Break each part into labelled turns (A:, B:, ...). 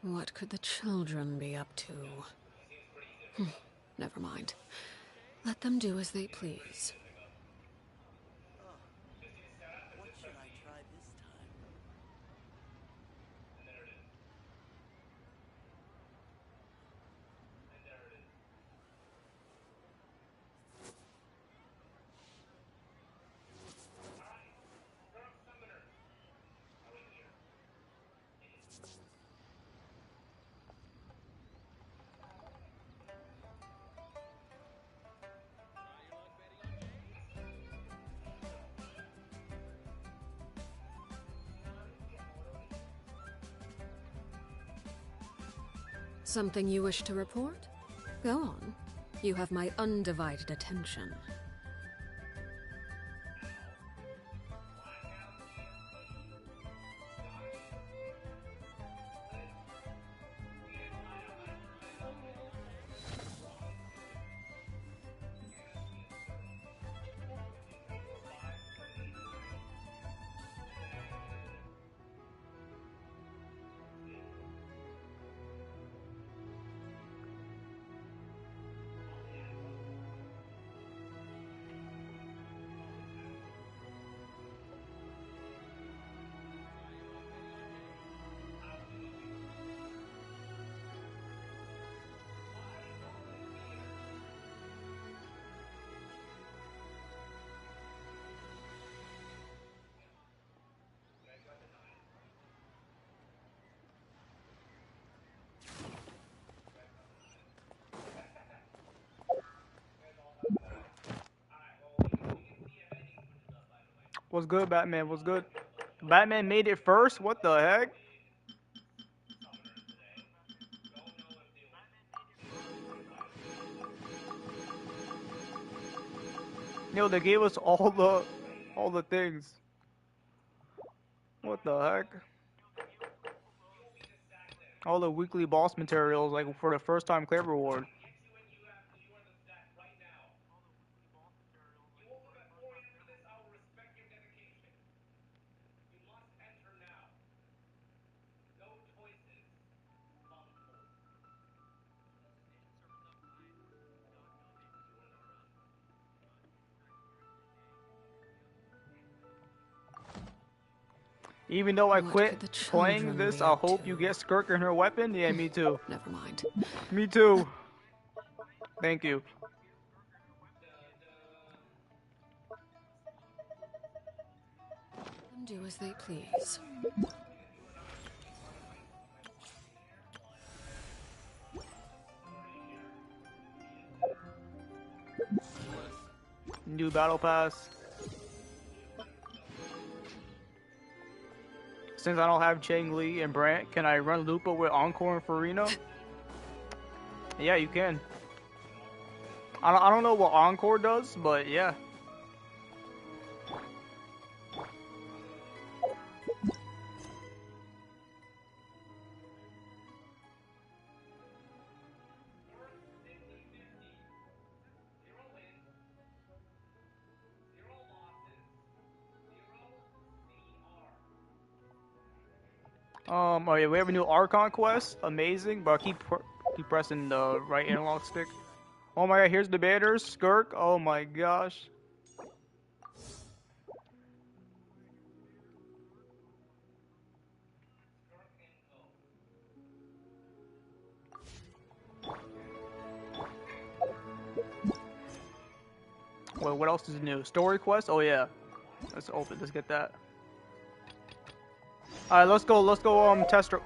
A: What could the children be up to? Never mind. Let them do as they please.
B: What should I try this time?
A: Something you wish to report? Go on. You have my undivided attention.
C: What's good, Batman? What's good? Batman made it first? What the heck? Yo, they gave us all the things. What the heck? All the weekly boss materials, like for the first time clear reward. Even though I quit playing this, I hope you get Skirk and her weapon. Yeah, me too.
A: Never mind.
C: Me too. Thank you.
A: Let them do as they please.
C: New battle pass. Since I don't have Chang Li and Brant, can I run Lupa with Encore and Farina? Yeah, you can. I don't know what Encore does, but yeah. Oh yeah, we have a new Archon quest. Amazing, but keep pressing the right analog stick. Oh my god, here's the banners. Skirk. Oh my gosh. Wait, what else is new? Story quest? Oh yeah. Let's open. Let's get that. All right, let's go. Let's go. Test. What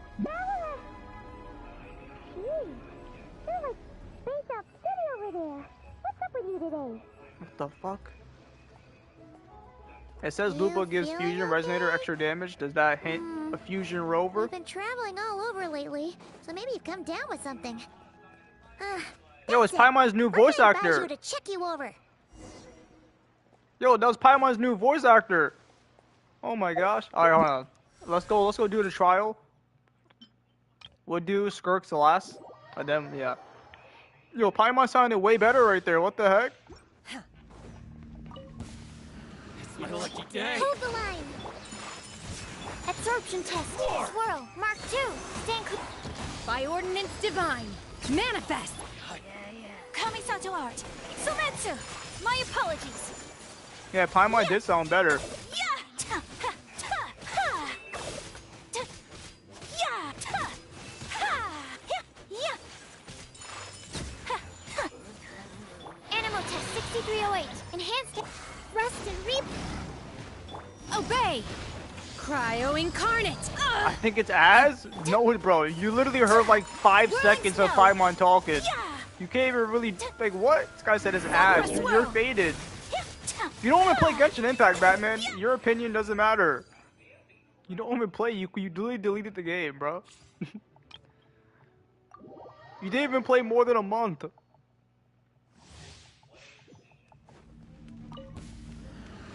C: the fuck? It says Lupa gives Fusion Resonator extra damage. Does that hint a Fusion Rover?
D: You've been traveling all over lately, so maybe you've come down with something.
C: Yo, it's Paimon's new voice actor.
D: To check you over.
C: Yo, that was Paimon's new voice actor. Oh my gosh. Alright, hold on. Let's go do the trial. We'll do Skirk's last. And then, yeah. Yo, Paimon sounded way better right there. What the heck?
B: It's my lucky day.
D: Hold the line. Absorption test. Swirl. Mark 2. Stand clear.
E: By ordinance divine, manifest!
D: Kamisato art. Sumetsu. My apologies.
C: Yeah, Paimon did sound better.
D: Yeah. Ta, ha, ta, ha. Ta, yeah. Ta, ha. Yeah. Yeah. Ha, ha. Animal test 6308. Enhanced. Rest and reap.
E: Obey! Cryo incarnate!
C: I think it's Az? No, bro. You literally heard like 5 seconds of Paimon talking.
D: Yeah.
C: You can't even really, like, what? This guy said it's Az. You're
E: Swell.
C: faded.
D: Yeah. Ta,
C: You don't even play Genshin Impact, Batman. Your opinion doesn't matter. You don't even play. You literally deleted the game, bro. You didn't even play more than a month.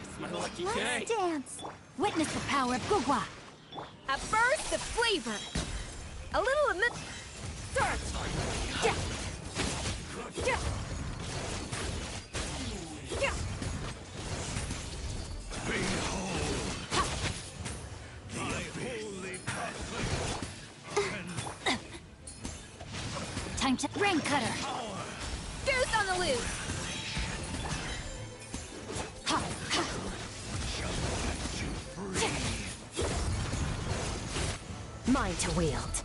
B: It's my lucky day.
D: let's dance.
E: Witness the power of Gugwa! A burst of flavor! A little amid... Start! Yeah. Yeah. Yeah. Time to brain cutter! Goose on the loose! Ha, ha. Mine to wield.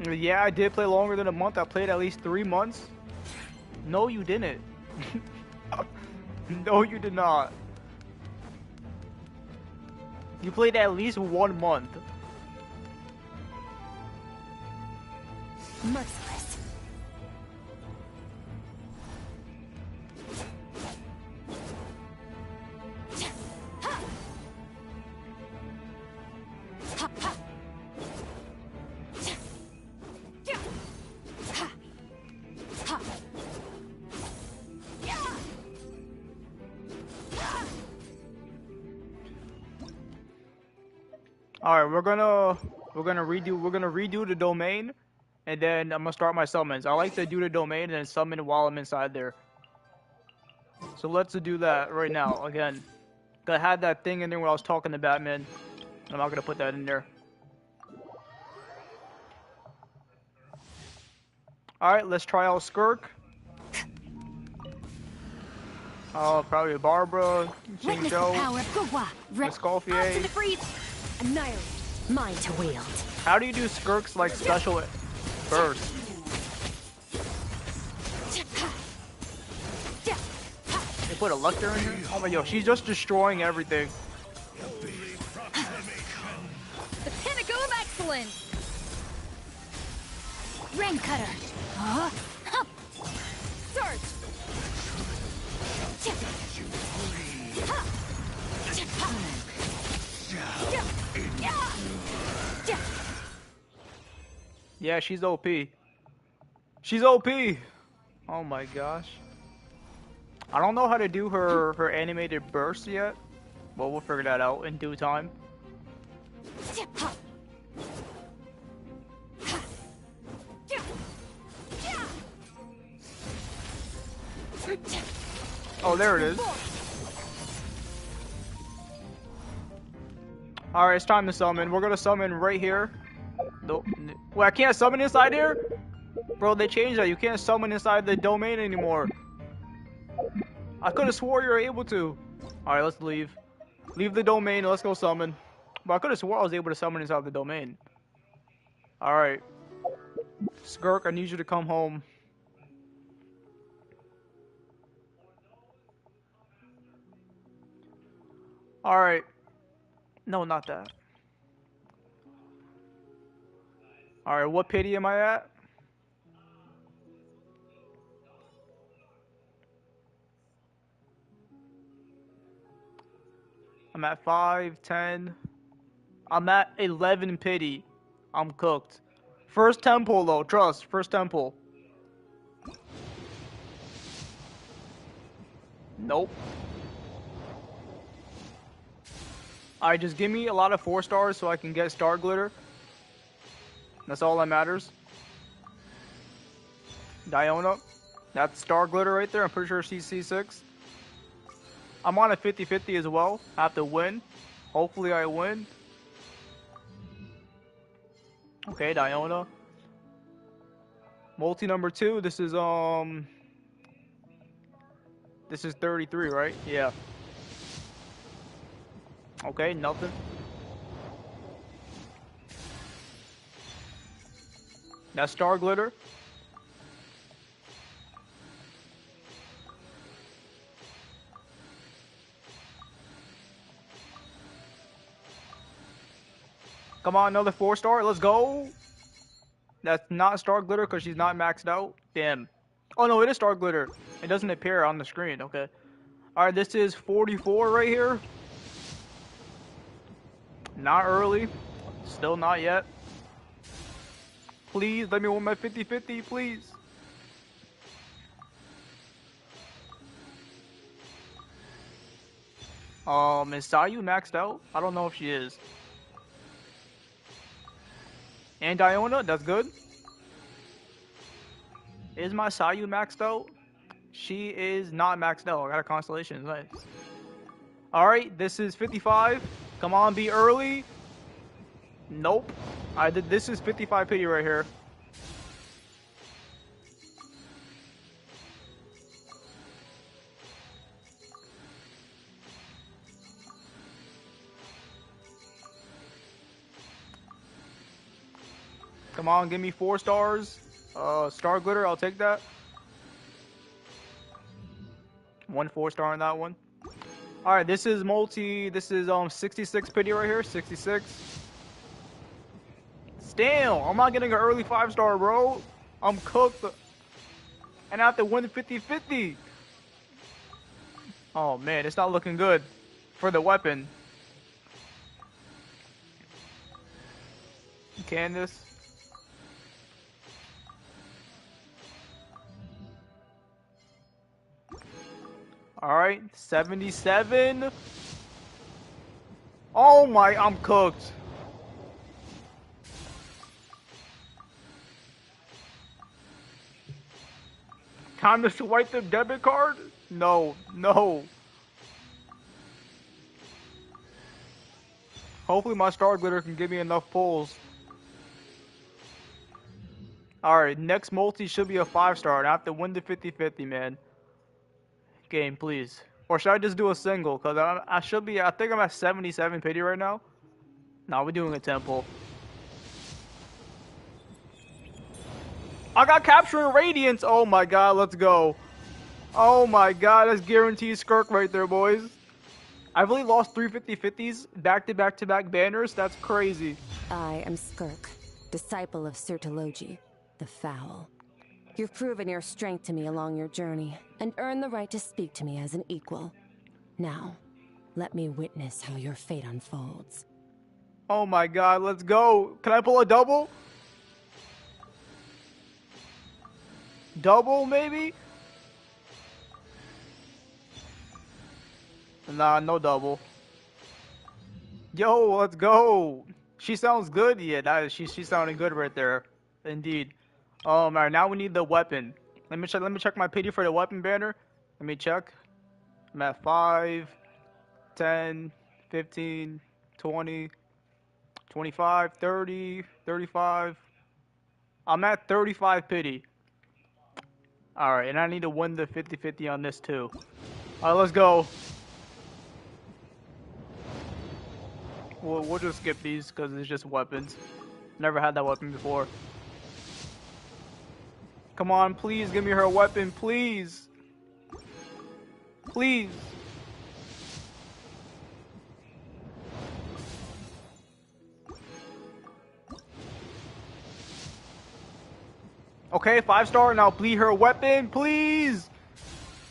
C: Yeah, I did play longer than a month. I played at least 3 months. No, you didn't. No, you did not. You played at least 1 month.
E: Merciless. Ha! Ha, ha. Yeah. Ha. Ha. Yeah.
C: All right, we're gonna redo the domain, and then I'm gonna start my summons. I like to do the domain and then summon while I'm inside there. So let's do that right now. Again, I had that thing in there when I was talking to Batman. I'm not gonna put that in there. All right, let's try out Skirk. Oh, probably Barbara,
E: Witness the
C: Joe,
E: power of Gugwa!
C: Miss Golfier.
E: Out to the breeze! Annihilate! Mine to wield.
C: How do you do Skirk's like special burst? They put a Lecter in here? Oh my god, she's just destroying everything.
E: The pinnacle of excellence! Rain cutter! Huh? Hup! Surge! Ha!
C: Yeah, she's OP. She's OP! Oh my gosh. I don't know how to do her animated burst yet, but we'll figure that out in due time. Oh, there it is. Alright, it's time to summon. We're gonna summon right here. No, wait, I can't summon inside here? Bro, they changed that. You can't summon inside the domain anymore. I could have swore you were able to. Alright, let's leave. Leave the domain, let's go summon. But I could have swore I was able to summon inside the domain. Alright. Skirk, I need you to come home. Alright. No, not that. Alright, what pity am I at? I'm at 5, 10. I'm at 11 pity. I'm cooked. First temple though, trust. First temple. Nope. Alright, just give me a lot of 4 stars so I can get Star Glitter. That's all that matters. Diona. That's Star Glitter right there. I'm pretty sure she's C6. I'm on a 50-50 as well. I have to win. Hopefully I win. Okay, Diona. Multi number 2. This is 33, right? Yeah. Okay, nothing. That's Star Glitter. Come on, another 4-star. Let's go. That's not Star Glitter because she's not maxed out. Damn. Oh, no, it is Star Glitter. It doesn't appear on the screen. Okay. Alright, this is 44 right here. Not early. Still not yet. Please, let me win my 50-50, please. Is Sayu maxed out? I don't know if she is. And Diona, that's good. Is my Sayu maxed out? She is not maxed out. I got a constellation. Nice. Alright, this is 55. Come on, be early. Nope. This is 55 pity right here. Come on, give me 4 stars. Star Glitter, I'll take that. 1 4-star on that one. Alright, this is multi. This is 66 pity right here. 66. Damn, I'm not getting an early 5-star, bro. I'm cooked. And I have to win the 50-50. Oh man, it's not looking good for the weapon. Candace. Alright, 77. Oh my, I'm cooked. Time to swipe the debit card? No, no. Hopefully my Star Glitter can give me enough pulls. Alright, next multi should be a 5-star, and I have to win the 50-50, man. Game, please. Or should I just do a single? Because I should be, I think I'm at 77 pity right now. Nah, we're doing a 10 pull. I got Capturing Radiance. Oh my god, let's go. Oh my god, that's guaranteed Skirk right there, boys. I've only lost 3 50-50s back-to-back-to-back banners. That's crazy.
E: I am Skirk, disciple of Sirtologi, the Foul. You've proven your strength to me along your journey, and earned the right to speak to me as an equal. Now, let me witness how your fate unfolds.
C: Oh my god, let's go. Can I pull a double? Double, maybe? Nah, no double. Yo, let's go. She sounds good. Yeah, she's sounding good right there. Indeed. Alright, now we need the weapon. Let me check my pity for the weapon banner. Let me check. I'm at 5, 10, 15, 20, 25, 30, 35. I'm at 35 pity. Alright, and I need to win the 50-50 on this too. Alright, let's go. We'll just skip these because it's just weapons. Never had that weapon before. Come on, please give me her weapon, please. Please. Okay, 5-star. Now bleed her weapon, please.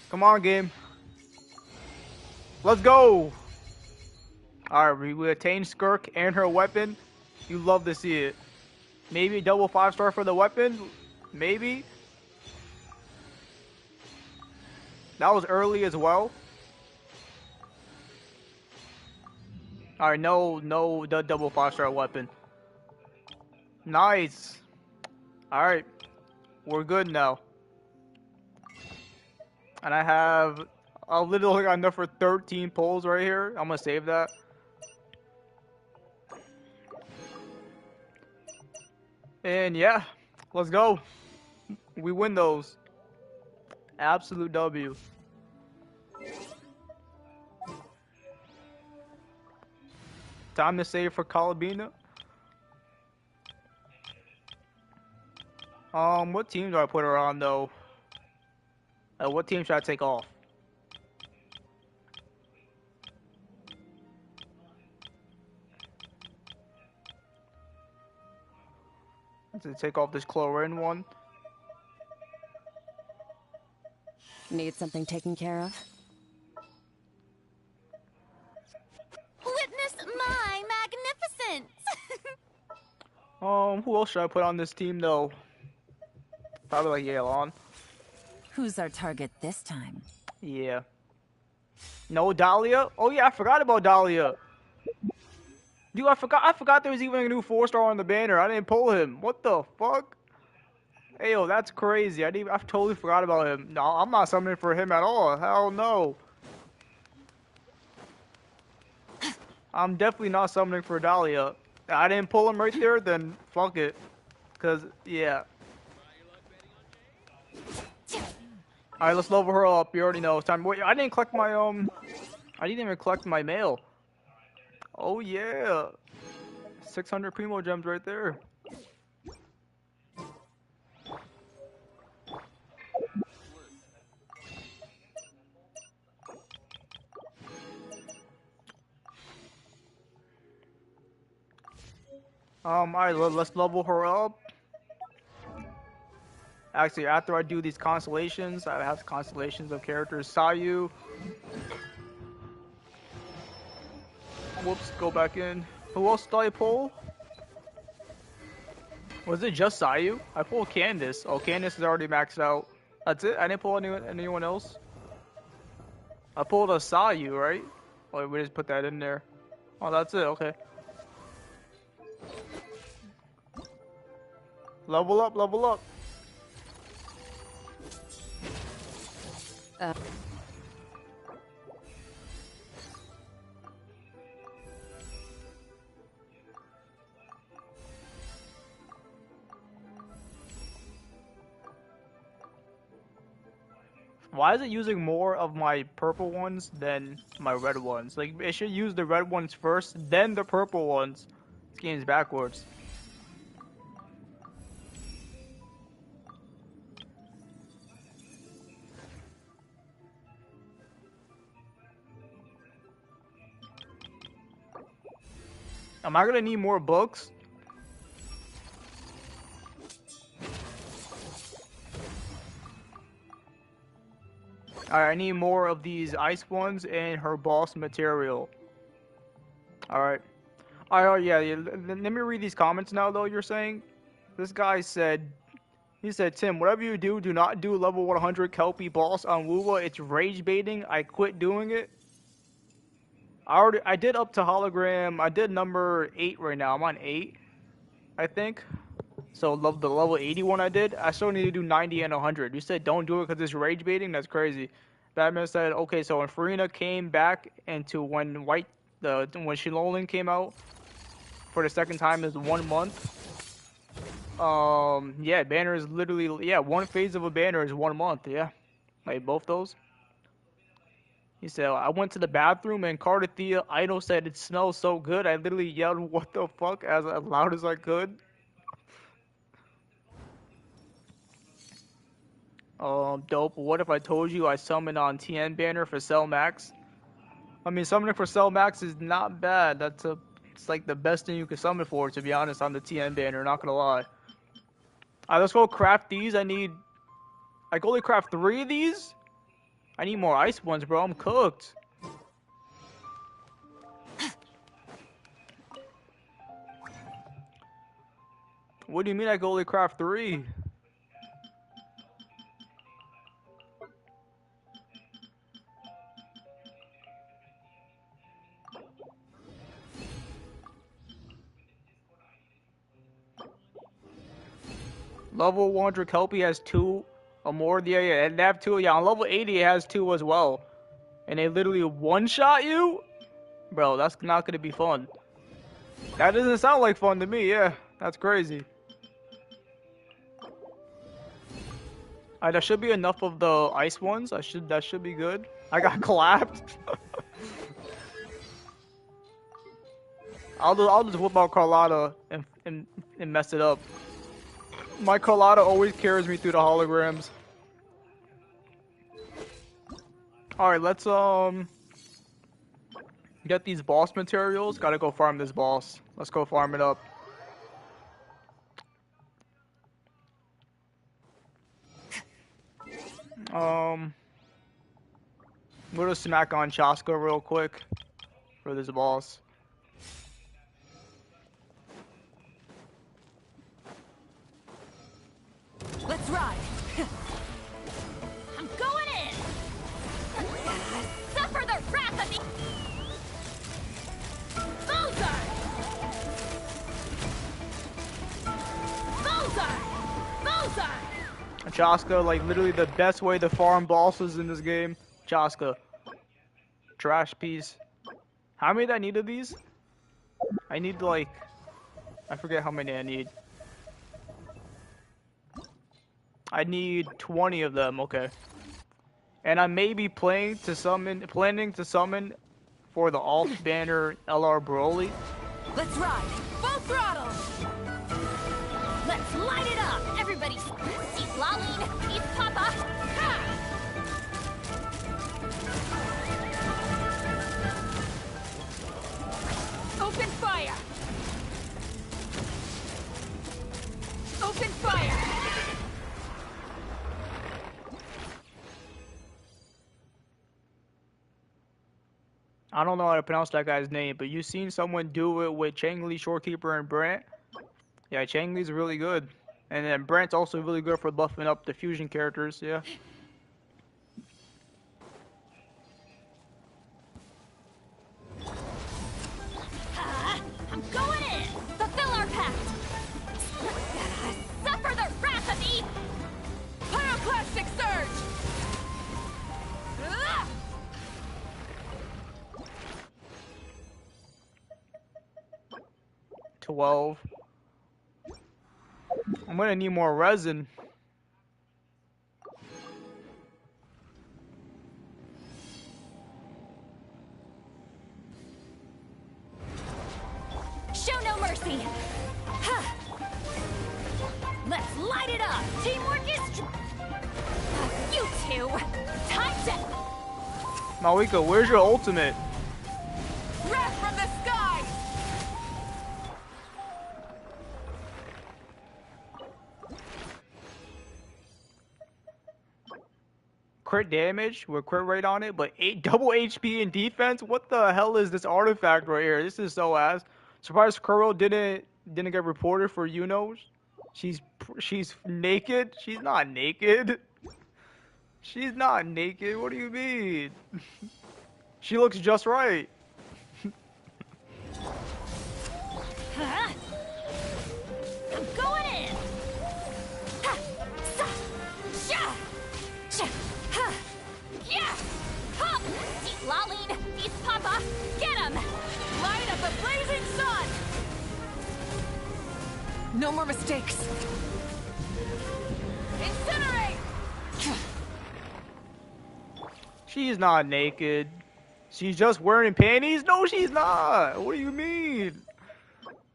C: Come on, game. Let's go. Alright, we attained Skirk and her weapon. You love to see it. Maybe a double 5-star for the weapon. Maybe. That was early as well. Alright, no, the double 5-star weapon. Nice. Alright, we're good now. And I have a little got enough for 13 pulls right here. I'm gonna save that. And yeah, let's go. We win those. Absolute W. Time to save for Calabina. What team do I put her on though? What team should I take off? To take off this chlorine one.
E: Need something taken care of?
D: Witness my magnificence!
C: Who else should I put on this team though? Probably like Yelan.
F: Who's our target this time?
C: Yeah. No, Dahlia? Oh yeah, I forgot about Dahlia. Dude, I forgot there was even a new 4-star on the banner. I didn't pull him. What the fuck? Hey, yo, that's crazy. I totally forgot about him. No, I'm not summoning for him at all. Hell no. I'm definitely not summoning for Dahlia. I didn't pull him right there, then fuck it. Cause, yeah. Alright, let's level her up. You already know it's time. Wait, I didn't collect my, I didn't even collect my mail. Oh, yeah. 600 Primo gems right there. Alright, let's level her up. Actually, after I do these constellations, I have constellations of characters. Sayu. Whoops, go back in. Who else did I pull? Was it just Sayu? I pulled Candace. Oh, Candace is already maxed out. That's it? I didn't pull anyone else? I pulled a Sayu, right? Oh, we just put that in there. Oh, that's it, okay. Level up, level up. Why is it using more of my purple ones than my red ones? Like, it should use the red ones first, then the purple ones. This game's backwards. Am I gonna need more books? Alright, I need more of these ice ones and her boss material. Alright. Alright, yeah, let me read these comments now, though, you're saying? This guy said, he said, Tim, whatever you do, do not do level 100 Kelpie boss on Wuwa. It's rage baiting. I quit doing it. I did up to hologram. I did number 8 right now. I'm on 8, I think. So the level 81 I did. I still need to do 90 and 100. You said don't do it because it's rage baiting. That's crazy. Batman said, okay, so when Farina came back into when Shilolin came out for the second time is 1 month. Yeah, banner is literally, yeah, one phase of a banner is 1 month. Yeah, like both those. He said, I went to the bathroom and Cardathea Idol said it smells so good. I literally yelled, what the fuck, as loud as I could. Dope. What if I told you I summoned on TN banner for Cell Max? I mean, summoning for Cell Max is not bad. It's like the best thing you can summon for, to be honest, on the TN banner, not gonna lie. Alright, let's go craft these. I can only craft 3 of these? I need more ice ones, bro. I'm cooked. What do you mean I can only craft 3? Level 100 Kelpie has 2 or more. Yeah, yeah, and they have 2. Yeah, on level 80 it has 2 as well. And they literally one-shot you? Bro, that's not gonna be fun. That doesn't sound like fun to me, yeah. That's crazy. Alright, that should be enough of the ice ones. That should be good. I got clapped. I'll just whip out Carlotta and mess it up. My Carlotta always carries me through the holograms. Alright, let's get these boss materials. Gotta go farm this boss. Let's go farm it up. I'm gonna smack on Chaska real quick for this boss.
F: Let's ride.
D: I'm going in! Suffer the wrath of the... Bullseye! Bullseye! Bullseye!
C: Chaska, like literally the best way to farm bosses in this game. Chaska. Trash piece. How many do I need of these? I need like... I forget how many I need. I need 20 of them, okay. And I may be planning to summon for the alt banner LR Broly.
F: Let's ride. Full throttle.
D: Let's light it up! Everybody, see Laline, eat Papa! Ha!
F: Open fire. Open fire.
C: I don't know how to pronounce that guy's name, but you seen someone do it with Changli, Shorekeeper, and Brant? Yeah, Changli's really good. And then Brant's also really good for buffing up the fusion characters, yeah.
D: I'm going in! Fulfill our pact! Suffer the wrath of the...
F: Pyroclastic surge.
C: 12. I'm gonna need more resin.
D: Show no mercy! Ha! Let's light it up! Teamwork is... You two! Time to...
C: Malika, where's your ultimate?
F: Wrath from the sky.
C: Crit damage with crit rate on it, but double HP in defense? What the hell is this artifact right here? This is so ass. Surprised Kuro didn't get reported for Unos. She's naked? She's not naked. She's not naked. What do you mean? She looks just right.
D: Huh? I'm going in! Ha! Sa! Sha! Sha! Ha! Yeah! Hop! Eat Laline! Eat Papa! Get him!
F: Light up the blazing sun. No more mistakes. Incinerate.
C: She's not naked. She's just wearing panties? No, she's not. What do you mean?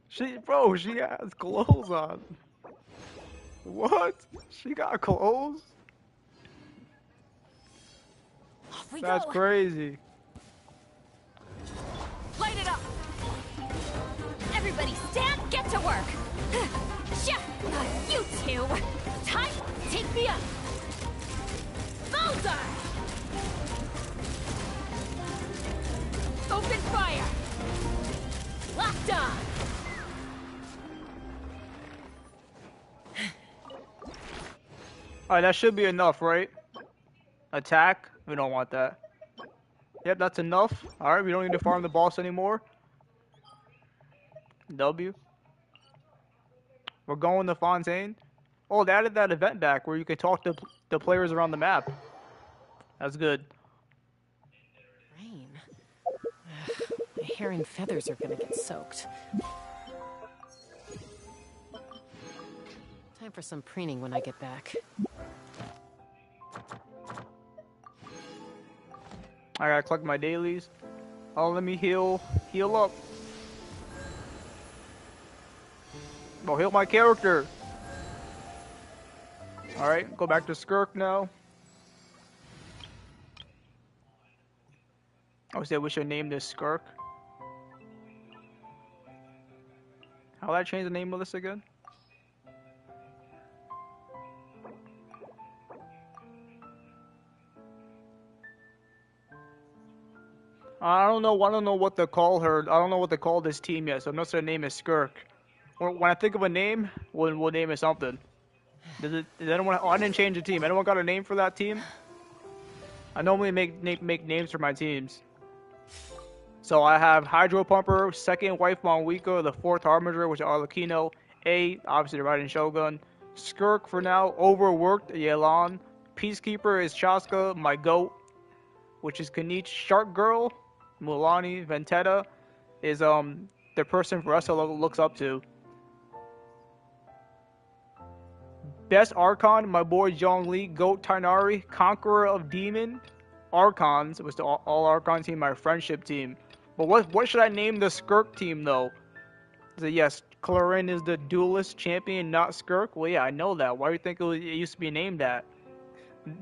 C: She has clothes on. What? She got clothes?
D: Off we
C: That's
D: go!
C: crazy.
F: Light it up.
D: Everybody stand, get to work! Sha! You two! Time, take me up! Bullseye!
F: Open fire.
D: Locked on!
C: Alright, that should be enough, right? Attack? We don't want that. Yep, that's enough. Alright, we don't need to farm the boss anymore. W. We're going to Fontaine. Oh, they added that event back where you can talk to the players around the map. That's good.
F: Rain. My hair and feathers are gonna get soaked. Time for some preening when I get back.
C: I gotta collect my dailies. Oh, let me heal up. Oh, heal my character. Alright, go back to Skirk now. I said we should name this Skirk. How did I change the name of this again? I don't know what to call her. I don't know what to call this team yet, so I'm not sure the name is Skirk. When I think of a name, we'll name it something. Does anyone? Oh, I didn't change the team. Anyone got a name for that team? I normally make names for my teams. So I have Hydro Pumper, second Wife Monwika, the fourth Harbinger, which is Arlecchino, obviously the Riding Shogun, Skirk for now, Overworked, Yelan, Peacekeeper is Chaska, my goat, which is Kanich, Shark Girl, Mulani, Ventetta is the person Russell looks up to. Best Archon, my boy Zhongli, Goat Tainari, Conqueror of Demon, Archons, it was the all Archon team, my friendship team. But what should I name the Skirk team though? Is it, yes, Clarin is the duelist champion, not Skirk? Well, yeah, I know that. Why do you think it used to be named that?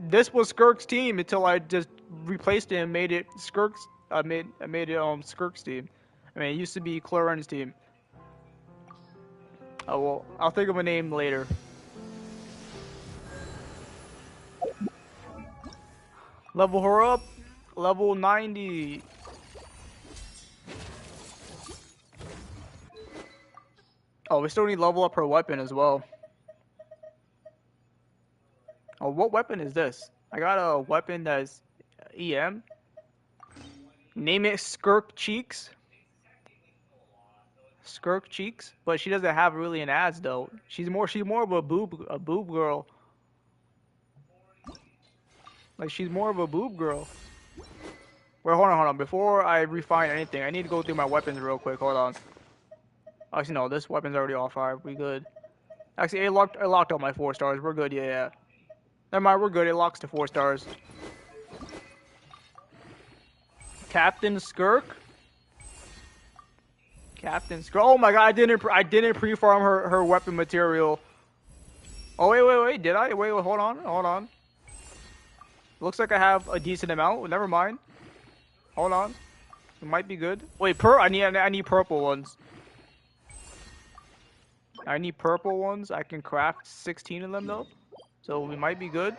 C: This was Skirk's team until I just replaced it and made it Skirk's. I made it Skirk's team. I mean, it used to be Clarin's team. Oh well, I'll think of a name later. Level her up. Level 90. Oh, we still need to level up her weapon as well. Oh, what weapon is this? I got a weapon that's EM. Name it Skirk Cheeks. Skirk Cheeks, but she doesn't have really an ass though. She's more of a boob girl. Like she's more of a boob girl. Wait, hold on. Before I refine anything, I need to go through my weapons real quick. Hold on. Actually, no, this weapon's already all 5. We good. Actually, it locked all my 4 stars. We're good. Yeah. Never mind, we're good. It locks to 4 stars. Captain Skirk. Captain Skirk. Oh my god, I didn't pre-farm her weapon material. Oh wait. Did I? Wait, hold on. Looks like I have a decent amount. Never mind. Hold on. It might be good. Wait, I need purple ones. I need purple ones. I can craft 16 of them though. So we might be good.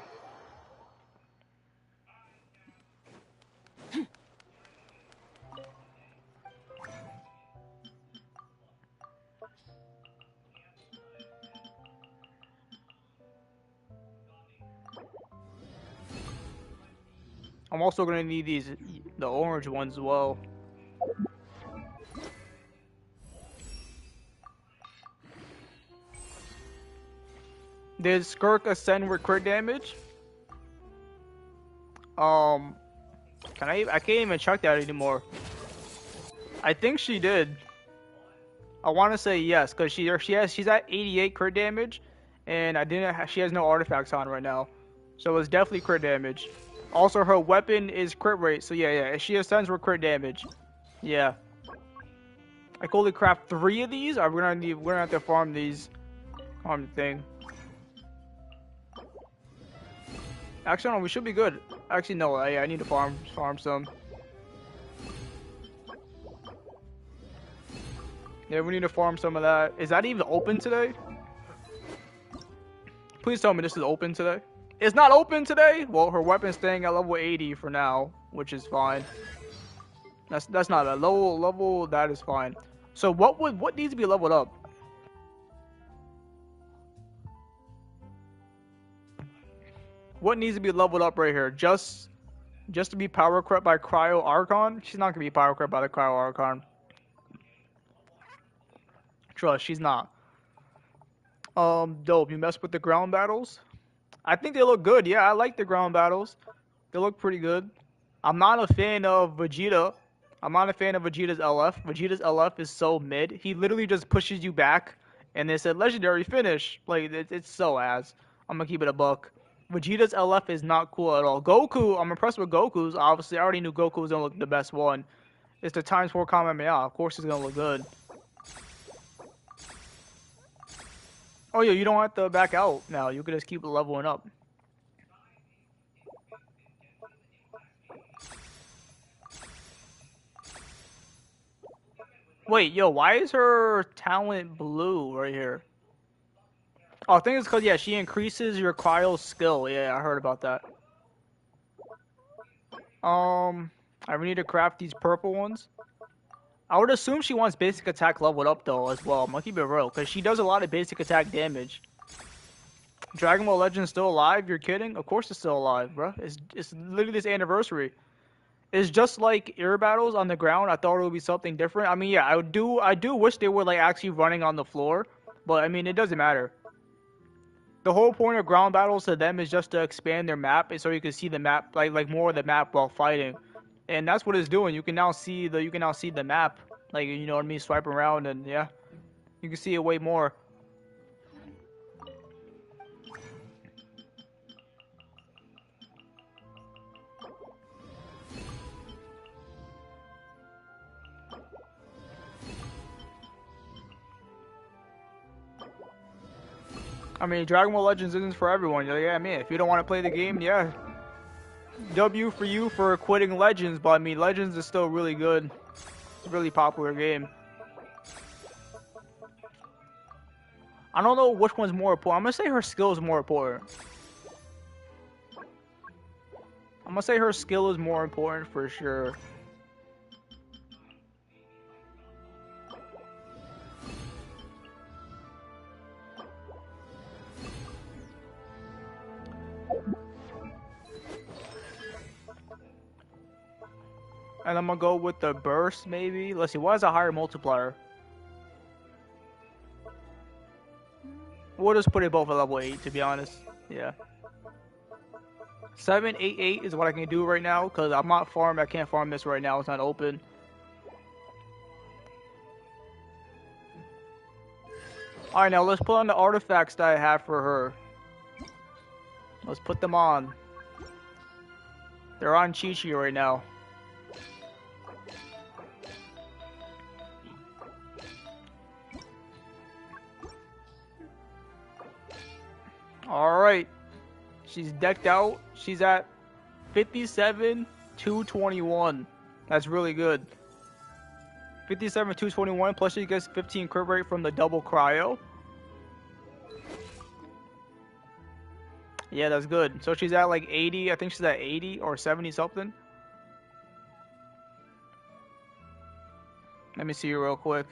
C: I'm also gonna need the orange ones as well. Did Skirk ascend with crit damage? I can't even check that anymore. I think she did. I want to say yes, cause she's at 88 crit damage, and she has no artifacts on right now, so it's definitely crit damage. Also, her weapon is crit rate, so yeah, she ascends with crit damage. Yeah. I can only craft 3 of these. We're gonna have to farm these. Farm the thing. Actually, no, we should be good. Actually, no, I need to farm some. Yeah, we need to farm some of that. Is that even open today? Please tell me this is open today. It's not open today? Well, her weapon's staying at level 80 for now, which is fine. That's not a low level, that is fine. So what needs to be leveled up? What needs to be leveled up right here? Just to be power crept by Cryo Archon? She's not gonna be power crept by the Cryo Archon. Trust, she's not. Dope. You mess with the ground battles? I think they look good. Yeah, I like the ground battles. They look pretty good. I'm not a fan of Vegeta. I'm not a fan of Vegeta's LF. Vegeta's LF is so mid. He literally just pushes you back, and they said legendary finish. Like it's so ass. I'm gonna keep it a buck. Vegeta's LF is not cool at all. Goku, I'm impressed with Goku's. Obviously, I already knew Goku was gonna look the best one. It's the times 4 Kamehameha. Of course, it's gonna look good. Oh yeah, you don't have to back out now. You can just keep leveling up. Wait, yo, why is her talent blue right here? Oh, I think it's because, yeah, she increases your cryo skill. Yeah, I heard about that. I need to craft these purple ones. I would assume she wants basic attack leveled up, though, as well. I'm gonna keep it real, because she does a lot of basic attack damage. Dragon Ball Legends still alive? You're kidding? Of course it's still alive, bro. It's literally this anniversary. It's just like air battles on the ground. I thought it would be something different. I mean, yeah, I do wish they were like actually running on the floor, but I mean, it doesn't matter. The whole point of ground battles to them is just to expand their map, and so you can see the map, like more of the map while fighting, and that's what it's doing. You can now see the map, like you know what I mean, swiping around, and yeah, you can see it way more. I mean, Dragon Ball Legends isn't for everyone. Yeah, I mean, if you don't want to play the game, yeah. W for you for quitting Legends, but I mean, Legends is still really good. It's a really popular game. I don't know which one's more important. I'm gonna say her skill is more important. I'm gonna say her skill is more important for sure. And I'm gonna go with the burst, maybe. Let's see, what is a higher multiplier? We'll just put it both at level 8, to be honest. Yeah. 788 is what I can do right now, because I'm not farmed. I can't farm this right now. It's not open. Alright, now let's put on the artifacts that I have for her. Let's put them on. They're on Chi-Chi right now. Alright. She's decked out. She's at 57,221. That's really good. 57,221 plus she gets 15 crit rate from the double cryo. Yeah, that's good. So she's at like 80. I think she's at 80 or 70 something. Let me see you real quick.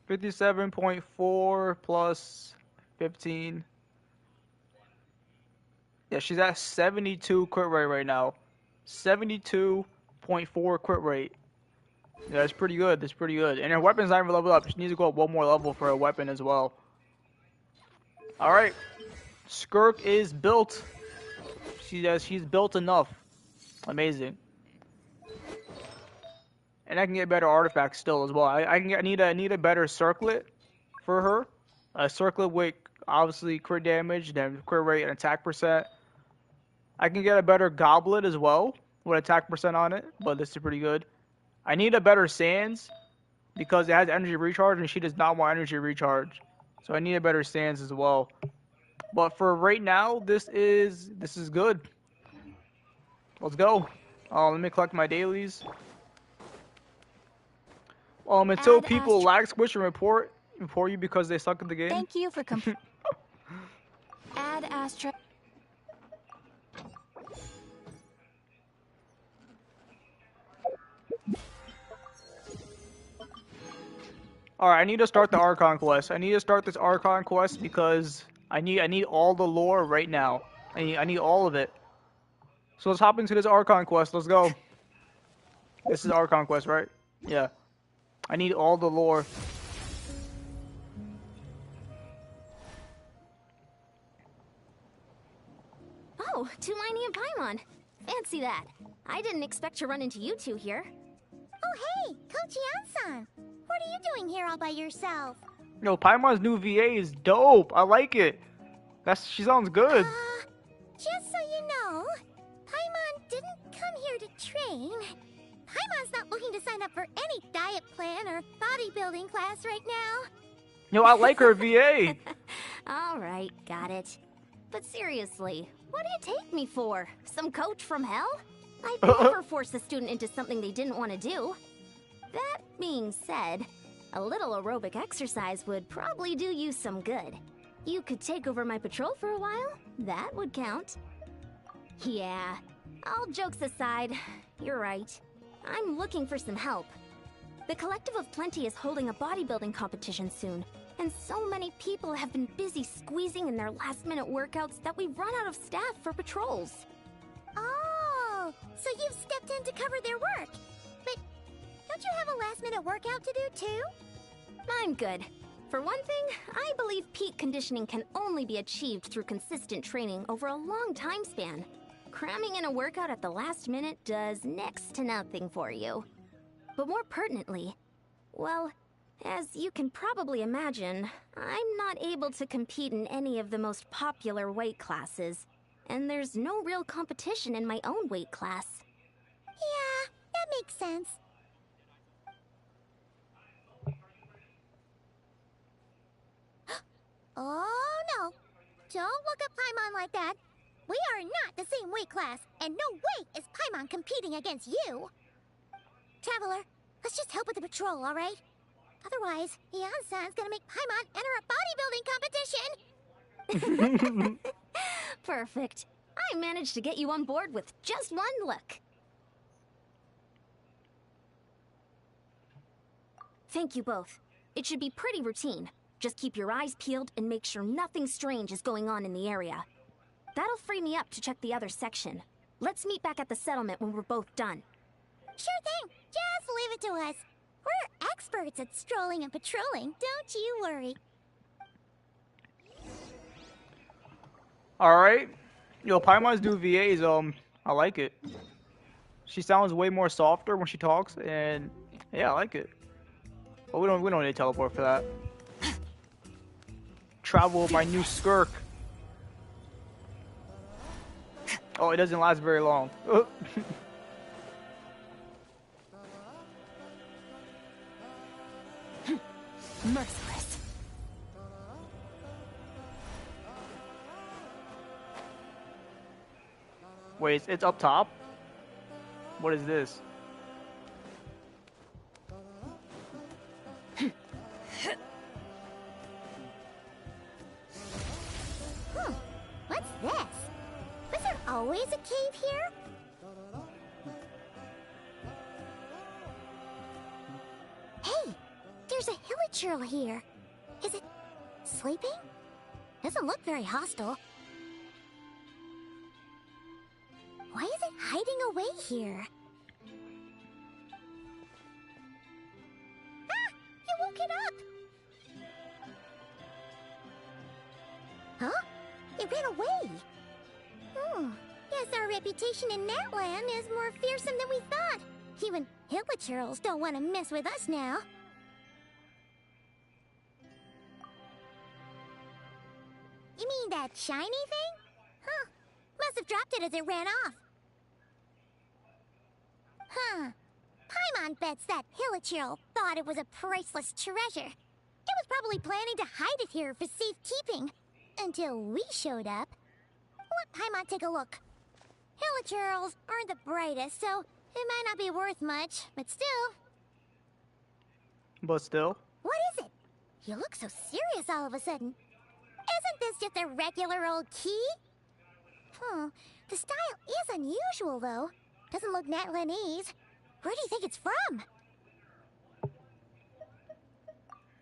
C: $57.4 plus 15. Yeah, she's at 72 crit rate right now. 72.4 crit rate. Yeah, that's pretty good. That's pretty good. And her weapon's not even leveled up. She needs to go up one more level for her weapon as well. Alright. Skirk is built. She's built enough. Amazing. And I can get better artifacts still as well. I need a better circlet for her. A circlet with obviously crit damage, then crit rate and attack percent. I can get a better goblet as well with attack percent on it, but this is pretty good. I need a better Sands because it has energy recharge and she does not want energy recharge. So I need a better Sands as well. But for right now, this is good. Let's go. Let me collect my dailies. Until people lag squish and report you because they suck at the game.
D: Thank you for Add Astra.
C: Alright, I need to start the Archon quest. I need to start this Archon quest because I need all the lore right now. I need all of it. So let's hop into this Archon quest. Let's go. This is our conquest, right? Yeah. I need all the lore.
D: Oh, Tumini and Paimon. Fancy that. I didn't expect to run into you two here.
G: Oh, hey, Coach Yan-san. What are you doing here all by yourself?
C: Yo, Paimon's new VA is dope. I like it. She sounds good.
G: Just so you know, Paimon didn't come here to train. Paimon's not looking to sign up for any diet plan or bodybuilding class right now.
C: Yo, I like her VA.
D: All right, got it. But seriously, what do you take me for? Some coach from hell? I'd never force a student into something they didn't want to do. That being said, a little aerobic exercise would probably do you some good. You could take over my patrol for a while. That would count. Yeah, all jokes aside, you're right. I'm looking for some help. The Collective of Plenty is holding a bodybuilding competition soon, and so many people have been busy squeezing in their last-minute workouts that we've run out of staff for patrols.
G: Oh, so you've stepped in to cover their work. But don't you have a last-minute workout to do too?
D: I'm good. For one thing, I believe peak conditioning can only be achieved through consistent training over a long time span. Cramming in a workout at the last minute does next to nothing for you. But more pertinently, well, as you can probably imagine, I'm not able to compete in any of the most popular weight classes, and there's no real competition in my own weight class.
G: Yeah, that makes sense. Oh no! Don't look at Paimon like that. We are not the same weight class, and no way is Paimon competing against you. Traveler, let's just help with the patrol, all right? Otherwise, Yan-san's gonna make Paimon enter a bodybuilding competition.
D: Perfect. I managed to get you on board with just one look. Thank you both. It should be pretty routine. Just keep your eyes peeled and make sure nothing strange is going on in the area. That'll free me up to check the other section. Let's meet back at the settlement when we're both done.
G: Sure thing. Just leave it to us. We're experts at strolling and patrolling, don't you worry.
C: Alright. Yo, Paimon's new VA is, I like it. She sounds way more softer when she talks, and yeah, I like it. But we don't need to teleport for that. Travel with my new Skirk. Oh, it doesn't last very long.
D: Merciless.
C: Wait, it's up top? What is this?
G: What's this? Was there always a cave here? Hey, there's a hilichurl here. Is it sleeping? Doesn't look very hostile. Why is it hiding away here? Ah! You woke it up! Huh? It ran away! Guess our reputation in that land is more fearsome than we thought. Even hilichurls don't want to mess with us now. You mean that shiny thing? Huh. Must have dropped it as it ran off. Huh. Paimon bets that hilichurl thought it was a priceless treasure. It was probably planning to hide it here for safekeeping. Until we showed up. Let Paimon take a look. Hilichurls aren't the brightest, so it might not be worth much, but still.
C: But still?
G: What is it? You look so serious all of a sudden. Isn't this just a regular old key? The style is unusual, though. Doesn't look Natlanese. Where do you think it's from?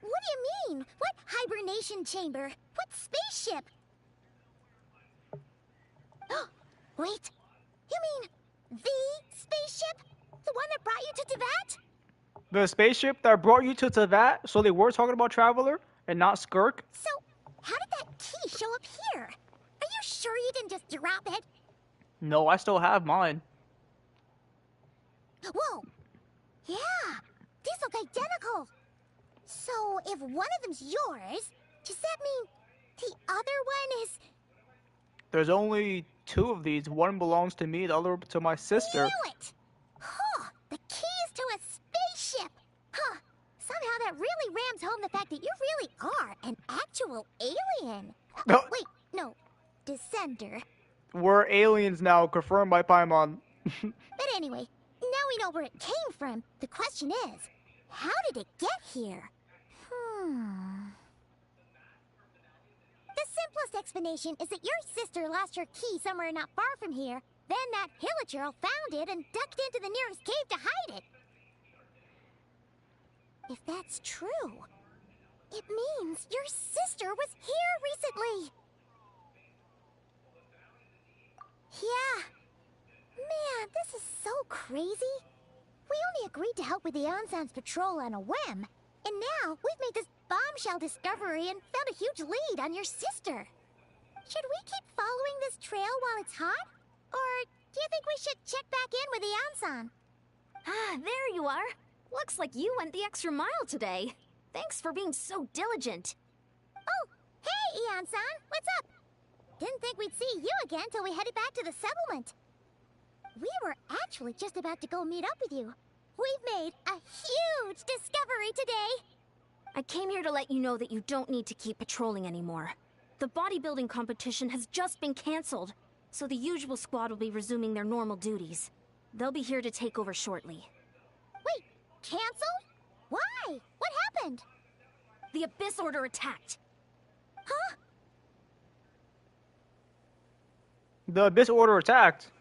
G: What do you mean? What hibernation chamber? What spaceship? Wait, you mean the spaceship? The one that brought you to Teyvat?
C: The spaceship that brought you to Teyvat? So they were talking about Traveler and not Skirk?
G: So, how did that key show up here? Are you sure you didn't just drop it?
C: No, I still have mine.
G: Whoa! Yeah! These look identical! So, if one of them's yours, does that mean the other one is...
C: There's only 2 of these. One belongs to me, the other to my sister.
G: Knew it! Huh! The keys to a spaceship! Huh! Somehow that really rams home the fact that you really are an actual alien. Wait, no. Descender.
C: We're aliens now, confirmed by Paimon.
G: But anyway, now we know where it came from. The question is, how did it get here? The simplest explanation is that your sister lost her key somewhere not far from here. Then that Hilichurl found it and ducked into the nearest cave to hide it. If that's true, it means your sister was here recently. Yeah. Man, this is so crazy. We only agreed to help with the Ansan's patrol on a whim. And now we've made this bombshell discovery and found a huge lead on your sister. Should we keep following this trail while it's hot? Or do you think we should check back in with the Ansan?
D: Ah, there you are. Looks like you went the extra mile today. Thanks for being so diligent.
G: Oh, hey, Ian-san, what's up? Didn't think we'd see you again till we headed back to the settlement. We were actually just about to go meet up with you. We've made a huge discovery today.
D: I came here to let you know that you don't need to keep patrolling anymore. The bodybuilding competition has just been cancelled, so the usual squad will be resuming their normal duties. They'll be here to take over shortly.
G: Wait, canceled? Why? What happened?
D: The Abyss Order attacked.
G: Huh?
C: The Abyss Order attacked.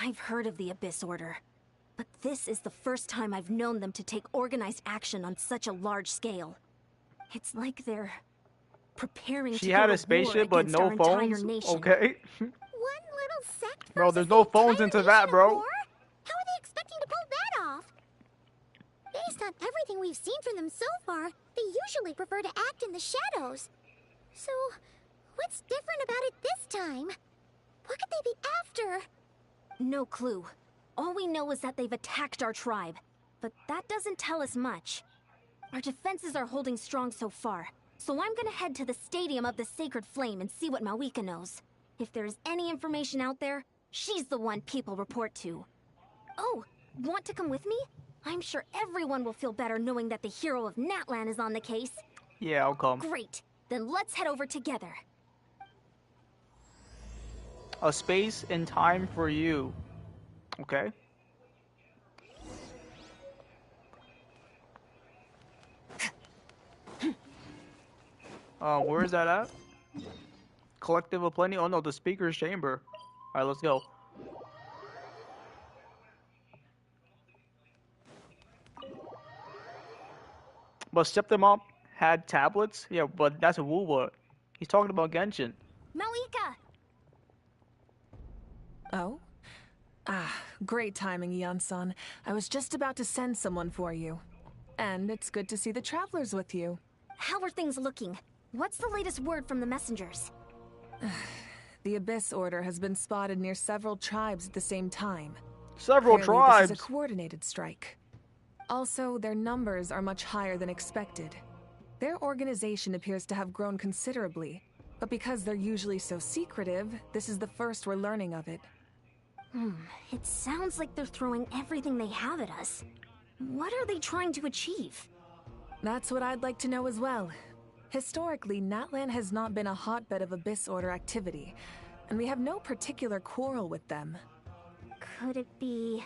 D: I've heard of the Abyss Order, but this is the first time I've known them to take organized action on such a large scale. It's like they're preparing
C: She
D: to
C: had
D: go
C: a spaceship
D: war
C: but
D: against
C: no
D: our entire
C: phones?
D: nation.
C: Okay.
G: One little sect
C: Bro,
G: versus
C: there's no
G: the
C: phones
G: entire
C: into
G: nation
C: that,
G: of
C: bro.
G: war? How are they expecting to pull that off? Based on everything we've seen from them so far, they usually prefer to act in the shadows. So, what's different about it this time? What could they be after?
D: No clue. All we know is that they've attacked our tribe, but that doesn't tell us much. Our defenses are holding strong so far, so I'm gonna head to the Stadium of the Sacred Flame and see what Mawika knows. If there's any information out there, she's the one people report to. Oh, want to come with me? I'm sure everyone will feel better knowing that the hero of Natlan is on the case.
C: Yeah, I'll come.
D: Great, then let's head over together.
C: A space and time for you. Okay. Where is that at? Collective of Plenty? Oh no, the speaker's chamber. Alright, let's go. But Septimop had tablets? Yeah, but that's a Woowa. He's talking about Genshin.
D: Mawika!
F: Oh? Ah, great timing, Ian-san. I was just about to send someone for you. And it's good to see the travelers with you.
D: How are things looking? What's the latest word from the messengers?
F: The Abyss Order has been spotted near several tribes at the same time.
C: Several
F: Clearly,
C: tribes.
F: This is a coordinated strike. Also, their numbers are much higher than expected. Their organization appears to have grown considerably, but because they're usually so secretive, this is the first we're learning of it.
D: It sounds like they're throwing everything they have at us. What are they trying to achieve?
F: That's what I'd like to know as well. Historically, Natlan has not been a hotbed of Abyss Order activity, and we have no particular quarrel with them.
D: Could it be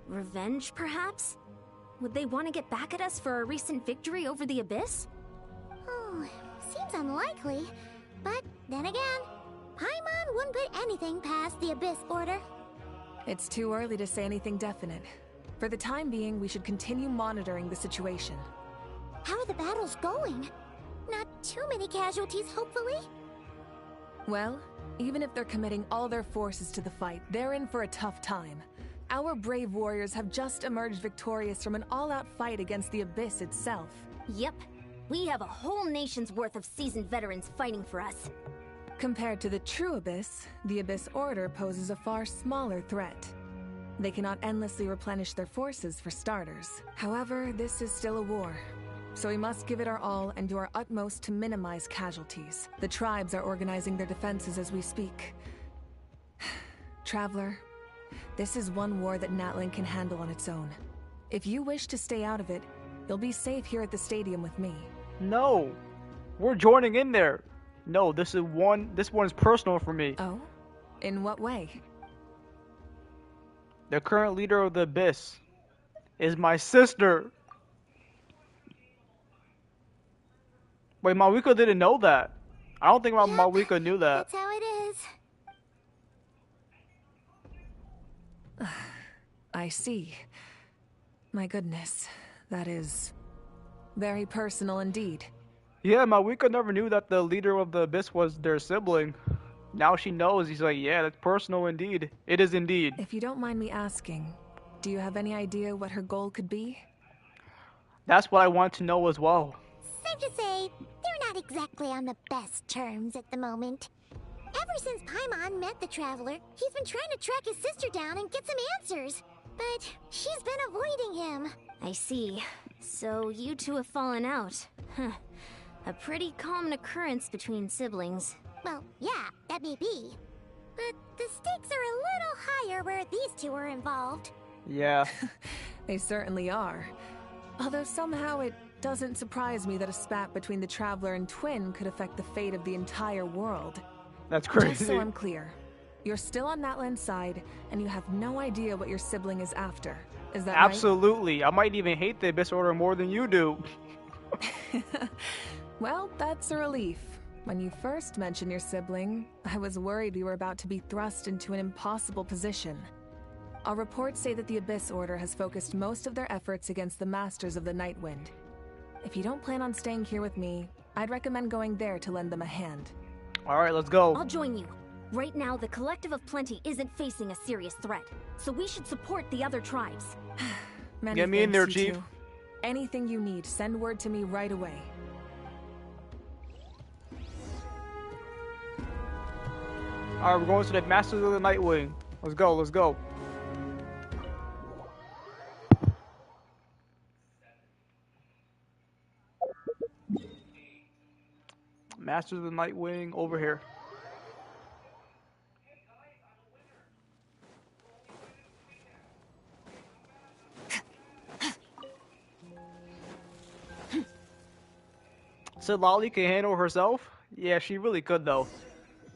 D: revenge, perhaps? Would they want to get back at us for our recent victory over the Abyss?
G: Oh, seems unlikely. But then again, Paimon wouldn't put anything past the Abyss Order.
F: It's too early to say anything definite. For the time being, we should continue monitoring the situation.
G: How are the battles going? Not too many casualties, hopefully?
F: Well, even if they're committing all their forces to the fight, they're in for a tough time. Our brave warriors have just emerged victorious from an all-out fight against the Abyss itself.
D: Yep. We have a whole nation's worth of seasoned veterans fighting for us.
F: Compared to the true Abyss, the Abyss Order poses a far smaller threat. They cannot endlessly replenish their forces for starters. However, this is still a war. So we must give it our all and do our utmost to minimize casualties. The tribes are organizing their defenses as we speak. Traveler, this is one war that Natlan can handle on its own. If you wish to stay out of it, you'll be safe here at the stadium with me.
C: No, we're joining in there. No, this one's personal for me.
F: Oh? In what way?
C: The current leader of the Abyss is my sister. Wait, Malika didn't know that. I don't think Malika knew that.
G: That's how it is.
F: I see. My goodness, that is very personal indeed.
C: Yeah, Malika never knew that the leader of the Abyss was their sibling. Now she knows. He's like, yeah, that's personal indeed. It is indeed.
F: If you don't mind me asking, do you have any idea what her goal could be?
C: That's what I want to know as well.
G: Safe to say, they're not exactly on the best terms at the moment. Ever since Paimon met the Traveler, he's been trying to track his sister down and get some answers. But she's been avoiding him.
D: I see. So you two have fallen out. Huh. A pretty common occurrence between siblings.
G: Well, yeah, that may be. But the stakes are a little higher where these two are involved.
C: Yeah.
F: They certainly are. Although somehow it doesn't surprise me that a spat between the Traveler and Twin could affect the fate of the entire world.
C: That's crazy.
F: Just so I'm clear, you're still on Natlan's side, and you have no idea what your sibling is after. Is that
C: Absolutely. I might even hate the Abyss Order more than you do.
F: right? Well, that's a relief. When you first mentioned your sibling, I was worried we were about to be thrust into an impossible position. Our reports say that the Abyss Order has focused most of their efforts against the Masters of the Nightwind. If you don't plan on staying here with me, I'd recommend going there to lend them a hand.
C: Alright, let's go.
D: I'll join you. Right now, the Collective of Plenty isn't facing a serious threat, so we should support the other tribes.
F: Many
C: Get me in
F: thanks,
C: there,
F: you
C: Chief.
F: two. Anything you need, send word to me right away.
C: Alright, we're going to the Masters of the Nightwing. Let's go, let's go. Masters of the Nightwing over here. So Lolly can handle herself? Yeah, she really could though.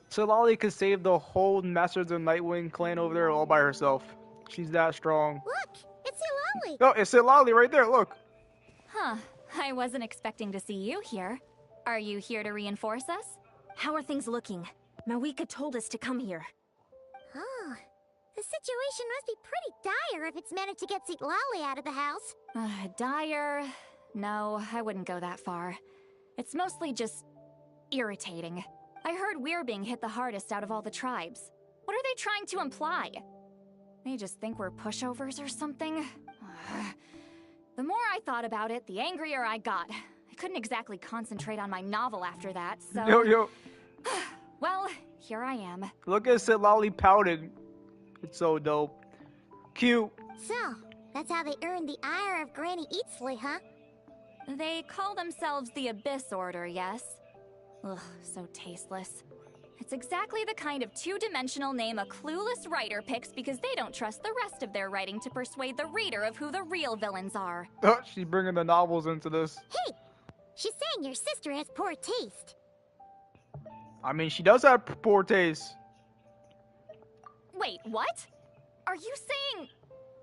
C: So Lolly could save the whole Masters of the Nightwing clan over there all by herself. She's that strong.
G: Look, it's Lolly.
C: Oh, it's Lolly right there, look.
H: Huh. I wasn't expecting to see you here. Are you here to reinforce us?
D: How are things looking? Mawika told us to come here.
G: Oh, the situation must be pretty dire if it's managed to get Seat Lolly out of the house.
H: Dire? No, I wouldn't go that far. It's mostly just irritating. I heard we're being hit the hardest out of all the tribes. What are they trying to imply? They just think we're pushovers or something? The more I thought about it, the angrier I got. I couldn't exactly concentrate on my novel after that, so...
C: Yo.
H: Well, here I am.
C: Look at Sid Lolly pouting. It's so dope. Cute.
G: So, that's how they earned the ire of Granny Eatsley, huh?
H: They call themselves the Abyss Order, yes? Ugh, so tasteless. It's exactly the kind of two-dimensional name a clueless writer picks because they don't trust the rest of their writing to persuade the reader of who the real villains are.
C: She's bringing the novels into this.
G: Hey, she's saying your sister has poor taste.
C: I mean, she does have poor taste.
H: Wait, what? Are you saying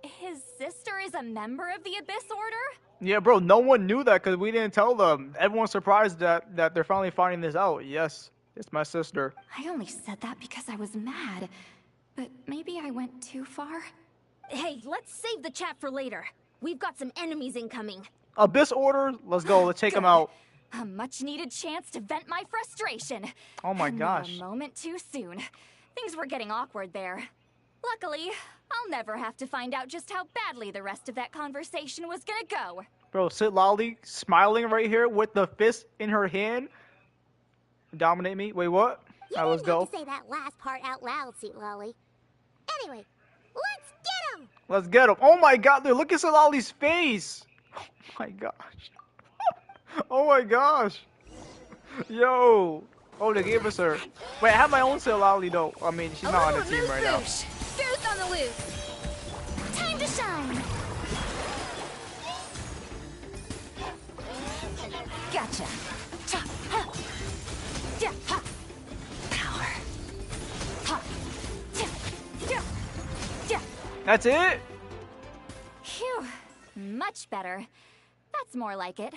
H: his sister is a member of the Abyss Order?
C: Yeah, bro, no one knew that because we didn't tell them. Everyone's surprised that they're finally finding this out. Yes, it's my sister.
H: I only said that because I was mad. But maybe I went too far?
D: Hey, let's save the chat for later. We've got some enemies incoming.
C: Abyss Order. Let's go. Let's take them
H: Good.
C: out.
H: A much-needed chance to vent my frustration.
C: Oh my
H: And not
C: gosh.
H: a moment too soon. Things were getting awkward there. Luckily, I'll never have to find out just how badly the rest of that conversation was gonna go.
C: Bro, Sit Lolly smiling right here with the fist in her hand. Dominate me. Wait, what?
G: You
C: Alright, let's
G: didn't
C: go.
G: have to say that last part out loud, Sweet Lolly. Anyway, let's get him!
C: Let's get him. Oh my god, dude, look at Sit Lolly's face. Oh my gosh. Oh my gosh. Yo. Oh, they gave us her. Wait, I have my own Sit Lolly though. I mean, she's not on the team right now.
D: Goose on the loose.
G: Time to shine!
H: Gotcha. Cha, ha. Ja, ha. Power. Ha. Ja, ja, ja.
C: That's it?
H: Phew. Much better. That's more like it.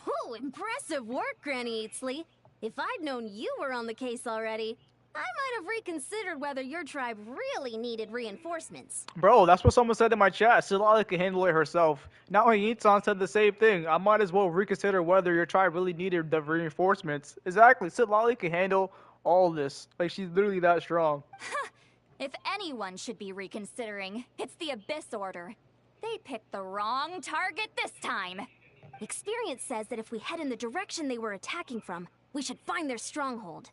D: Ooh, impressive work, Granny Eatsley. If I'd known you were on the case already, I might have reconsidered whether your tribe really needed reinforcements.
C: Bro, that's what someone said in my chat. Sit Lolly can handle it herself. Now Yinsan said the same thing. I might as well reconsider whether your tribe really needed the reinforcements. Exactly. Sit Lolly can handle all this. Like, she's literally that strong.
H: If anyone should be reconsidering, it's the Abyss Order. They picked the wrong target this time.
D: Experience says that if we head in the direction they were attacking from, we should find their stronghold.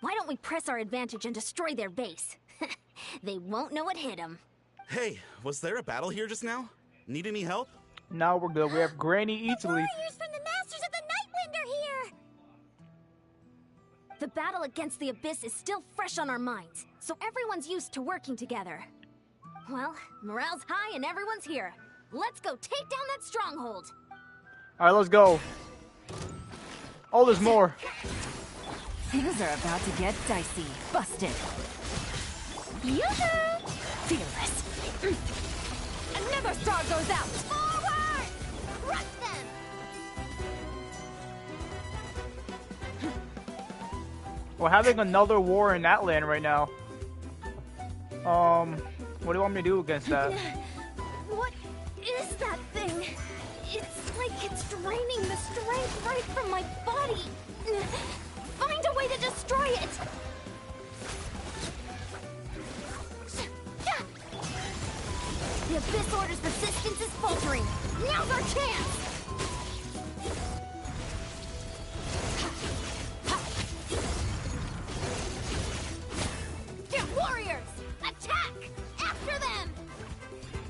D: Why don't we press our advantage and destroy their base? They won't know it hit them.
B: Hey, was there a battle here just now? Need any help?
C: Now we're good. We have Granny Eatsley.
G: Warriors from the Masters of the Nightwind are here!
D: The battle against the Abyss is still fresh on our minds, so everyone's used to working together. Well, morale's high and everyone's here. Let's go take down that stronghold.
C: Alright, let's go. Oh, there's more.
H: Things are about to get dicey. Busted.
D: Yoo-hoo!
H: Fearless. Another star goes out.
G: Forward! Crush them!
C: We're having another war in that land right now. What do you want me to do against that?
D: What is that thing? It's like it's draining the strength right from my body. Find a way to destroy it! The Abyss Order's resistance is faltering. Now's our chance! Warriors! Attack! After them!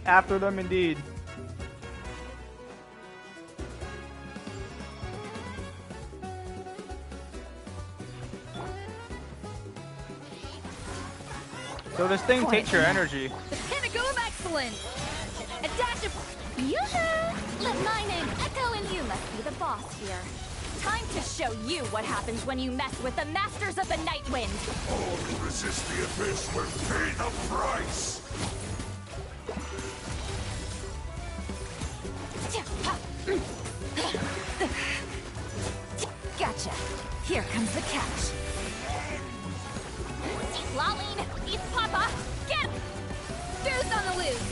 C: After them, indeed. So this thing takes your energy.
D: The pinnacle of excellence! A dash of... Yoo-hoo!
H: Let my name echo and you must be the boss here. Time to show you what happens when you mess with the Masters of the Nightwind.
I: All who resist the Abyss will pay the price!
H: Gotcha. Here comes the catch. Lolline, eat Papa! Get him!
D: Goose on the loose!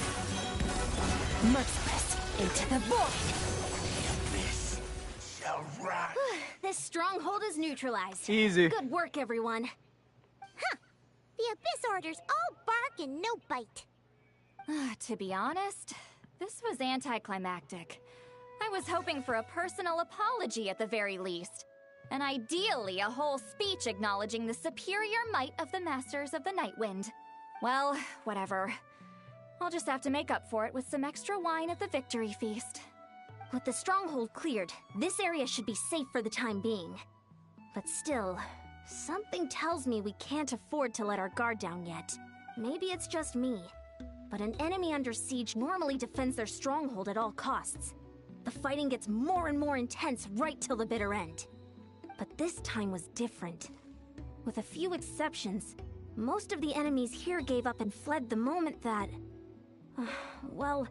H: Merciless into the void.
I: This shall rise.
D: This stronghold is neutralized.
C: Easy.
D: Good work, everyone.
G: The Abyss Order's all bark and no bite.
H: To be honest, this was anticlimactic. I was hoping for a personal apology at the very least. And ideally, a whole speech acknowledging the superior might of the Masters of the Nightwind. Well, whatever. I'll just have to make up for it with some extra wine at the victory feast.
D: With the stronghold cleared, this area should be safe for the time being. But still, something tells me we can't afford to let our guard down yet. Maybe it's just me. But an enemy under siege normally defends their stronghold at all costs. The fighting gets more and more intense right till the bitter end. But this time was different. With a few exceptions, most of the enemies here gave up and fled the moment that... well,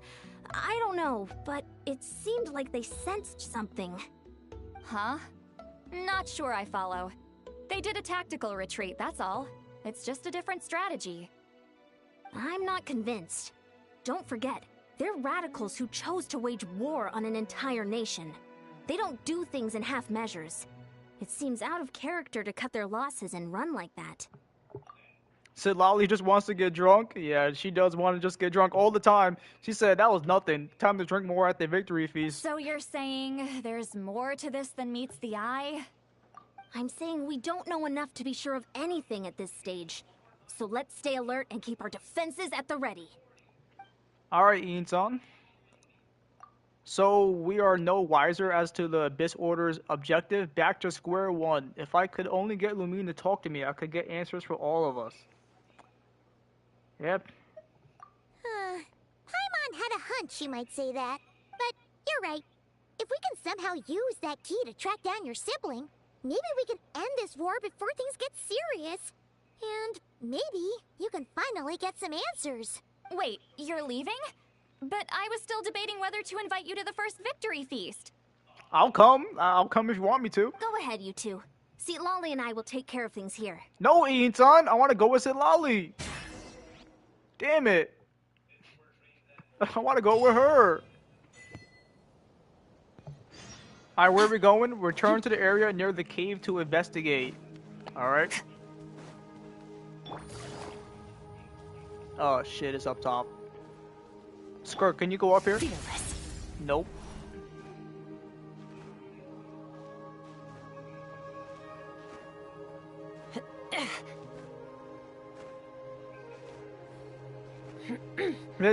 D: I don't know, but it seemed like they sensed something.
H: Huh? Not sure I follow. They did a tactical retreat, that's all. It's just a different strategy.
D: I'm not convinced. Don't forget, they're radicals who chose to wage war on an entire nation. They don't do things in half measures. It seems out of character to cut their losses and run like that.
C: Said Lolly just wants to get drunk. Yeah, she does want to just get drunk all the time. She said that was nothing. Time to drink more at the victory feast.
H: So you're saying there's more to this than meets the eye?
D: I'm saying we don't know enough to be sure of anything at this stage. So let's stay alert and keep our defenses at the ready.
C: Alright, Ian-san. So we are no wiser as to the Abyss Order's objective. Back to square one. If I could only get Lumine to talk to me, I could get answers for all of us. Yep.
G: Paimon had a hunch you might say that. But you're right. If we can somehow use that key to track down your sibling, maybe we can end this war before things get serious. And maybe you can finally get some answers.
H: Wait, you're leaving? But I was still debating whether to invite you to the first victory feast.
C: I'll come. I'll come if you want me to.
D: Go ahead, you two. See, Lolly and I will take care of things here.
C: No, Ian-san. I want to go with Lolly. Damn it. I want to go with her. Alright, where are we going? Return to the area near the cave to investigate. Alright. Oh shit, it's up top. Skirk, can you go up here?
E: Fearless.
C: Nope.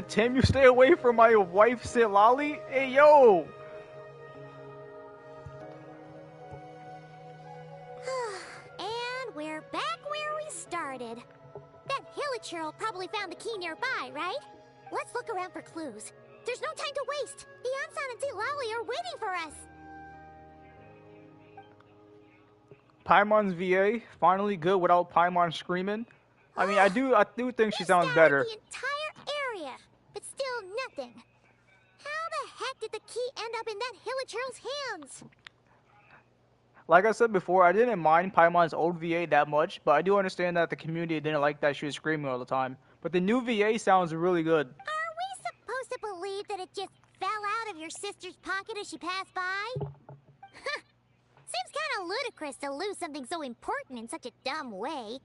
C: Tim, you stay away from my wife, Lolly. Hey, yo!
G: And we're back where we started. That Hilichurl probably found the key nearby, right? Let's look around for clues. There's no time to waste. Ian-san and Lolly are waiting for us.
C: Paimon's VA finally good without Paimon screaming. I mean, I do think she sounds
G: scoured
C: better.
G: the entire area, but still nothing. How the heck did the key end up in that Hilichurl's hands?
C: Like I said before, I didn't mind Paimon's old VA that much, but I do understand that the community didn't like that she was screaming all the time. But the new VA sounds really good.
G: Are we supposed to believe that it just fell out of your sister's pocket as she passed by? Seems kind of ludicrous to lose something so important in such a dumb way.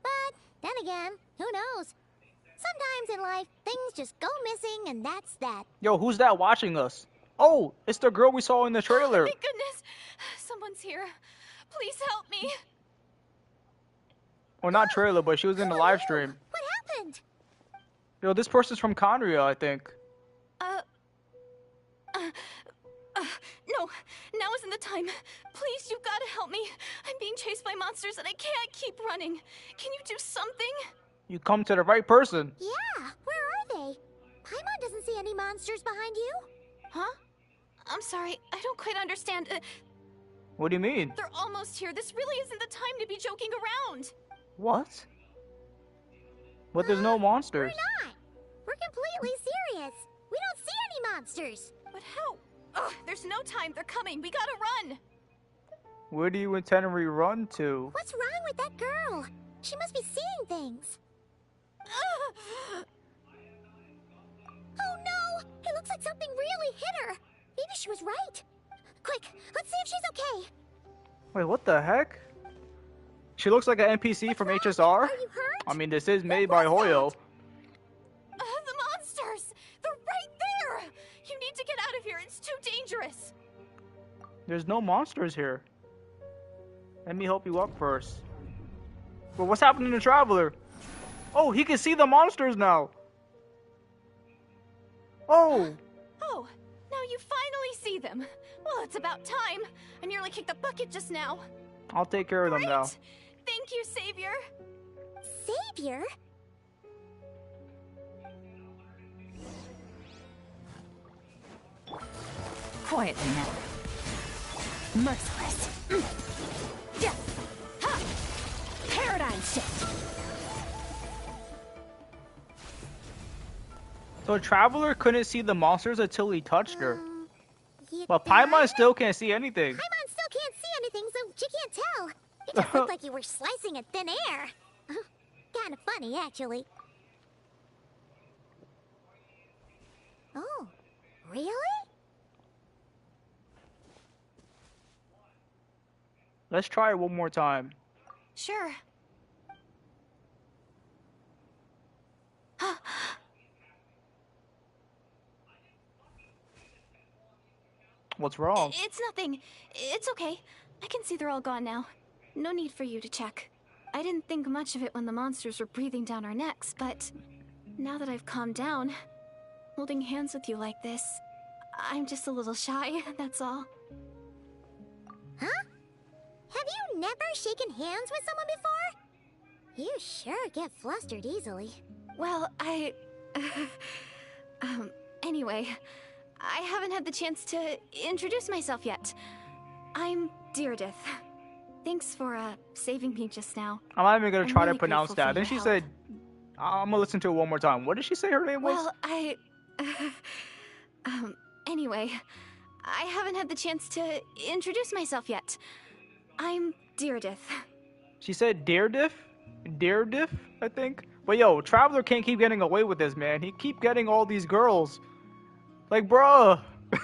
G: But then again, who knows? Sometimes in life, things just go missing and that's that.
C: Yo, who's that watching us? Oh, it's the girl we saw in the trailer.
H: Thank goodness! Someone's here. Please help me.
C: Well, not trailer, but she was in the live stream.
G: What happened?
C: Yo, this person's from Conria, I think.
H: No, now isn't the time. Please, you've got to help me. I'm being chased by monsters and I can't keep running. Can you do something?
C: You come to the right person.
G: Yeah, where are they? Paimon doesn't see any monsters behind you.
H: Huh? I'm sorry, I don't quite understand.
C: What do you mean?
H: They're almost here. This really isn't the time to be joking around.
C: What? But there's no monsters.
G: We're not. We're completely serious. We don't see any monsters.
H: But how? Ugh, there's no time. They're coming. We gotta run.
C: Where do you intend to rerun to?
G: What's wrong with that girl? She must be seeing things. Oh no! It looks like something really hit her. Maybe she was right. Quick, let's see if she's okay.
C: Wait, what the heck? She looks like an NPC from HSR.
G: Are you hurt?
C: I mean, this is made by Hoyo.
H: The monsters! They're right there! You need to get out of here. It's too dangerous.
C: There's no monsters here. Let me help you up first. But what's happening to Traveler? Oh, he can see the monsters now. Oh.
H: Oh, now you finally see them. Well, it's about time. I nearly kicked the bucket just now.
C: I'll take care of them now.
H: Thank you, Savior.
G: Savior?
E: Quietly now. Merciless. Yeah. Ha! Paradigm shift.
C: So Traveler couldn't see the monsters until he touched her.
G: You
C: But
G: got
C: Paimon
G: it?
C: still can't see anything.
G: Paimon still can't see anything, so she can't tell. It just looked like you were slicing at thin air. Kind of funny, actually. Oh, really?
C: Let's try it one more time.
H: Sure.
C: What's wrong?
H: It's nothing. It's okay. I can see they're all gone now. No need for you to check. I didn't think much of it when the monsters were breathing down our necks, but now that I've calmed down, holding hands with you like this, I'm just a little shy, that's all.
G: Huh? Have you never shaken hands with someone before? You sure get flustered easily.
H: Well, anyway, I haven't had the chance to introduce myself yet. I'm Deirdith. Thanks for, saving me just now.
C: I'm not even gonna try
H: really
C: to pronounce
H: grateful
C: that.
H: for
C: Then she
H: your
C: said, I'm gonna listen to it one more time. What did she say her name was?
H: Well, anyway, I haven't had the chance to introduce myself yet. I'm Deirdith.
C: She said Deirdith? Deirdith, I think? But yo, Traveler can't keep getting away with this, man. He keep getting all these girls. Like, bruh.
G: No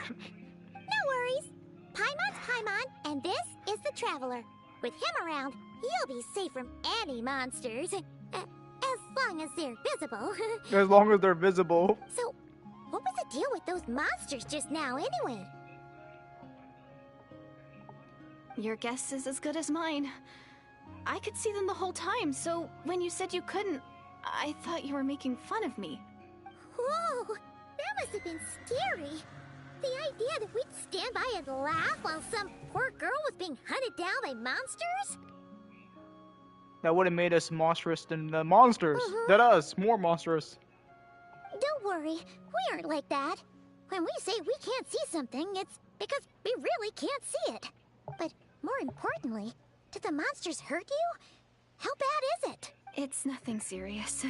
G: worries. Paimon's Paimon, and this is the Traveler. With him around, you'll be safe from any monsters. As long as they're visible.
C: As long as they're visible.
G: So, what was the deal with those monsters just now, anyway?
H: Your guess is as good as mine. I could see them the whole time, so when you said you couldn't, I thought you were making fun of me.
G: Whoa! That must have been scary. The idea that we'd stand by and laugh while some poor girl was being hunted down by monsters?
C: That would have made us monstrous than the monsters. That us, more monstrous.
G: Don't worry, we aren't like that. When we say we can't see something, it's because we really can't see it. But more importantly, did the monsters hurt you? How bad is it?
H: It's nothing serious.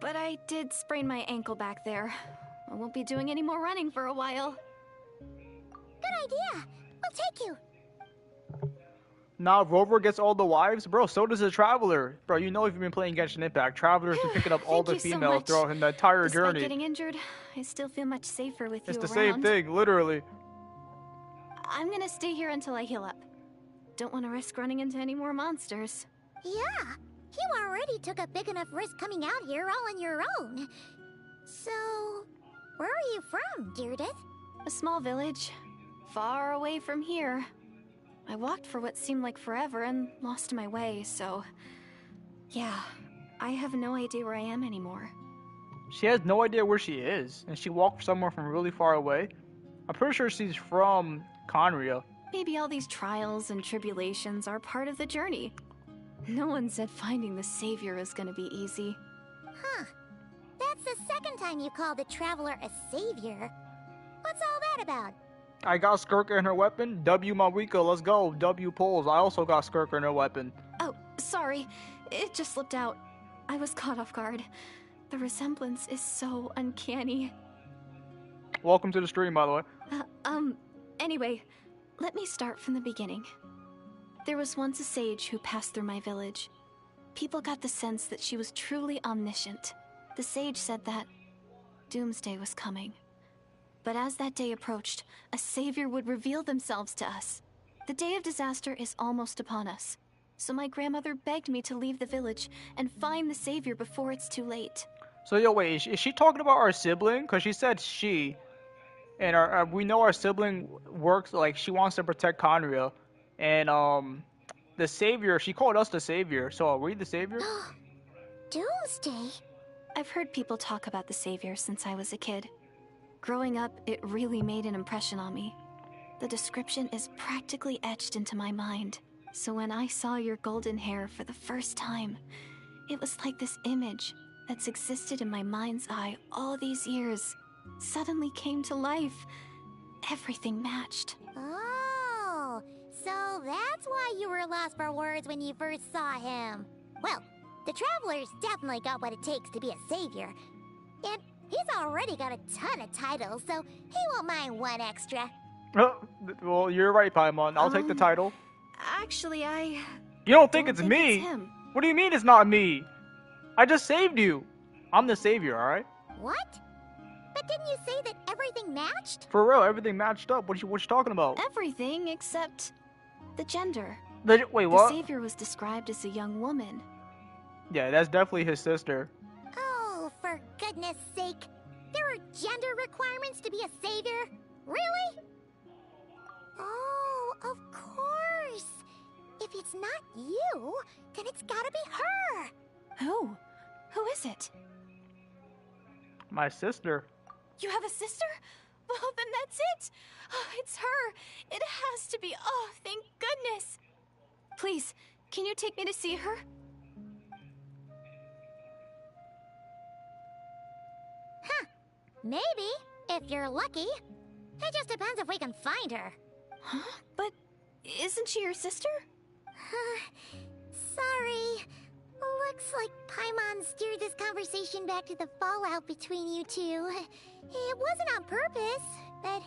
H: But I did sprain my ankle back there. I won't be doing any more running for a while.
G: Good idea. We'll take you.
C: Now Rover gets all the wives? Bro, so does the Traveler. Bro, you know if you've been playing Genshin Impact, Traveler's been picking up all the
H: Thank you so
C: females
H: much.
C: throughout the entire
H: Despite
C: journey.
H: getting injured, I still feel much safer with
C: It's
H: you
C: the
H: around.
C: same thing, literally.
H: I'm gonna stay here until I heal up. Don't want to risk running into any more monsters.
G: Yeah, you already took a big enough risk coming out here all on your own. So, where are you from, Deirdith?
H: A small village, far away from here. I walked for what seemed like forever and lost my way, so... Yeah, I have no idea where I am anymore.
C: She has no idea where she is, and she walked somewhere from really far away. I'm pretty sure she's from Conria.
H: Maybe all these trials and tribulations are part of the journey. No one said finding the Savior is gonna be easy.
G: Huh. That's the second time you called the Traveler a savior. What's all that about?
C: I got Skirk in her weapon. W Mawika, let's go. W pulls. I also got Skirk in her weapon.
H: Oh, sorry. It just slipped out. I was caught off guard. The resemblance is so uncanny.
C: Welcome to the stream, by the way.
H: Anyway, let me start from the beginning. There was once a sage who passed through my village. People got the sense that she was truly omniscient. The sage said that doomsday was coming. But as that day approached, a savior would reveal themselves to us. The day of disaster is almost upon us. So my grandmother begged me to leave the village and find the savior before it's too late.
C: So, yo, wait, is she talking about our sibling? Because she said she. And we know our sibling works, like, she wants to protect Conria. And, the savior, she called us the savior. So, are we the savior?
G: Doomsday?
H: I've heard people talk about the savior since I was a kid. Growing up, it really made an impression on me. The description is practically etched into my mind. So when I saw your golden hair for the first time, it was like this image that's existed in my mind's eye all these years suddenly came to life. Everything matched.
G: Oh, so that's why you were lost for words when you first saw him. Well, the Traveler's definitely got what it takes to be a savior. And he's already got a ton of titles, so he won't mind one extra.
C: Well, you're right, Paimon. I'll take the title.
H: Actually,
C: You don't think
H: don't
C: it's
H: think
C: me?
H: it's him.
C: What do you mean it's not me? I just saved you. I'm the savior, alright?
G: What? But didn't you say that everything matched?
C: For real, everything matched up. What you talking about?
H: Everything except the gender.
C: Wait, what?
H: The savior was described as a young woman.
C: Yeah, that's definitely his sister.
G: Oh, for goodness sake. There are gender requirements to be a savior? Really? Oh, of course. If it's not you, then it's gotta be her.
H: Who? Who is it?
C: My sister.
H: You have a sister? Well, then that's it. Oh, it's her. It has to be. Oh, thank goodness. Please, can you take me to see her?
G: Huh. Maybe, if you're lucky. It just depends if we can find her.
H: Huh? But isn't she your sister?
G: Sorry. Looks like Paimon steered this conversation back to the fallout between you two. It wasn't on purpose, but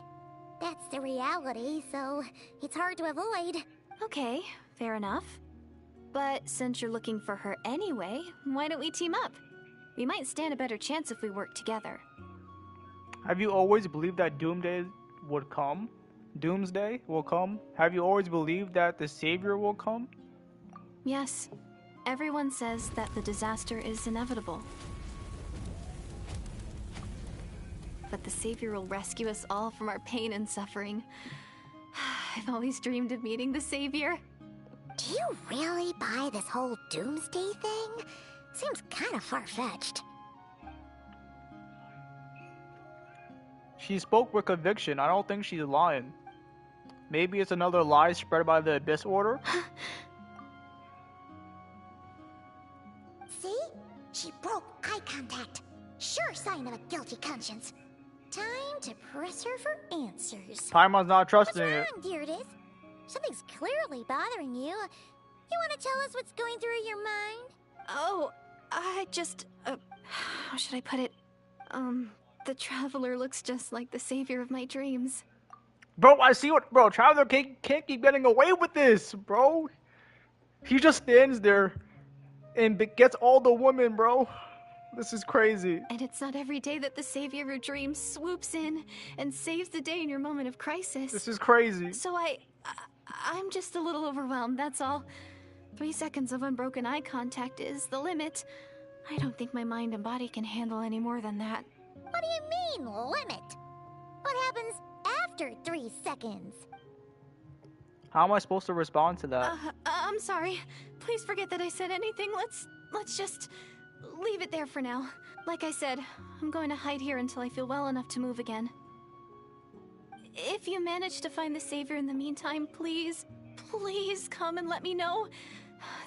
G: that's the reality, so it's hard to avoid.
H: Okay, fair enough. But since you're looking for her anyway, why don't we team up? We might stand a better chance if we work together.
C: Have you always believed that Doomsday would come? Doomsday will come? Have you always believed that the Savior will come?
H: Yes. Everyone says that the disaster is inevitable. But the Savior will rescue us all from our pain and suffering. I've always dreamed of meeting the Savior.
G: Do you really buy this whole Doomsday thing? Seems kind of far-fetched.
C: She spoke with conviction. I don't think she's lying. Maybe it's another lie spread by the Abyss Order?
G: See? She broke eye contact. Sure sign of a guilty conscience. Time to press her for answers.
C: Paimon's not trusting
G: What's
C: it.
G: wrong, Deardis? Something's clearly bothering you. You want to tell us what's going through your mind?
H: Oh, I just... how should I put it? The Traveler looks just like the Savior of my dreams.
C: Bro, I see what... Bro, Traveler can't keep getting away with this, bro. He just stands there and gets all the women, bro. This is crazy.
H: And it's not every day that the Savior of your dreams swoops in and saves the day in your moment of crisis.
C: This is crazy.
H: So I'm just a little overwhelmed, that's all. 3 seconds of unbroken eye contact is the limit. I don't think my mind and body can handle any more than that.
G: What do you mean, limit? What happens after 3 seconds?
C: How am I supposed to respond to that?
H: I'm sorry. Please forget that I said anything. Let's just leave it there for now. Like I said, I'm going to hide here until I feel well enough to move again. If you manage to find the Savior in the meantime, please come and let me know.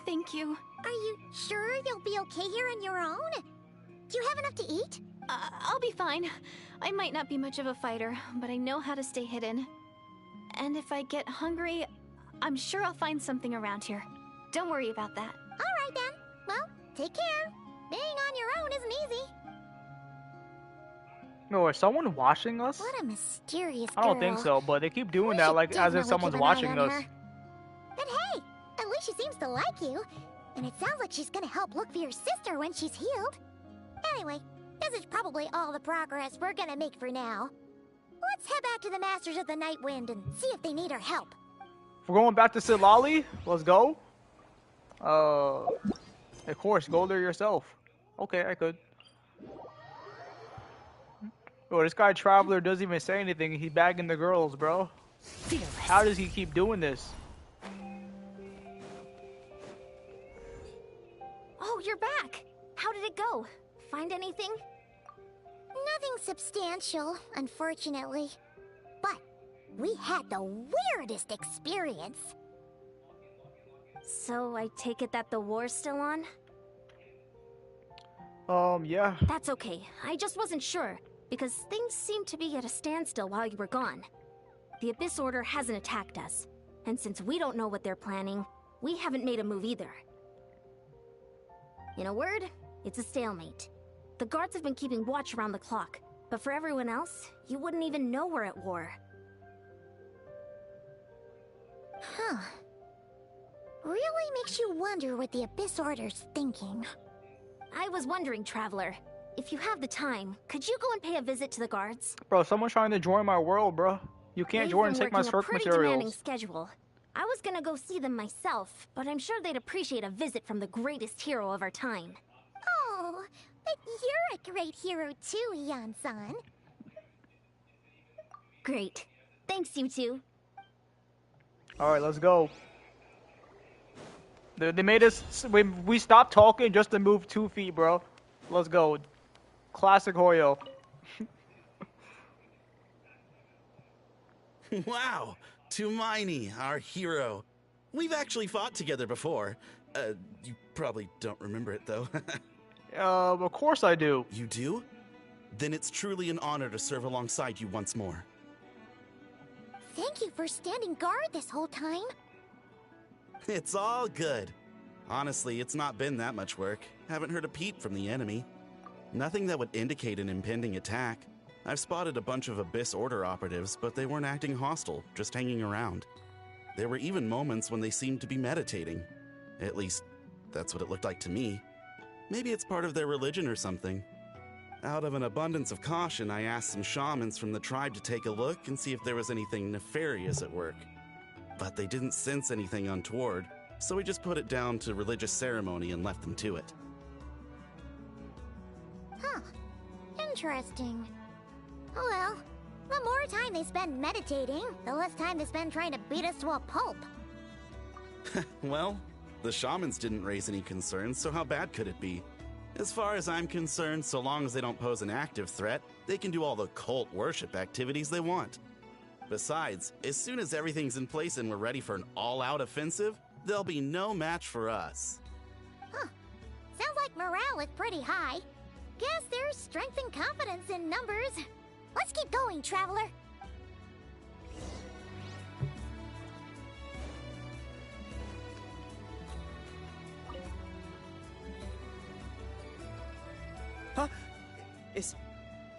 H: Thank you.
G: Are you sure you'll be okay here on your own? Do you have enough to eat?
H: I'll be fine. I might not be much of a fighter, but I know how to stay hidden. And if I get hungry, I'm sure I'll find something around here. Don't worry about that.
G: All right then. Well, take care. Being on your own isn't easy.
C: No, is someone watching us?
G: What a mysterious
C: I don't think so, but they keep doing that like as if someone's watching us.
G: But hey, at least she seems to like you. And it sounds like she's gonna help look for your sister when she's healed. Anyway, this is probably all the progress we're gonna make for now. Let's head back to the Masters of the Night Wind and see if they need our help.
C: We're going back to Silali. Let's go. Of course, go there yourself. Okay, I could. Oh, this guy Traveler doesn't even say anything. He's bagging the girls, bro. How does he keep doing this?
D: Oh, you're back. How did it go? Find anything?
G: Nothing substantial, unfortunately. But we had the weirdest experience.
D: So I take it that the war's still on?
C: Yeah.
D: That's okay. I just wasn't sure, because things seemed to be at a standstill while you were gone. The Abyss Order hasn't attacked us, and since we don't know what they're planning, we haven't made a move either. In a word, it's a stalemate. The guards have been keeping watch around the clock, but for everyone else, you wouldn't even know we're at war.
G: Huh. Really makes you wonder what the Abyss Order's thinking.
D: I was wondering, Traveler, if you have the time, could you go and pay a visit to the guards?
C: Bro, someone's trying to join my world, bro. You can't
D: They've
C: join and
D: been
C: take my
D: working a
C: Skirk
D: pretty demanding
C: materials.
D: schedule. I was gonna go see them myself, but I'm sure they'd appreciate a visit from the greatest hero of our time.
G: Oh, but you're a great hero too, Yan-san.
D: Great. Thanks, you two.
C: Alright, let's go. They made us... We stopped talking just to move 2 feet, bro. Let's go. Classic Hoyo.
B: Wow, Tumaini, our hero. We've actually fought together before. You probably don't remember it, though.
C: Of course I do.
B: You do? Then it's truly an honor to serve alongside you once more.
G: Thank you for standing guard this whole time.
B: It's all good. Honestly, it's not been that much work. Haven't heard a peep from the enemy. Nothing that would indicate an impending attack. I've spotted a bunch of Abyss Order operatives, but they weren't acting hostile, just hanging around. There were even moments when they seemed to be meditating. At least, that's what it looked like to me. Maybe it's part of their religion or something. Out of an abundance of caution, I asked some shamans from the tribe to take a look and see if there was anything nefarious at work. But they didn't sense anything untoward, so we just put it down to religious ceremony and left them to it.
G: Huh. Interesting. Oh well, the more time they spend meditating, the less time they spend trying to beat us to a pulp.
B: Well, the shamans didn't raise any concerns, so how bad could it be? As far as I'm concerned, so long as they don't pose an active threat, they can do all the cult worship activities they want. Besides, as soon as everything's in place and we're ready for an all-out offensive, there'll be no match for us.
G: Huh. Sounds like morale is pretty high. Guess there's strength and confidence in numbers. Let's keep going, traveler.
J: Huh? Is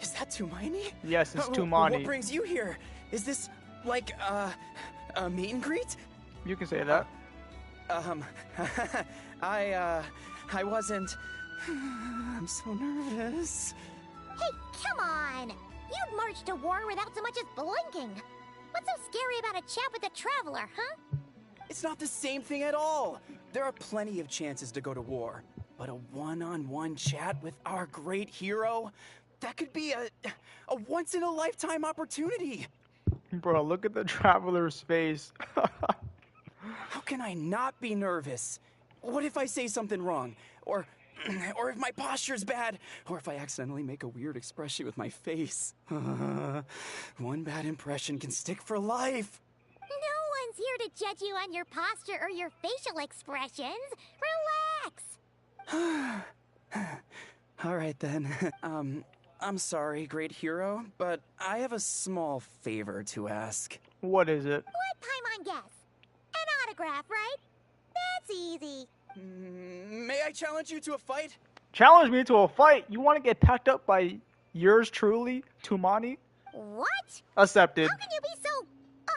J: that Tumaini?
C: Yes, it's
J: What
C: Tumaini.
J: brings you here? Is this like a meet and greet?
C: You can say that.
J: I wasn't. I'm so nervous.
G: Hey, come on! You'd march to war without so much as blinking. What's so scary about a chat with a traveler, huh?
J: It's not the same thing at all. There are plenty of chances to go to war, but a one-on-one chat with our great hero, that could be a once-in-a-lifetime opportunity.
C: Bro, look at the traveler's face.
J: How can I not be nervous? What if I say something wrong? Or if my posture's bad? Or if I accidentally make a weird expression with my face? One bad impression can stick for life.
G: No one's here to judge you on your posture or your facial expressions. Relax!
J: All right then. I'm sorry, great hero, but I have a small favor to ask.
C: What is it?
G: Let Paimon guess. An autograph, right? That's easy.
J: May I challenge you to a fight?
C: Challenge me to a fight? You want to get packed up by yours truly, Tumaini?
G: What?
C: Accepted.
G: How can you be so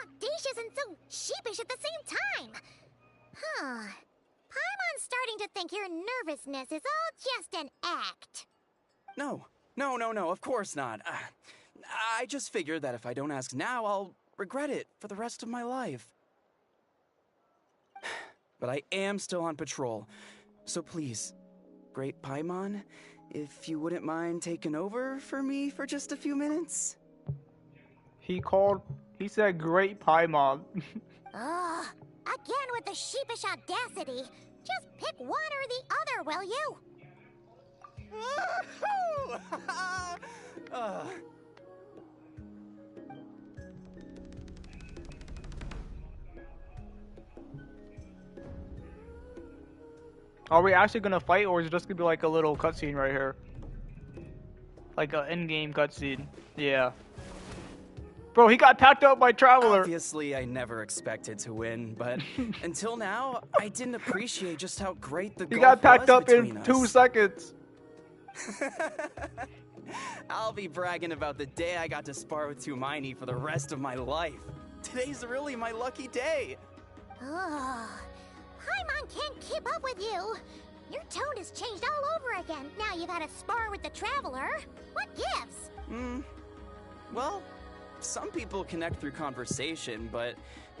G: audacious and so sheepish at the same time? Huh. Paimon's starting to think your nervousness is all just an act.
J: No, of course not. I just figured that if I don't ask now, I'll regret it for the rest of my life. But I am still on patrol, so please, Great Paimon, if you wouldn't mind taking over for me for just a few minutes?
C: He said Great Paimon.
G: Ugh, again with the sheepish audacity. Just pick one or the other, will you?
C: Are we actually gonna fight, or is it just gonna be like a little cutscene right here? Like an in-game cutscene. Yeah. Bro, he got packed up by Traveler.
J: Obviously, I never expected to win, but until now, I didn't appreciate just how great the
C: He
J: gulf
C: got packed
J: was
C: up in
J: between
C: 2
J: us.
C: seconds.
J: I'll be bragging about the day I got to spar with Tumaini for the rest of my life. Today's really my lucky day.
G: Ugh. Paimon can't keep up with you. Your tone has changed all over again. Now you've had a spar with the Traveler. What gives?
J: Well, some people connect through conversation, but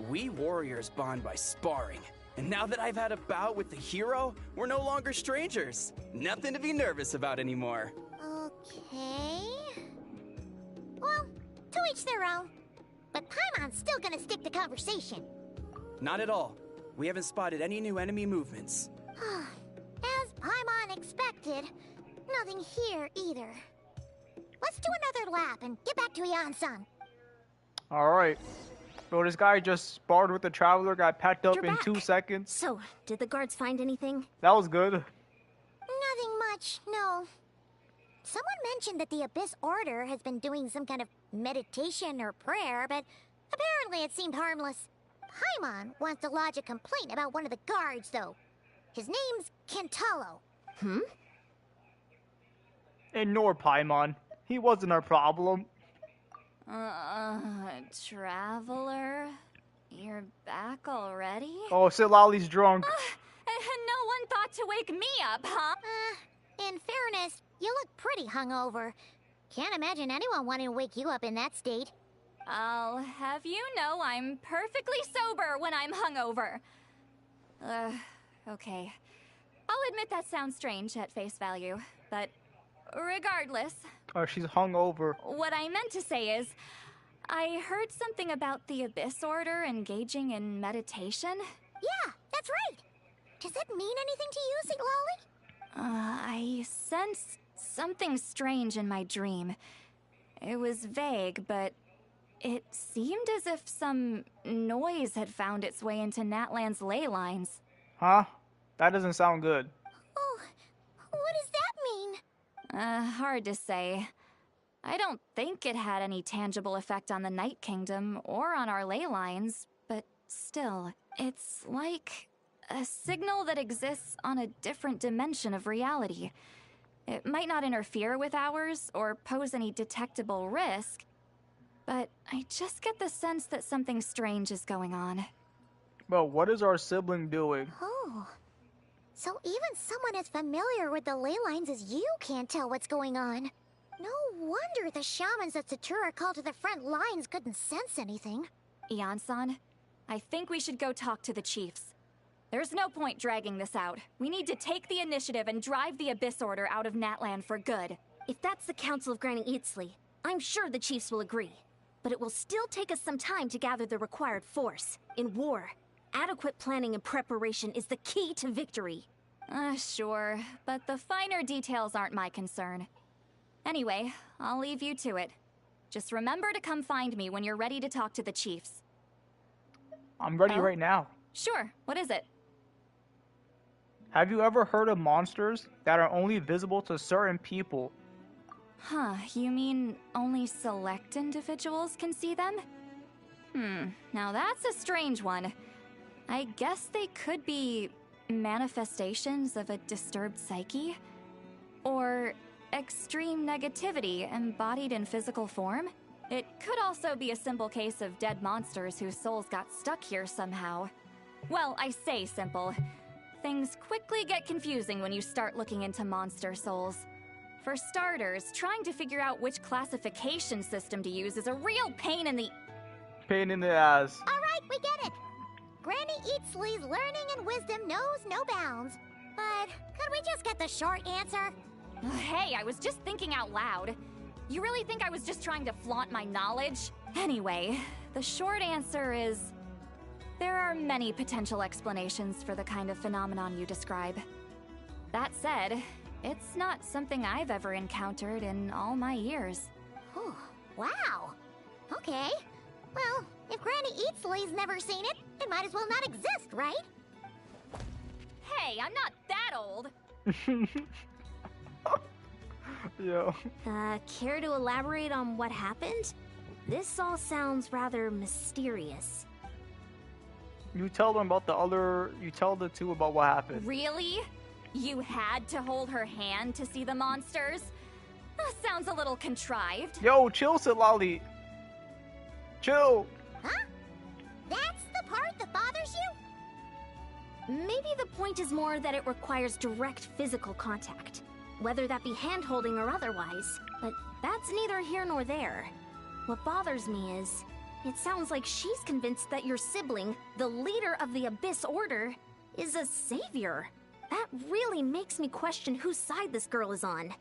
J: we warriors bond by sparring. And now that I've had a bout with the hero, we're no longer strangers. Nothing to be nervous about anymore.
G: Okay. Well, to each their own. But Paimon's still gonna stick to conversation.
J: Not at all. We haven't spotted any new enemy movements.
G: As Paimon expected, nothing here either. Let's do another lap and get back to Ian-san.
C: Alright. Bro, this guy just sparred with the Traveler, got packed up
D: You're
C: in
D: back.
C: 2 seconds.
D: So, did the guards find anything?
C: That was good.
G: Nothing much, no. Someone mentioned that the Abyss Order has been doing some kind of meditation or prayer, but apparently it seemed harmless. Paimon wants to lodge a complaint about one of the guards, though. His name's Kentaro.
C: Ignore Paimon. He wasn't our problem.
H: Traveler? You're back already?
C: Oh, Silali's drunk.
H: No one thought to wake me up, huh?
G: In fairness, you look pretty hungover. Can't imagine anyone wanting to wake you up in that state.
H: I'll have you know I'm perfectly sober when I'm hungover. Okay. I'll admit that sounds strange at face value, but regardless,
C: Oh, she's hungover.
H: what I meant to say is, I heard something about the Abyss Order engaging in meditation.
G: Yeah, that's right. Does it mean anything to you, Siglali?
H: I sensed something strange in my dream. It was vague, but it seemed as if some noise had found its way into Natlan's ley lines.
C: Huh? That doesn't sound good.
G: Oh, what does that mean?
H: Hard to say. I don't think it had any tangible effect on the Night Kingdom or on our ley lines, but still, it's like a signal that exists on a different dimension of reality. It might not interfere with ours or pose any detectable risk, but I just get the sense that something strange is going on.
C: Bro, what is our sibling doing?
G: Oh. So even someone as familiar with the ley lines as you can't tell what's going on. No wonder the shamans that Satura called to the front lines couldn't sense anything.
H: Ian-san, I think we should go talk to the chiefs. There's no point dragging this out. We need to take the initiative and drive the Abyss Order out of Natlan for good.
D: If that's the Council of Granny Eatsley, I'm sure the chiefs will agree. But it will still take us some time to gather the required force. In war, adequate planning and preparation is the key to victory.
H: Sure, but the finer details aren't my concern. Anyway, I'll leave you to it. Just remember to come find me when you're ready to talk to the chiefs.
C: I'm ready right now.
H: Sure, what is it?
C: Have you ever heard of monsters that are only visible to certain people?
H: Huh, you mean only select individuals can see them? Now that's a strange one. I guess they could be manifestations of a disturbed psyche? Or extreme negativity embodied in physical form? It could also be a simple case of dead monsters whose souls got stuck here somehow. Well, I say simple. Things quickly get confusing when you start looking into monster souls. For starters, trying to figure out which classification system to use is a real pain in the...
C: Pain in the ass.
G: Alright, we get it. Granny Eatsley's learning and wisdom knows no bounds. But could we just get the short answer?
H: Hey, I was just thinking out loud. You really think I was just trying to flaunt my knowledge? Anyway, the short answer is... there are many potential explanations for the kind of phenomenon you describe. That said, it's not something I've ever encountered in all my years.
G: Oh, wow. Okay. Well, if Granny Eatsley's never seen it, it might as well not exist, right?
H: Hey, I'm not that old!
C: Yo.
D: Care to elaborate on what happened? This all sounds rather mysterious.
C: You tell them about you tell the two about what happened.
H: Really? You had to hold her hand to see the monsters? Sounds a little contrived.
C: Yo, chill, Silali. Chill.
G: Huh? That's the part that bothers you?
D: Maybe the point is more that it requires direct physical contact, whether that be hand-holding or otherwise, but that's neither here nor there. What bothers me is, it sounds like she's convinced that your sibling, the leader of the Abyss Order, is a savior. That really makes me question whose side this girl is on,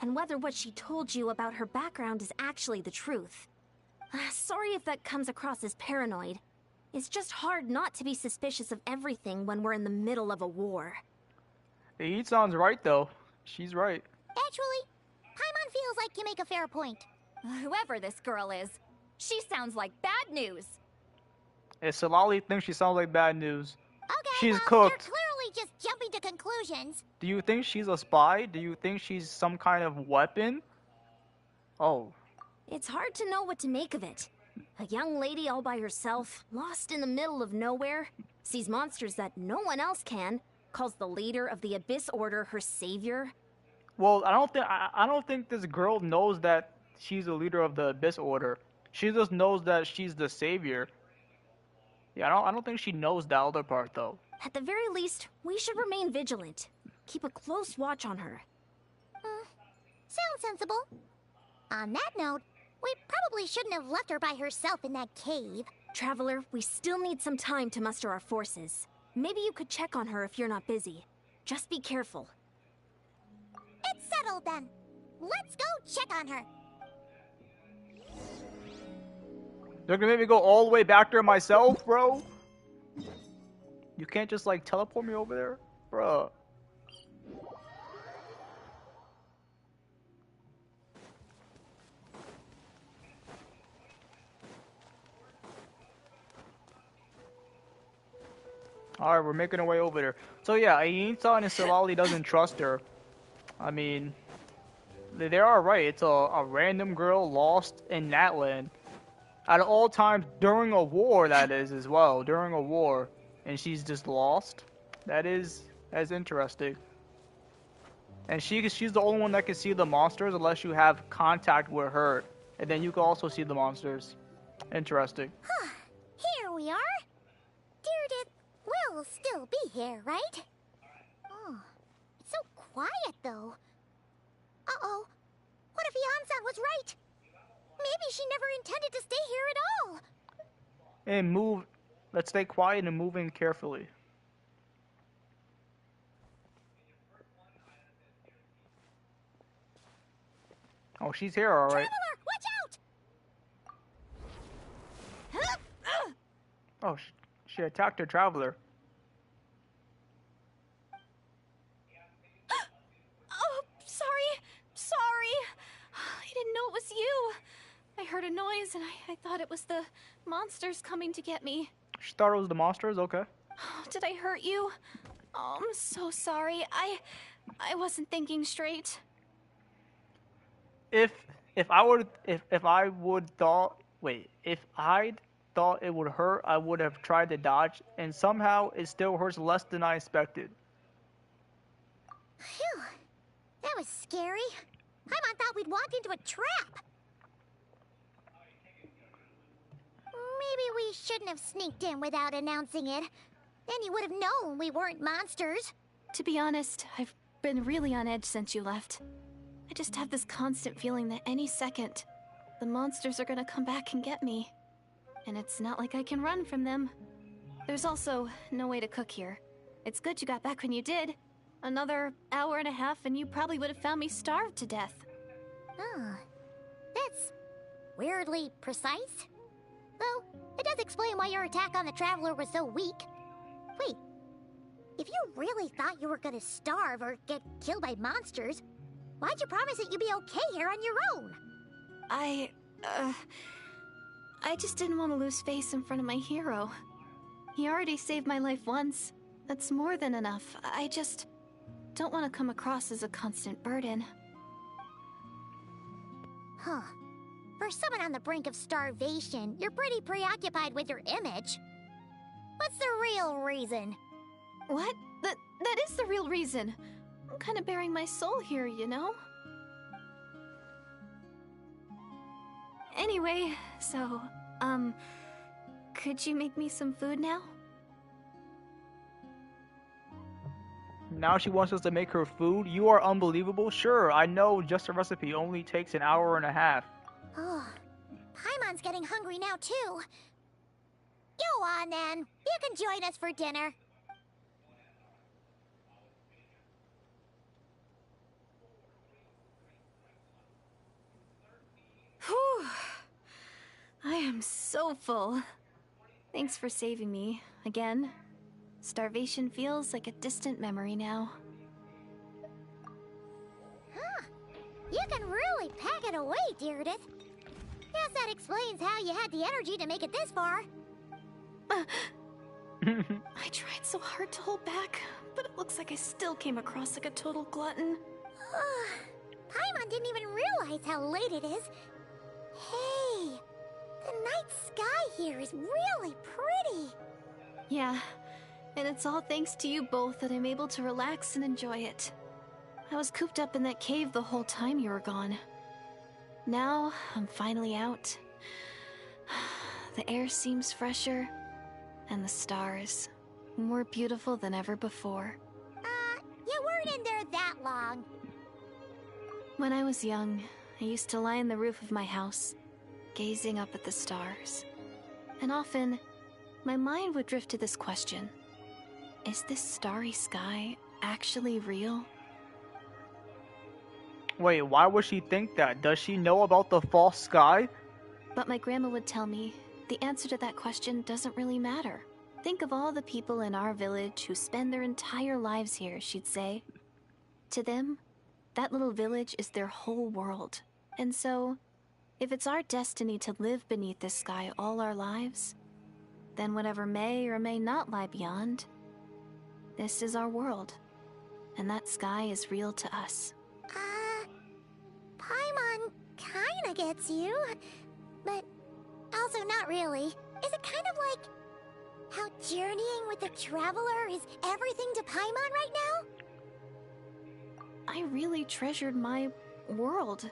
D: and whether what she told you about her background is actually the truth. Sorry if that comes across as paranoid. It's just hard not to be suspicious of everything when we're in the middle of a war.
C: He sounds right, though. She's right.
G: Actually, Paimon feels like you make a fair point.
H: Whoever this girl is, she sounds like bad news.
C: If Salali thinks she sounds like bad news,
G: Okay,
C: she's
G: well,
C: cooked.
G: you're clearly just jumping to conclusions.
C: Do you think she's a spy? Do you think she's some kind of weapon? Oh.
D: It's hard to know what to make of it. A young lady all by herself, lost in the middle of nowhere, sees monsters that no one else can, calls the leader of the Abyss Order her savior.
C: Well, I don't think this girl knows that she's the leader of the Abyss Order. She just knows that she's the savior. Yeah, I don't think she knows the other part, though.
D: At the very least, we should remain vigilant. Keep a close watch on her.
G: Sounds sensible. On that note, we probably shouldn't have left her by herself in that cave.
D: Traveler, we still need some time to muster our forces. Maybe you could check on her if you're not busy. Just be careful.
G: It's settled then. Let's go check on her.
C: They're gonna make me go all the way back there myself, bro? You can't just, like, teleport me over there? Bruh. Alright, we're making our way over there. So yeah, Ainsa and Salali doesn't trust her. I mean, they are right. It's a random girl lost in that land. At all times during a war, that is, as well. During a war. And she's just lost. That's interesting. And she's the only one that can see the monsters unless you have contact with her. And then you can also see the monsters. Interesting.
G: Here we are. Deirdre will still be here, right? Oh, it's so quiet, though. Uh-oh. What if Yansan was right? Maybe she never intended to stay here at all.
C: And move. Let's stay quiet and move in carefully. Oh, she's here, all right.
G: Traveler, watch out!
C: Oh, she attacked her traveler.
H: Oh, sorry. I didn't know it was you. I heard a noise and I thought it was the monsters coming to get me.
C: She thought it was the monsters? Okay.
H: Did I hurt you? Oh, I'm so sorry. I wasn't thinking straight.
C: If I thought it would hurt, I would have tried to dodge, and somehow it still hurts less than I expected.
G: Phew. That was scary. Paimon thought we'd walked into a trap. Maybe we shouldn't have sneaked in without announcing it. Then you would have known we weren't monsters.
H: To be honest, I've been really on edge since you left. I just have this constant feeling that any second, the monsters are gonna come back and get me. And it's not like I can run from them. There's also no way to cook here. It's good you got back when you did. Another hour and a half and you probably would have found me starved to death.
G: Oh, that's weirdly precise. Though, it does explain why your attack on the Traveler was so weak. Wait, if you really thought you were gonna starve or get killed by monsters, why'd you promise that you'd be okay here on your own?
H: I just didn't want to lose face in front of my hero. He already saved my life once. That's more than enough. I just don't want to come across as a constant burden.
G: Huh. For someone on the brink of starvation, you're pretty preoccupied with your image. What's the real reason?
H: What? That is the real reason. I'm kind of bearing my soul here, you know? Anyway, so, could you make me some food now?
C: Now she wants us to make her food? You are unbelievable. Sure, I know just a recipe only takes an hour and a half.
G: Oh, Paimon's getting hungry now too. Go on then. You can join us for dinner.
H: Whew. I am so full. Thanks for saving me, again. Starvation feels like a distant memory now.
G: Huh. You can really pack it away, Deardith. Guess that explains how you had the energy to make it this far.
H: I tried so hard to hold back, but it looks like I still came across like a total glutton.
G: Paimon didn't even realize how late it is. Hey, the night sky here is really pretty.
H: Yeah, and it's all thanks to you both that I'm able to relax and enjoy it. I was cooped up in that cave the whole time you were gone. Now, I'm finally out. The air seems fresher, and the stars more beautiful than ever before.
G: You weren't in there that long.
H: When I was young, I used to lie on the roof of my house, gazing up at the stars. And often, my mind would drift to this question. Is this starry sky actually real?
C: Wait, why would she think that? Does she know about the false sky?
H: But my grandma would tell me, the answer to that question doesn't really matter. Think of all the people in our village who spend their entire lives here, she'd say. To them, that little village is their whole world. And so, if it's our destiny to live beneath this sky all our lives, then whatever may or may not lie beyond, this is our world. And that sky is real to us.
G: Paimon kinda gets you, but also not really. Is it kind of like how journeying with the traveler is everything to Paimon right now?
H: I really treasured my world.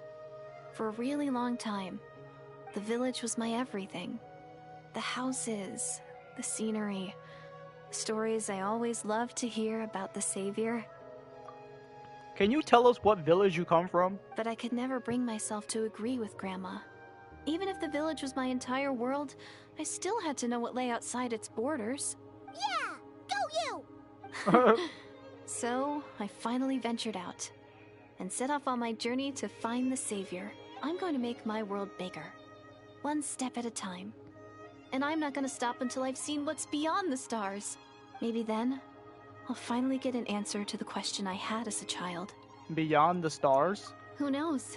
H: For a really long time, the village was my everything. The houses, the scenery, stories I always loved to hear about the Savior.
C: Can you tell us what village you come from?
H: But I could never bring myself to agree with Grandma. Even if the village was my entire world, I still had to know what lay outside its borders.
G: Yeah! Go you!
H: So, I finally ventured out and set off on my journey to find the Savior. I'm going to make my world bigger, one step at a time. And I'm not going to stop until I've seen what's beyond the stars. Maybe then, I'll finally get an answer to the question I had as a child.
C: Beyond the stars?
H: Who knows?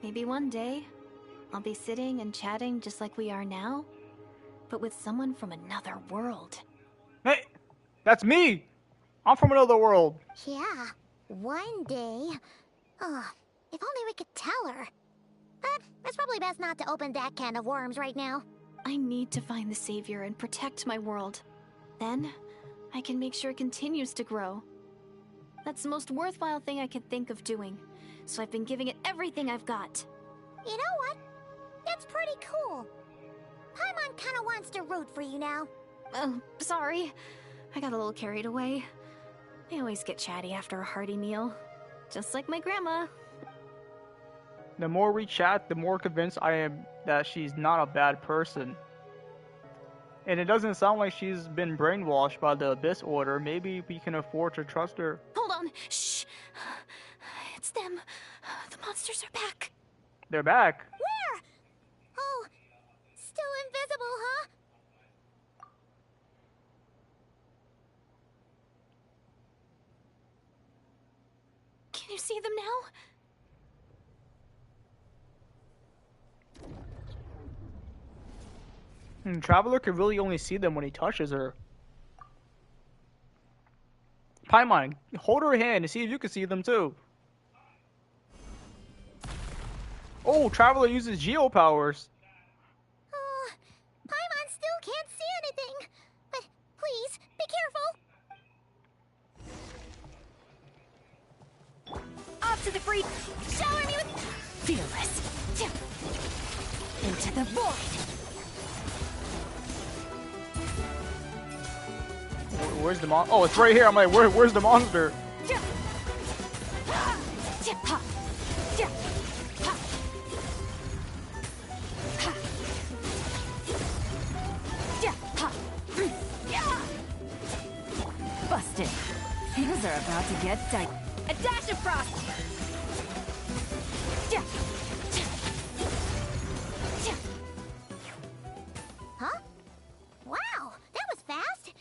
H: Maybe one day, I'll be sitting and chatting just like we are now, but with someone from another world.
C: Hey, that's me! I'm from another world.
G: Yeah, one day. Oh, if only we could tell her. But it's probably best not to open that can of worms right now.
H: I need to find the Savior and protect my world. Then, I can make sure it continues to grow. That's the most worthwhile thing I can think of doing, so I've been giving it everything I've got.
G: You know what? That's pretty cool. Paimon kinda wants to root for you now.
H: Oh, sorry. I got a little carried away. I always get chatty after a hearty meal. Just like my grandma.
C: The more we chat, the more convinced I am that she's not a bad person. And it doesn't sound like she's been brainwashed by the Abyss Order. Maybe we can afford to trust her.
H: Hold on. Shh. It's them. The monsters are back.
C: They're back.
G: Where? Oh, still invisible, huh?
H: Can you see them now?
C: Traveler can really only see them when he touches her. Paimon, hold her hand and see if you can see them too. Oh, Traveler uses Geo powers.
G: Oh, Paimon still can't see anything. But please, be careful.
D: Off to the free. Shower me with fearless. Into the void.
C: Where's the monster? Oh, it's right here. I'm like, where's the monster?
E: Busted. Things are about to get dicey.
H: A dash of frost!
G: Huh? Wow, that was fast.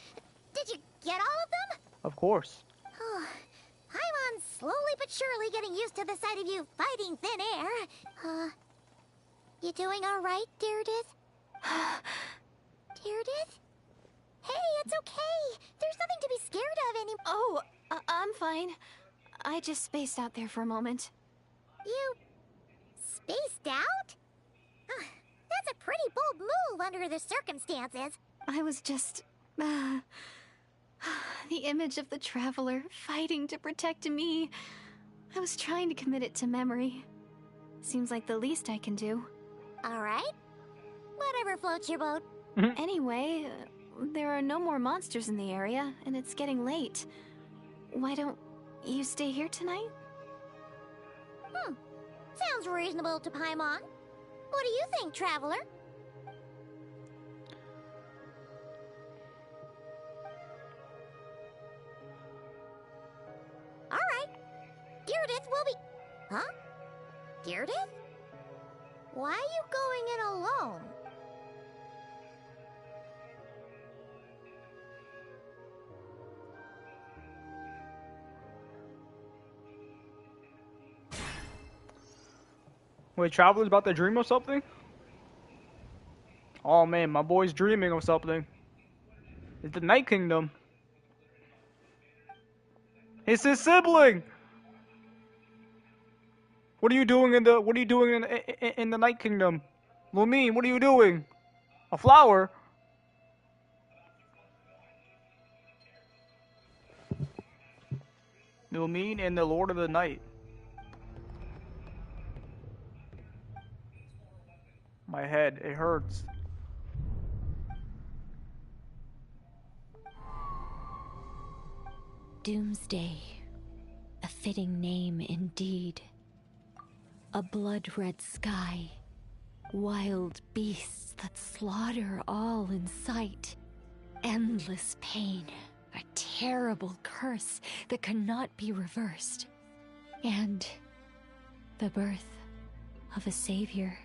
G: Did you get all of them?
C: Of course.
G: Paimon's slowly but surely getting used to the sight of you fighting thin air. You doing all right, Deirdith? Deirdith? Hey, it's okay. There's nothing to be scared of anymore.
H: Oh, I'm fine. I just spaced out there for a moment.
G: You spaced out? That's a pretty bold move under the circumstances.
H: I was just... the image of the Traveler fighting to protect me. I was trying to commit it to memory. Seems like the least I can do.
G: All right. Whatever floats your boat.
H: Anyway, there are no more monsters in the area, and it's getting late. Why don't you stay here tonight?
G: Sounds reasonable to Paimon. What do you think, Traveler? All right. Deirdith will be... Huh? Deirdith? Why are you going in alone?
C: Wait, Traveler's about to dream of something? Oh man, my boy's dreaming of something. It's the Night Kingdom. It's his sibling. What are you doing in the Night Kingdom? Lumine, what are you doing? A flower? Lumine and the Lord of the Night. My head, it hurts.
E: Doomsday. A fitting name indeed. A blood-red sky. Wild beasts that slaughter all in sight. Endless pain. A terrible curse that cannot be reversed. And the birth of a savior.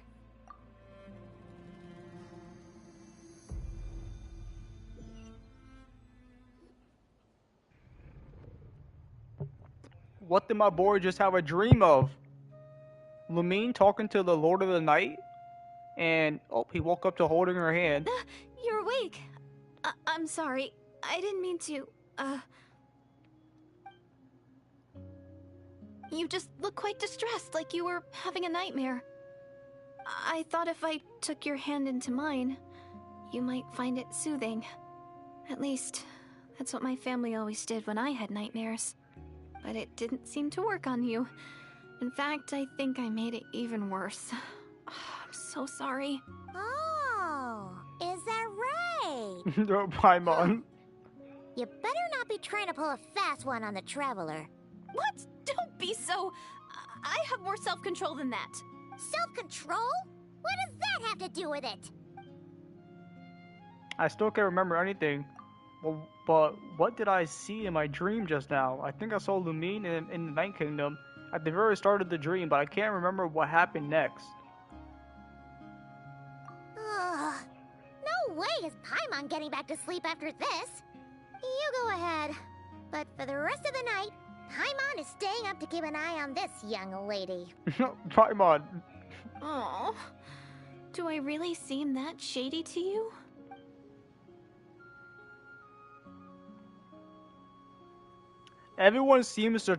C: What did my boy just have a dream of? Lumine talking to the Lord of the Night? And, oh, he woke up to holding her hand.
H: You're awake. I'm sorry. I didn't mean to, You just look quite distressed, like you were having a nightmare. I thought if I took your hand into mine, you might find it soothing. At least, that's what my family always did when I had nightmares. But it didn't seem to work on you. In fact, I think I made it even worse. I'm so sorry.
G: Oh, is that right?
C: Paimon.
G: You better not be trying to pull a fast one on the Traveler.
H: What? Don't be so... I have more self-control than that.
G: Self-control? What does that have to do with it?
C: I still can't remember anything. Well, but what did I see in my dream just now? I think I saw Lumine in the Night Kingdom at the very start of the dream, but I can't remember what happened next.
G: No way is Paimon getting back to sleep after this. You go ahead. But for the rest of the night, Paimon is staying up to keep an eye on this young lady.
C: Paimon.
H: Oh, do I really seem that shady to you?
C: Everyone seems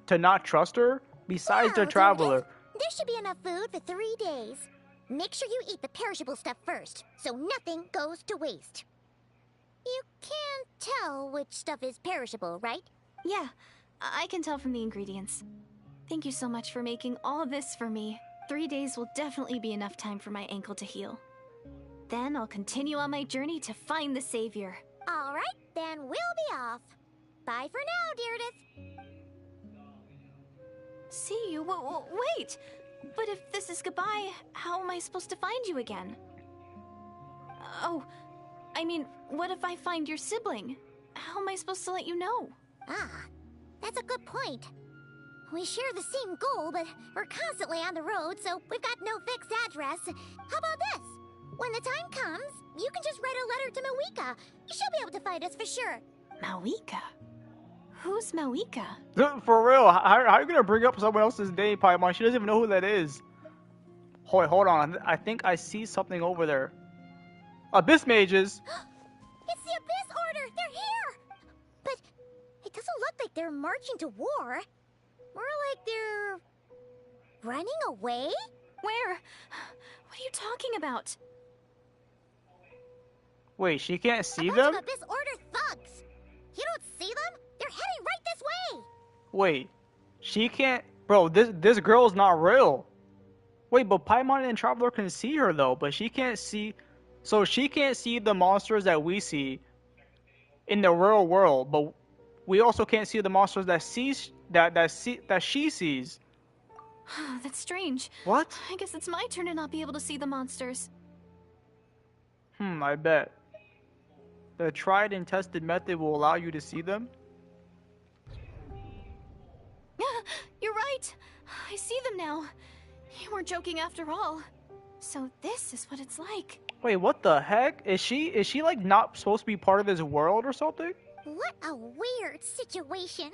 C: to not trust her, besides the Traveler.
G: There should be enough food for 3 days. Make sure you eat the perishable stuff first, so nothing goes to waste. You can't tell which stuff is perishable, right?
H: Yeah, I can tell from the ingredients. Thank you so much for making all of this for me. 3 days will definitely be enough time for my ankle to heal. Then I'll continue on my journey to find the Savior.
G: All right. Alright, then we'll be off. Bye for now, Deirdre.
H: See you? Wait! But if this is goodbye, how am I supposed to find you again? Oh, I mean, what if I find your sibling? How am I supposed to let you know?
G: Ah, that's a good point. We share the same goal, but we're constantly on the road, so we've got no fixed address. How about this? When the time comes, you can just write a letter to Mawika. She'll be able to find us for sure.
H: Mawika? Who's Mawika?
C: For real, how are you gonna bring up someone else's name, Paimon? She doesn't even know who that is. Hold on. I think I see something over there. Abyss mages.
G: It's the Abyss Order! They're here! But it doesn't look like they're marching to war. More like they're running away?
H: Where? What are you talking about?
C: Wait, she can't see
G: a bunch
C: them?
G: of Abyss Order thugs. You don't see them? They're heading right this way.
C: Wait, she can't. Bro, this girl's not real. Wait, but Paimon and Traveler can see her though, but she can't see. So she can't see the monsters that we see in the real world, but we also can't see the monsters that she sees.
H: That's strange.
C: What?
H: I guess it's my turn to not be able to see the monsters.
C: I bet. The tried and tested method will allow you to see them?
H: You're right. I see them now. You weren't joking after all. So this is what it's like.
C: Wait, what the heck? Is she like not supposed to be part of this world or something?
G: What a weird situation.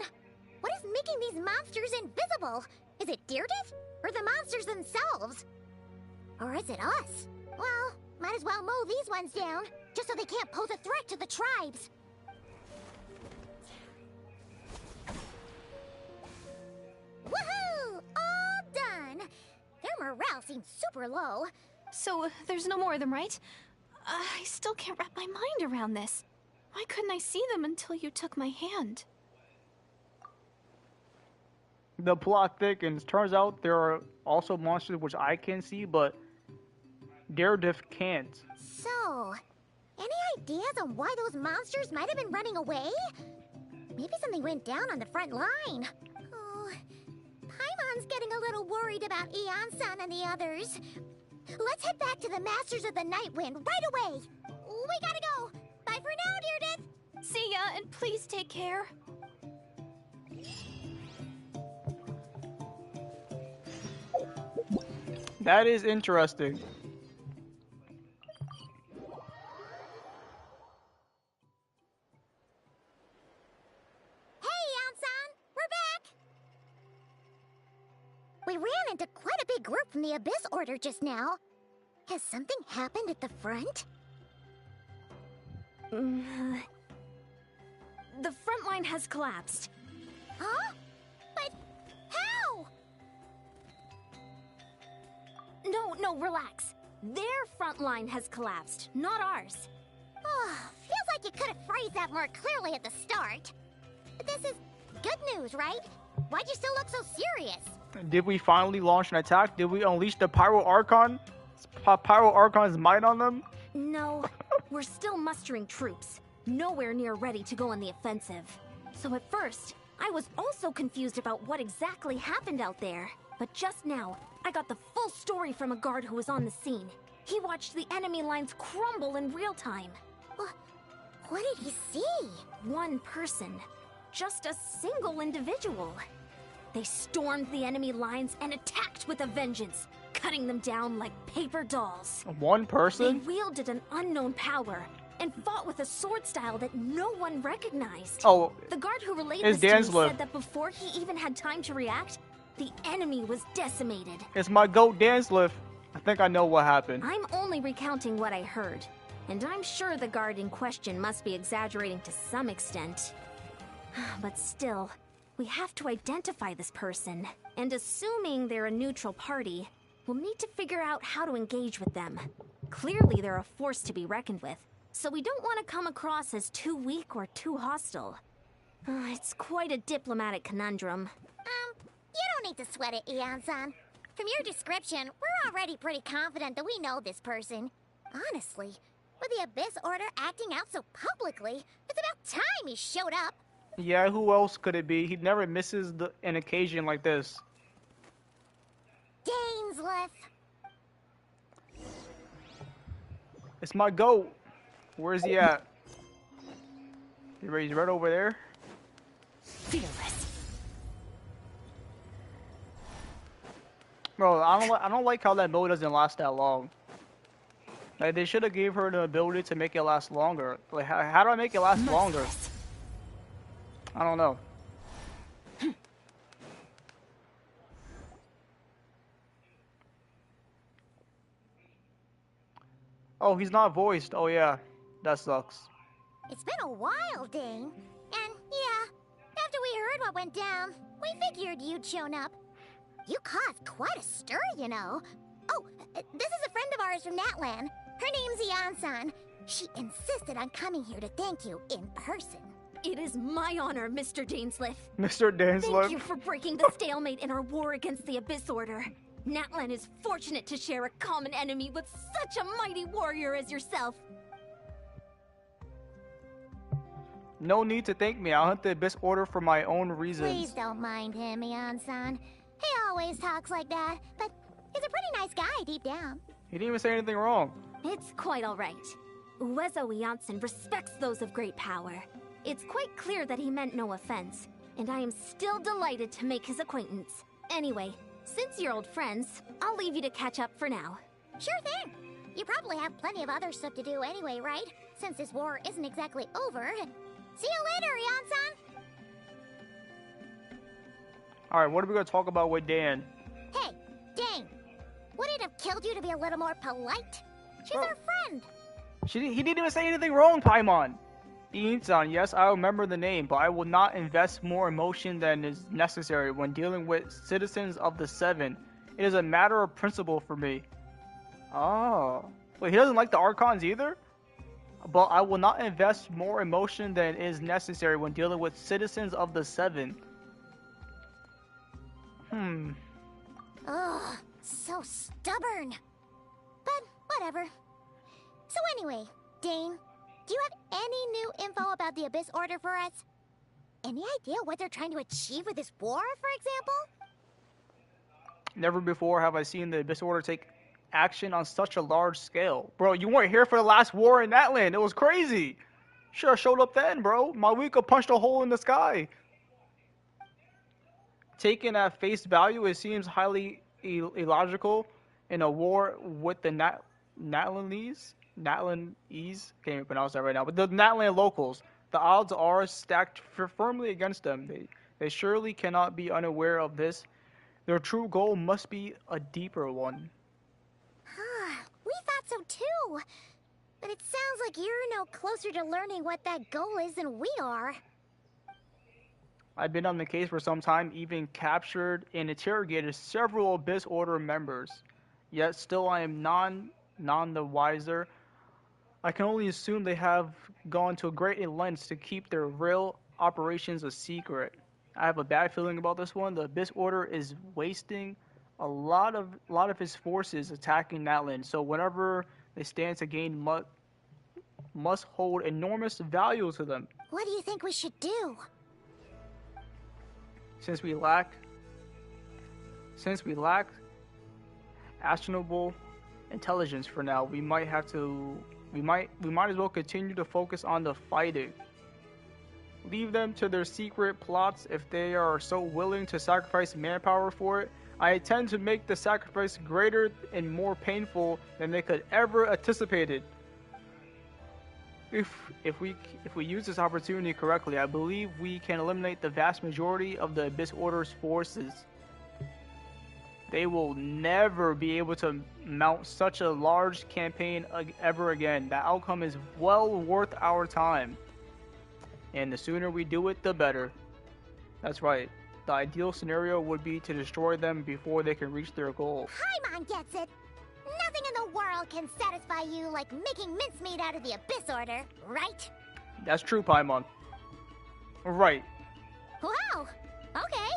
G: What is making these monsters invisible? Is it Deirdre? Or the monsters themselves? Or is it us? Well, might as well mow these ones down, just so they can't pose a threat to the tribes. Woohoo! All done! Their morale seems super low.
H: So there's no more of them, right? I still can't wrap my mind around this. Why couldn't I see them until you took my hand?
C: The plot thickens. Turns out there are also monsters which I can see, but Daredevil can't.
G: So, any ideas on why those monsters might have been running away? Maybe something went down on the front line. Oh, Paimon's getting a little worried about Eon-san and the others. Let's head back to the Masters of the Night Wind right away. We gotta go. Bye for now, Deirdre.
H: See ya, and please take care.
C: That is interesting.
G: Hey, Eon-san, we're back. We ran into quite a big group from the Abyss Order just now. Has something happened at the front?
H: The front line has collapsed.
G: Huh? But how?
H: No, relax. Their front line has collapsed, not ours.
G: Oh, feels like you could have phrased that more clearly at the start. But this is good news, right? Why'd you still look so serious?
C: Did we finally launch an attack? Did we unleash the Pyro Archon's might on them?
D: No, we're still mustering troops. Nowhere near ready to go on the offensive. So at first, I was also confused about what exactly happened out there. But just now, I got the full story from a guard who was on the scene. He watched the enemy lines crumble in real time.
G: What did he see?
D: One person. Just a single individual. They stormed the enemy lines and attacked with a vengeance, cutting them down like paper dolls.
C: One
D: They
C: person?
D: wielded an unknown power and fought with a sword style that no one recognized.
C: Oh,
D: The guard who relayed
C: it's
D: this to me
C: Danslev.
D: said that before he even had time to react, the enemy was decimated.
C: It's my goat Danslift. I think I know what happened.
D: I'm only recounting what I heard, and I'm sure the guard in question must be exaggerating to some extent. But still, we have to identify this person, and assuming they're a neutral party, we'll need to figure out how to engage with them. Clearly they're a force to be reckoned with, so we don't want to come across as too weak or too hostile. It's quite a diplomatic conundrum.
G: You don't need to sweat it, Eon-san. From your description, we're already pretty confident that we know this person. Honestly, With the Abyss Order acting out so publicly, it's about time he showed up.
C: Yeah, who else could it be? He never misses an occasion like this.
G: Dainsleif.
C: It's my goat. Where is he at? He's right over there.
E: Fearless.
C: Bro, I don't like how that mode doesn't last that long. Like, they should have gave her the ability to make it last longer. Like, how do I make it last longer? I don't know. Oh, he's not voiced. Oh yeah, that sucks.
G: It's been a while, Dane. And yeah, after we heard what went down, we figured you'd shown up. You caused quite a stir, you know. Oh, this is a friend of ours from Natlan. Her name's Ian-san. She insisted on coming here to thank you in person.
D: It is my honor, Mr. Dainsleif.
C: Mr. Dainsleif.
D: Thank you for breaking the stalemate in our war against the Abyss Order. Natlan is fortunate to share a common enemy with such a mighty warrior as yourself.
C: No need to thank me. I'll hunt the Abyss Order for my own reasons.
G: Please don't mind him, Ian-san. He always talks like that, but he's a pretty nice guy deep down.
C: He didn't even say anything wrong.
D: It's quite all right. Uezo Janssen respects those of great power. It's quite clear that he meant no offense, and I am still delighted to make his acquaintance. Anyway, since you're old friends, I'll leave you to catch up for now.
G: Sure thing. You probably have plenty of other stuff to do anyway, right? Since this war isn't exactly over. See you later, Ian-san.
C: Alright, what are we going to talk about with Dan?
G: Hey, Dane. Would it have killed you to be a little more polite? She's our friend.
C: He didn't even say anything wrong, Paimon. Ian-san, yes, I remember the name, but I will not invest more emotion than is necessary when dealing with citizens of the Seven. It is a matter of principle for me. Oh. Wait, he doesn't like the Archons either? But I will not invest more emotion than is necessary when dealing with citizens of the Seven.
G: Ugh, so stubborn. But whatever. So anyway, Dane, do you have any new info about the Abyss Order for us? Any idea what they're trying to achieve with this war, for example?
C: Never before have I seen the Abyss Order take action on such a large scale. Bro, you weren't here for the last war in that land. It was crazy. Should have showed up then, bro. Mawika punched a hole in the sky. Taken at face value, it seems highly illogical in a war with the Natlanese? Natlanese? Can't even pronounce that right now. But the Natlan locals. The odds are stacked firmly against them. They surely cannot be unaware of this. Their true goal must be a deeper one.
G: We thought so too. But it sounds like you're no closer to learning what that goal is than we are.
C: I've been on the case for some time, even captured and interrogated several Abyss Order members. Yet still I am none the wiser. I can only assume they have gone to great lengths to keep their real operations a secret. I have a bad feeling about this one. The Abyss Order is wasting a lot of his forces attacking Natlan, so whatever they stand to gain must hold enormous value to them.
G: What do you think we should do?
C: Since we lack actionable intelligence for now, we might as well continue to focus on the fighting. Leave them to their secret plots if they are so willing to sacrifice manpower for it. I intend to make the sacrifice greater and more painful than they could ever anticipated. If we use this opportunity correctly, I believe we can eliminate the vast majority of the Abyss Order's forces. They will never be able to mount such a large campaign ever again. The outcome is well worth our time. And the sooner we do it, the better. That's right. The ideal scenario would be to destroy them before they can reach their goal.
G: Paimon gets it. Nothing in the world can satisfy you like making mincemeat out of the Abyss Order, right?
C: That's true, Paimon. Right.
G: Wow. Okay.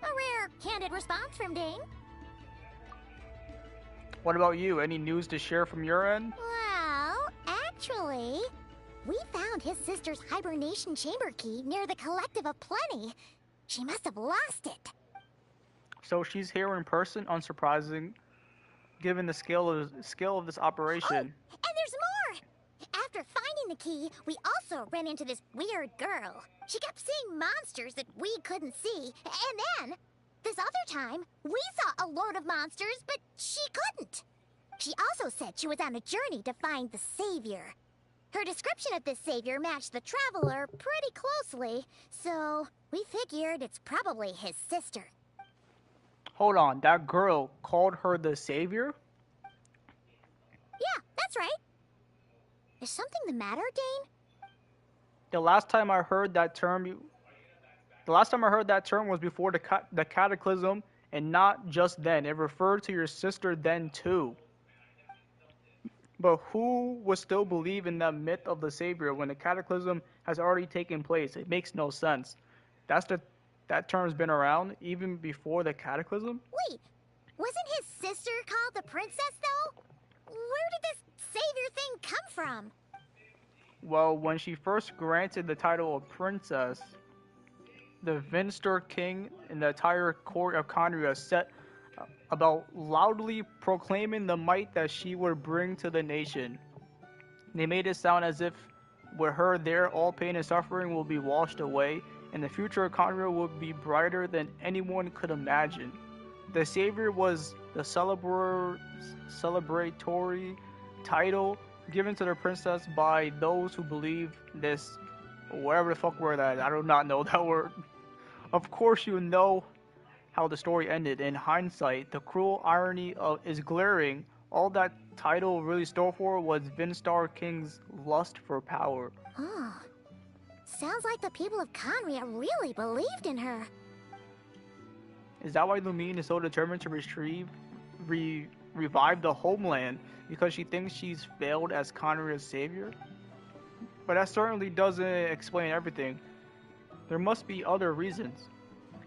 G: A rare, candid response from Dane.
C: What about you? Any news to share from your end?
G: Well, found his sister's hibernation chamber key near the Collective of Plenty. She must have lost it.
C: So she's here in person, unsurprising, given the scale of this operation.
G: Oh, and there's more! After finding the key, we also ran into this weird girl. She kept seeing monsters that we couldn't see, and then, this other time, we saw a load of monsters, but she couldn't. She also said she was on a journey to find the Savior. Her description of this Savior matched the Traveler pretty closely, so we figured it's probably his sister.
C: Hold on, that girl called her the Savior?
G: Yeah, that's right. Is something the matter, Dane?
C: The last time I heard that term was before the Cataclysm, and not just then. It referred to your sister then too. But who would still believe in that myth of the Savior when the Cataclysm has already taken place? It makes no sense. That term's been around even before the Cataclysm?
G: Wait, wasn't his sister called the Princess, though? Where did this Savior thing come from?
C: Well, when she first granted the title of Princess, the Vinster King and the entire court of Conria set about loudly proclaiming the might that she would bring to the nation. They made it sound as if with her there, all pain and suffering will be washed away, and the future of Conria would be brighter than anyone could imagine. The Savior was the celebratory title given to the princess by those who believe this, whatever the fuck word that is. I do not know that word. Of course you know how the story ended. In hindsight, the cruel irony is glaring. All that title really stood for was Vinstar King's lust for power.
G: Oh, sounds like the people of Conria really believed in her.
C: Is that why Lumine is so determined to revive the homeland? Because she thinks she's failed as Conria's savior? But that certainly doesn't explain everything. There must be other reasons.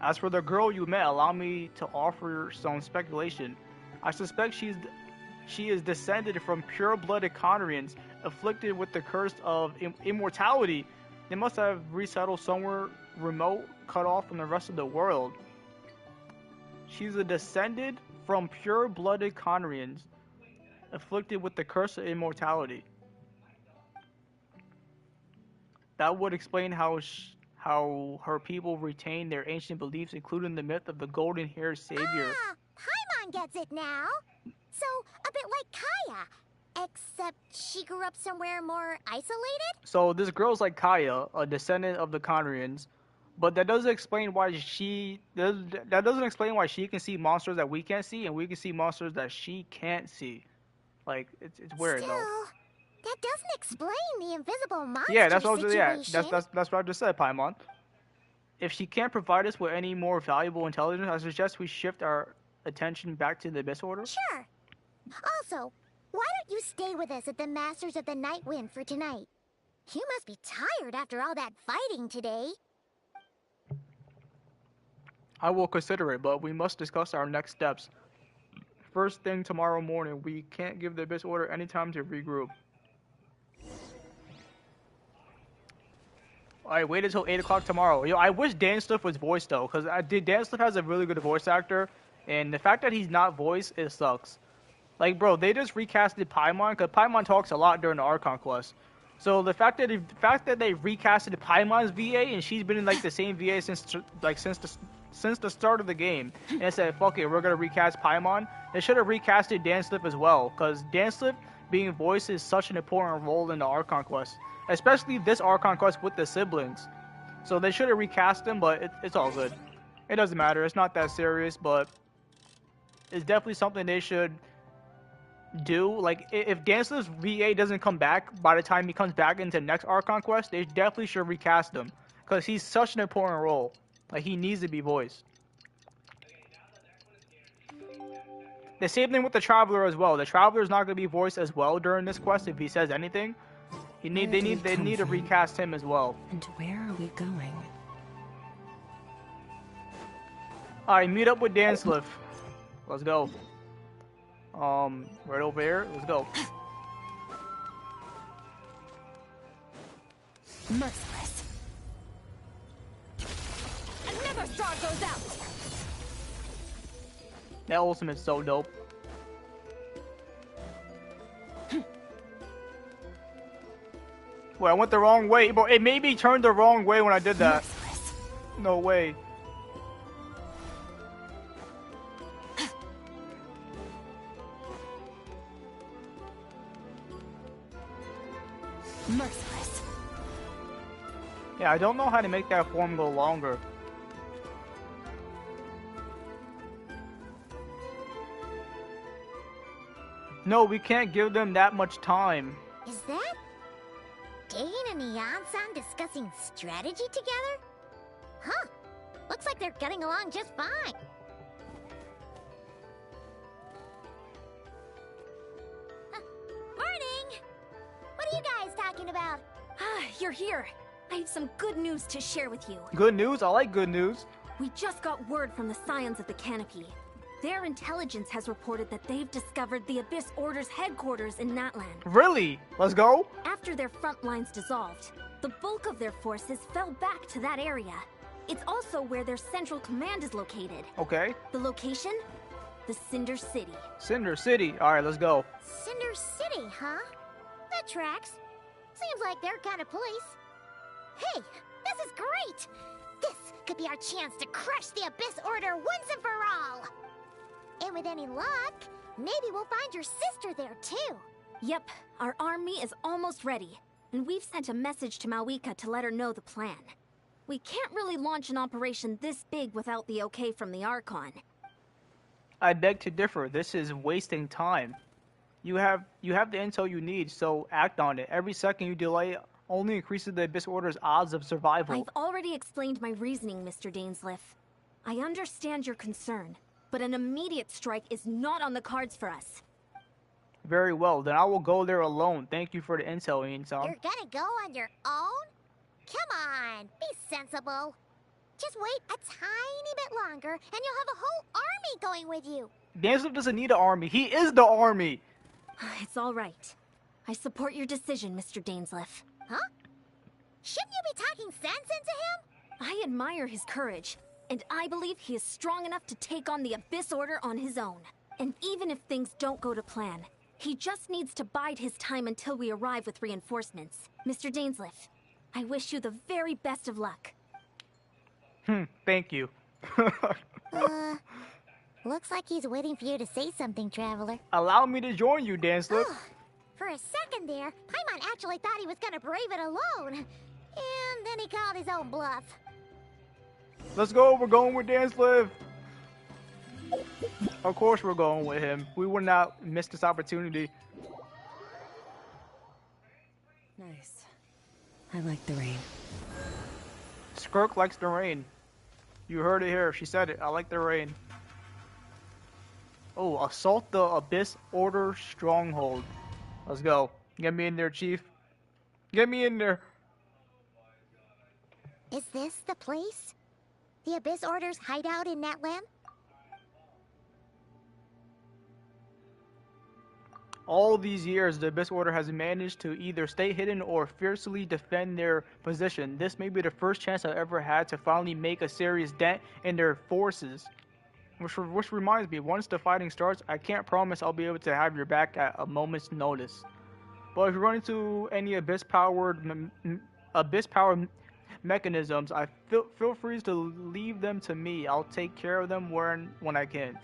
C: As for the girl you met, allow me to offer some speculation. I suspect she is descended from pure-blooded Conrians, afflicted with the curse of immortality. They must have resettled somewhere remote, cut off from the rest of the world. She's a descendant from pure-blooded Conrians, afflicted with the curse of immortality. That would explain how her people retain their ancient beliefs, including the myth of the golden-haired savior.
G: Ah, Paimon gets it now. So, a bit like Kaya, except she grew up somewhere more isolated?
C: So this girl's like Kaya, a descendant of the Conrians, but that doesn't explain why she can see monsters that we can't see, and we can see monsters that she can't see. Like, it's weird.
G: Still,
C: though.
G: That doesn't explain the invisible monster
C: Yeah, that's what
G: situation.
C: that's what I just said, Paimon. If she can't provide us with any more valuable intelligence, I suggest we shift our attention back to the Abyss Order.
G: Sure. Also, why don't you stay with us at the Masters of the Night Wind for tonight? You must be tired after all that fighting today.
C: I will consider it, but we must discuss our next steps. First thing tomorrow morning, we can't give the Abyss Order any time to regroup. Alright, wait until 8 o'clock tomorrow. Yo, I wish Dan Sliff was voiced, though, because Dan Sliff has a really good voice actor, and the fact that he's not voiced, it sucks. Like, bro, they just recasted Paimon, because Paimon talks a lot during the Archon quest. So the fact that they recasted Paimon's VA, and she's been in, like, the same VA since the start of the game, and they said, fuck it, we're gonna recast Paimon, they should have recasted Dan Sliff as well, because Dan Sliff being voiced is such an important role in the Archon quest. Especially this Archon quest with the siblings. So they should have recast him, but it's all good. It doesn't matter. It's not that serious, but it's definitely something they should do. Like, if Dance's VA doesn't come back by the time he comes back into the next Archon quest, they definitely should recast him. Because he's such an important role. Like, he needs to be voiced. The same thing with the Traveler as well. The Traveler's not going to be voiced as well during this quest if he says anything. They need to recast him as well.
E: And where are we going?
C: Alright, meet up with Dan Sliff. Let's go. Right over here. Let's go.
E: Merciless. Another star goes out.
C: That ultimate's so dope. Wait, I went the wrong way, but it made me turn the wrong way when I did that.
E: Merciless.
C: No way.
E: Merciless.
C: Yeah, I don't know how to make that form go longer. No, we can't give them that much time.
G: Is that Dane and Eon-san discussing strategy together? Huh. Looks like they're getting along just fine. Morning! What are you guys talking about?
D: Ah, you're here. I have some good news to share with you.
C: Good news? I like good news.
D: We just got word from the Scions of the Canopy. Their intelligence has reported that they've discovered the Abyss Order's headquarters in Natland.
C: Really? Let's go?
D: After their front lines dissolved, the bulk of their forces fell back to that area. It's also where their central command is located.
C: Okay.
D: The location? The Cinder City.
C: Cinder City. Alright, let's go.
G: Cinder City, huh? That tracks. Seems like their kind of place. Hey, this is great! This could be our chance to crush the Abyss Order once and for all! And with any luck, maybe we'll find your sister there too.
D: Yep, our army is almost ready, and we've sent a message to Mawika to let her know the plan. We can't really launch an operation this big without the okay from the Archon.
C: I beg to differ. This is wasting time. You have the intel you need, so act on it. Every second you delay only increases the Abyss Order's odds of survival.
D: I've already explained my reasoning, Mr. Dainsleif. I understand your concern, but an immediate strike is not on the cards for us.
C: Very well, then I will go there alone. Thank you for the intel, Ian-san.
G: You're gonna go on your own? Come on, be sensible. Just wait a tiny bit longer, and you'll have a whole army going with you.
C: Dainsleif doesn't need an army. He is the army.
D: It's all right. I support your decision, Mr. Dainsleif.
G: Huh? Shouldn't you be talking sense into him?
D: I admire his courage, and I believe he is strong enough to take on the Abyss Order on his own. And even if things don't go to plan, he just needs to bide his time until we arrive with reinforcements. Mr. Dainsleif, I wish you the very best of luck.
C: Thank you.
G: Looks like he's waiting for you to say something, Traveler.
C: Allow me to join you, Dainsleif.
G: For a second there, Paimon actually thought he was gonna brave it alone. And then he called his own bluff.
C: Let's go. We're going with Dainsleif. Of course we're going with him. We would not miss this opportunity.
E: Nice. I like the rain.
C: Skirk likes the rain. You heard it here. She said it. I like the rain. Oh, assault the Abyss Order stronghold. Let's go. Get me in there, Chief. Get me in there.
G: Is this the place? The Abyss Order's hideout in Natland?
C: All these years, the Abyss Order has managed to either stay hidden or fiercely defend their position. This may be the first chance I've ever had to finally make a serious dent in their forces. Which reminds me, once the fighting starts, I can't promise I'll be able to have your back at a moment's notice. But if you run into any Abyss-powered mechanisms, feel free to leave them to me. I'll take care of them when I can.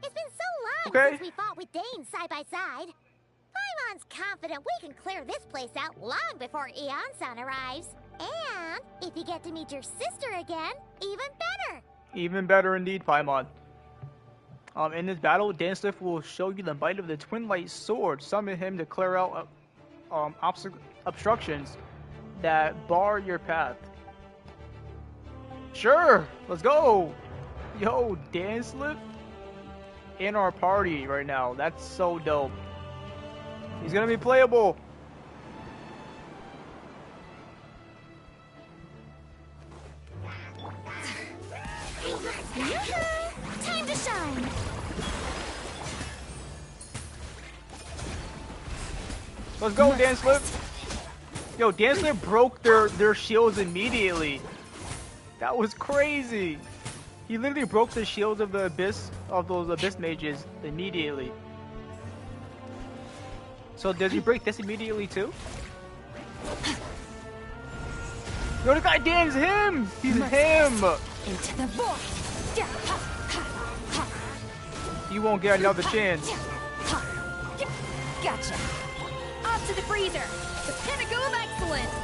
G: It's been so long
C: Okay.
G: since we fought with Dane side by side. Paimon's confident we can clear this place out long before Eon-san arrives. And if you get to meet your sister again, even better.
C: Even better indeed, Paimon. In this battle, Dainsleif will show you the might of the Twin Light Sword. Summon him to clear out obstructions that bar your path. Sure, let's go. Yo, Dainsleif in our party right now. That's so dope. He's gonna be playable.
D: Time to shine!
C: Let's go, Dainsleif. Yo, Dancer broke their shields immediately. That was crazy. He literally broke the shields of the abyss of those abyss mages immediately. So does he break this immediately too? Yo, the guy Dan's him. He's him.
H: Into the void.
C: You won't get another chance.
H: Gotcha. Off to the freezer. The pinnacle of excellence.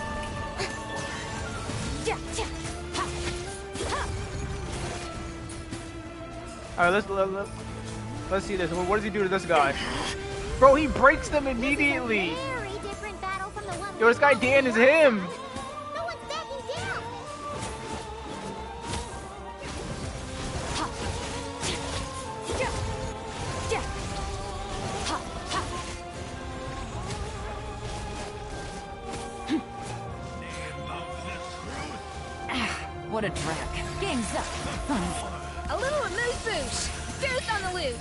C: All right, let's see this. What does he do to this guy? Bro, he breaks them immediately.
G: Very different battle from the one.
C: Yo, this guy Dan is him.
G: No one's backing down.
H: What a drag. Game's up.
D: A little amuse-bouche. Goose on the loose.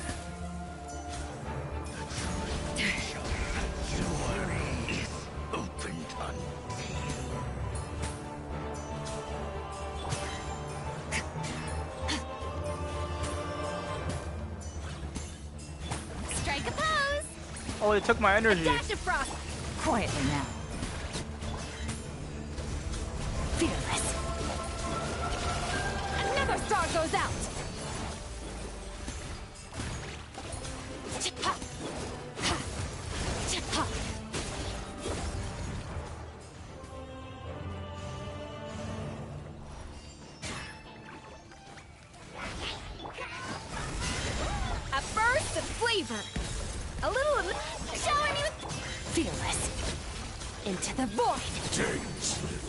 D: Strike a pose.
C: Oh, it took my energy.
D: Gotcha, Frost.
H: Quietly now. Fearless. Another star goes out.
D: A burst of flavor. A little showing you.
H: Fearless. Into the void.
I: Dainsleif,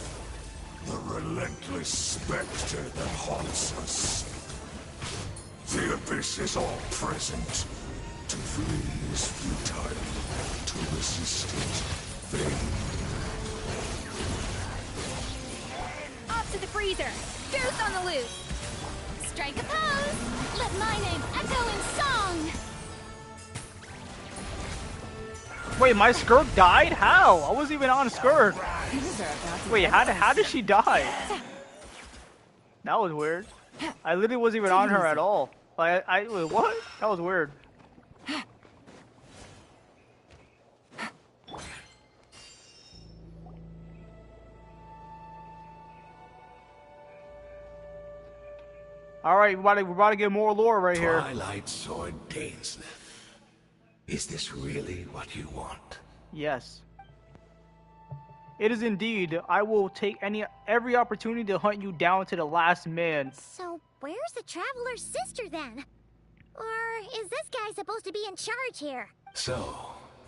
I: the relentless specter that haunts us. The abyss is all present. To flee is futile. To resist it, vain.
D: Off to the freezer. Goose on the loose. Strike a pose. Let my name echo in song.
C: Wait, my Skirk died? How? I wasn't even on Skirk. Wait, how did she die? That was weird. I literally wasn't even on her at all. Like, wait, what? That was weird. All right, we're about to get more lore right here.
I: Twilight Sword Dainsleif. Is this really what you want?
C: Yes. It is indeed. I will take every opportunity to hunt you down to the last man.
G: So where's the Traveler's sister then? Or is this guy supposed to be in charge here?
I: So,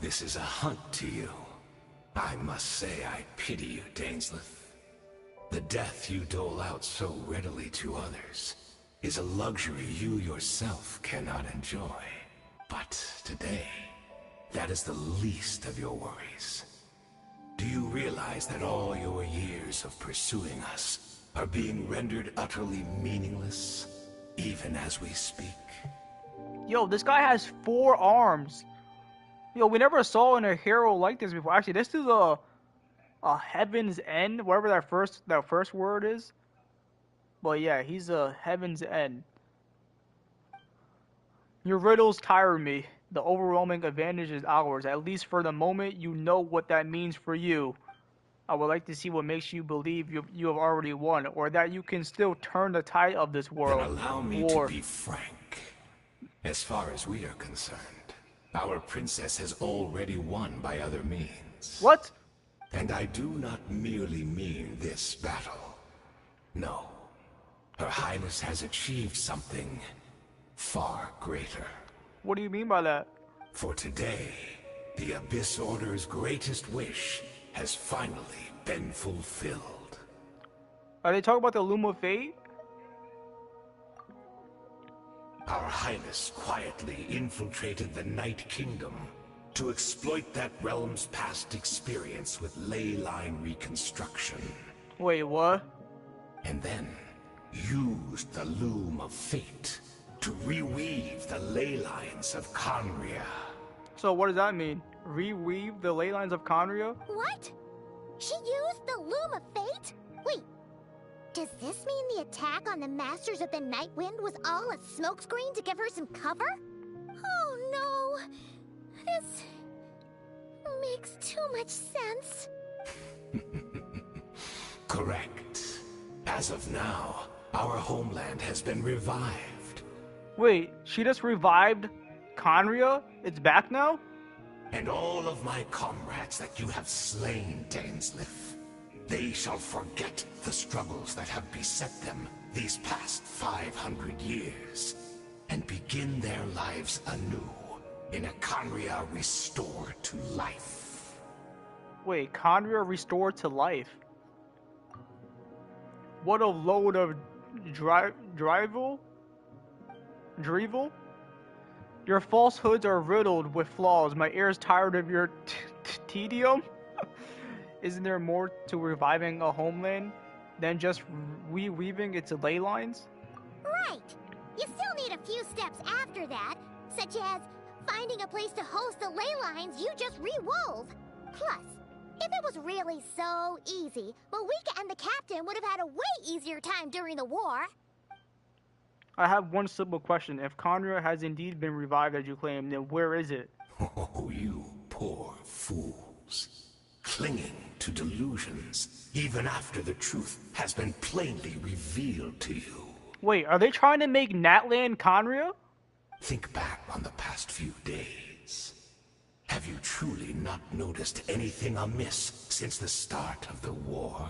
I: this is a hunt to you. I must say I pity you, Dainsleif. The death you dole out so readily to others is a luxury you yourself cannot enjoy. But today, that is the least of your worries. Do you realize that all your years of pursuing us are being rendered utterly meaningless, even as we speak?
C: Yo, this guy has 4 arms. Yo, we never saw a hero like this before. Actually, this is a Heaven's End, whatever that first word is. But yeah, he's a Heaven's End. Your riddles tire me. The overwhelming advantage is ours. At least for the moment, you know what that means for you. I would like to see what makes you believe you have already won, or that you can still turn the tide of this world.
I: Then allow me to be frank. As far as we are concerned, our princess has already won by other means.
C: What?
I: And I do not merely mean this battle. No. Her Highness has achieved something far greater.
C: What do you mean by that?
I: For today, the Abyss Order's greatest wish has finally been fulfilled.
C: Are they talking about the Loom of Fate?
I: Our Highness quietly infiltrated the Night Kingdom to exploit that realm's past experience with ley line reconstruction.
C: Wait, what?
I: And then used the Loom of Fate to reweave the ley lines of Conria.
C: So what does that mean? Reweave the ley lines of Conria?
G: What? She used the Loom of Fate? Wait, does this mean the attack on the Masters of the Night Wind was all a smokescreen to give her some cover? Oh no, this makes too much sense.
I: Correct. As of now, our homeland has been revived.
C: Wait, she just revived Conria? It's back now?
I: And all of my comrades that you have slain, Dainsleif, they shall forget the struggles that have beset them these past 500 years, and begin their lives anew in a Conria restored to life.
C: Wait, Conria restored to life? What a load of drivel? Your falsehoods are riddled with flaws. My ear is tired of your tedium. Isn't there more to reviving a homeland than just reweaving its ley lines?
G: Right. You still need a few steps after that, such as finding a place to host the ley lines you just rewove. Plus, if it was really so easy, Moika and the captain would have had a way easier time during the war.
C: I have one simple question. If Conria has indeed been revived as you claim, then where is it?
I: Oh, you poor fools. Clinging to delusions, even after the truth has been plainly revealed to you.
C: Wait, are they trying to make Natlan Conria?
I: Think back on the past few days. Have you truly not noticed anything amiss since the start of the war?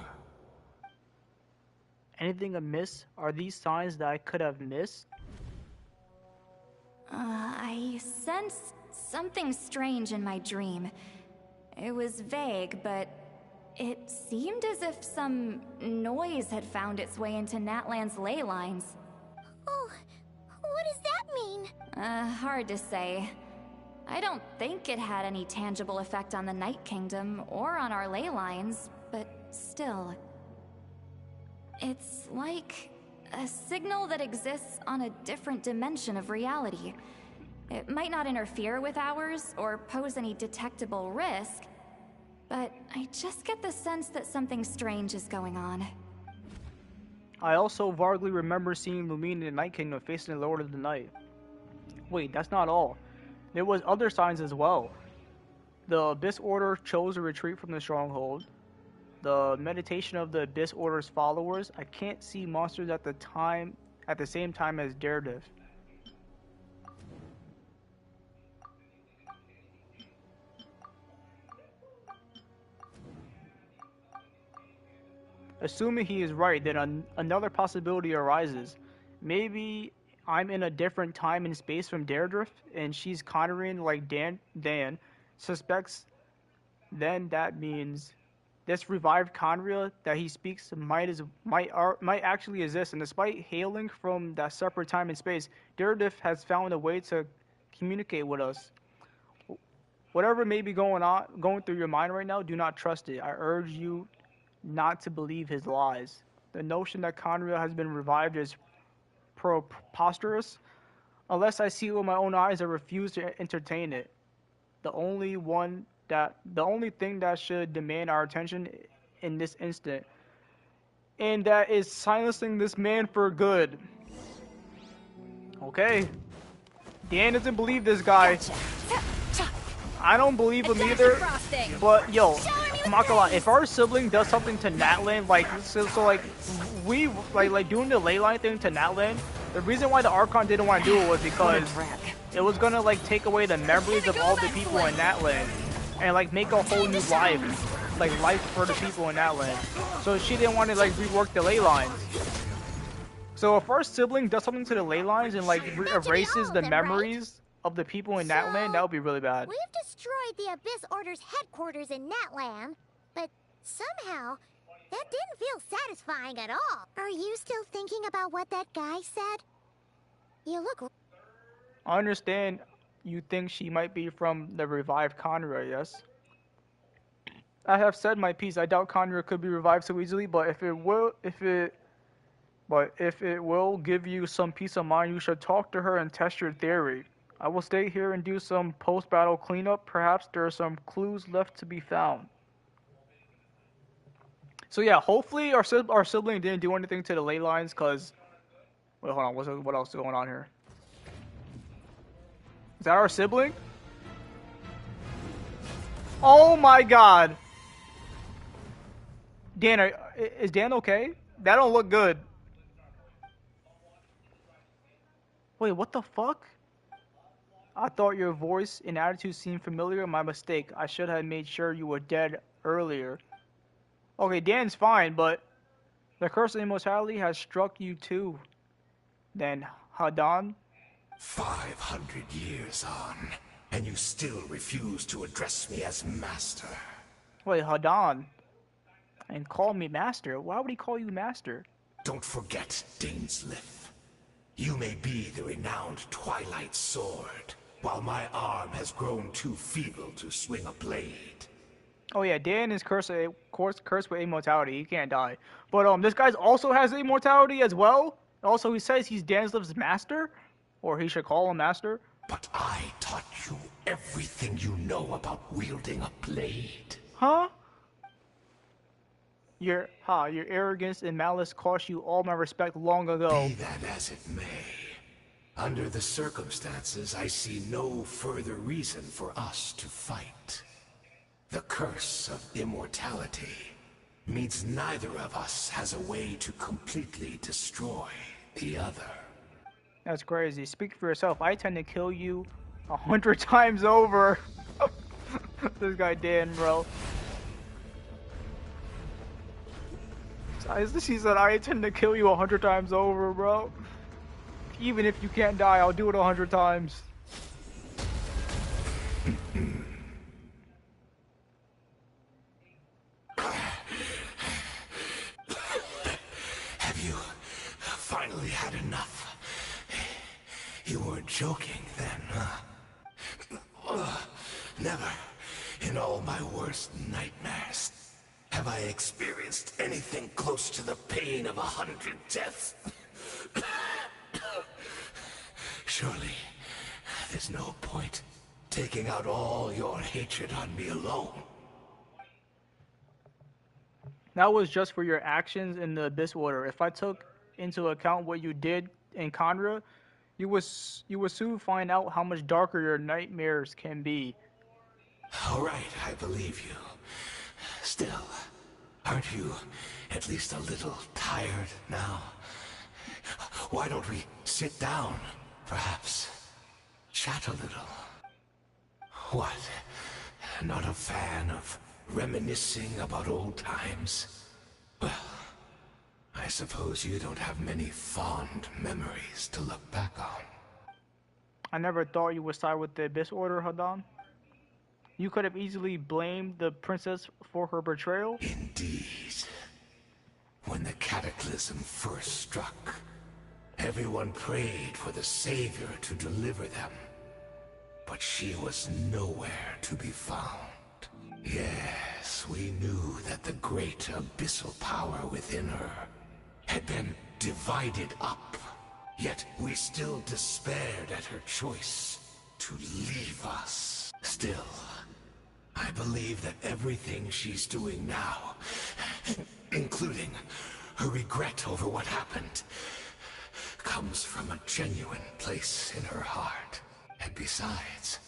C: Anything amiss? Are these signs that I could have missed?
H: I sensed something strange in my dream. It was vague, but it seemed as if some noise had found its way into Natlan's ley lines.
G: Oh, what does that mean?
H: Hard to say. I don't think it had any tangible effect on the Night Kingdom or on our ley lines, but still. It's like a signal that exists on a different dimension of reality. It might not interfere with ours or pose any detectable risk, but I just get the sense that something strange is going on.
C: I also vaguely remember seeing Lumine in the Night Kingdom facing the Lord of the Night. Wait, that's not all. There was other signs as well. The Abyss Order chose a retreat from the stronghold. The meditation of the Abyss Order's followers. I can't see monsters at the same time as Daredevil. Assuming he is right, then another possibility arises. Maybe I'm in a different time and space from Deirdre, and she's Conrian like Dan suspects. Then that means this revived Conria that he speaks might actually exist, and despite hailing from that separate time and space, Deirdre has found a way to communicate with us. Whatever may be going through your mind right now, do not trust it. I urge you not to believe his lies. The notion that Conria has been revived is preposterous. Unless I see it with my own eyes, I refuse to entertain it. The only thing that should demand our attention in this instant, and that is silencing this man for good. Okay. Dan doesn't believe this guy. I don't believe him either. But yo, I'm not gonna lie, if our sibling does something to Natlan, like we doing the ley line thing to Natlan, the reason why the Archon didn't want to do it was because it was gonna take away the memories of all the people in Natlan and make a whole new life for the people in Natlan. So she didn't want to rework the ley lines. So if our sibling does something to the ley lines and erases the memories of the people in Natlan, that would be really bad.
G: We've destroyed the Abyss Order's headquarters in Natlan, but somehow that didn't feel satisfying at all. Are you still thinking about what that guy said? You look...
C: I understand you think she might be from the revived Conria, yes? I have said my piece. I doubt Conria could be revived so easily, but if it will give you some peace of mind, you should talk to her and test your theory. I will stay here and do some post-battle cleanup. Perhaps there are some clues left to be found. So yeah, hopefully our sibling didn't do anything to the ley lines, cause wait, hold on, what else is going on here? Is that our sibling? Oh my God! Dan, is Dan okay? That don't look good. Wait, what the fuck? I thought your voice and attitude seemed familiar. My mistake. I should have made sure you were dead earlier. Okay, Dan's fine, but the curse of immortality has struck you too. Then, Hadan?
I: 500 years on, and you still refuse to address me as master.
C: Wait, Hadan? And call me master? Why would he call you master?
I: Don't forget, Dainsleif. You may be the renowned Twilight Sword, while my arm has grown too feeble to swing a blade.
C: Oh yeah, Dan is cursed with immortality. He can't die. But this guy also has immortality as well. Also, he says he's Dainsleif's master, or he should call him master.
I: But I taught you everything you know about wielding a blade.
C: Huh? Your arrogance and malice cost you all my respect long ago.
I: Be that as it may, under the circumstances, I see no further reason for us to fight. The curse of immortality means neither of us has a way to completely destroy the other.
C: That's crazy. Speak for yourself. I tend to kill you 100 times over. This guy Dan, bro. He said, I intend to kill you 100 times over, bro. Even if you can't die, I'll do it 100 times.
I: Have you finally had enough? You weren't joking then, huh? Never, in all my worst nightmares, have I experienced anything close to the pain of 100 deaths. Surely, there's no point taking out all your hatred on me alone.
C: That was just for your actions in the Abyss Order. If I took into account what you did in Kandra, you would soon find out how much darker your nightmares can be.
I: All right, I believe you. Still, aren't you at least a little tired now? Why don't we sit down, perhaps? Chat a little. What? Not a fan of reminiscing about old times? Well, I suppose you don't have many fond memories to look back on.
C: I never thought you would side with the Abyss Order, Hadan. You could have easily blamed the princess for her betrayal.
I: Indeed. When the cataclysm first struck, everyone prayed for the Savior to deliver them. But she was nowhere to be found. Yes, we knew that the great abyssal power within her had been divided up. Yet we still despaired at her choice to leave us. Still, I believe that everything she's doing now, including her regret over what happened, comes from a genuine place in her heart. And besides,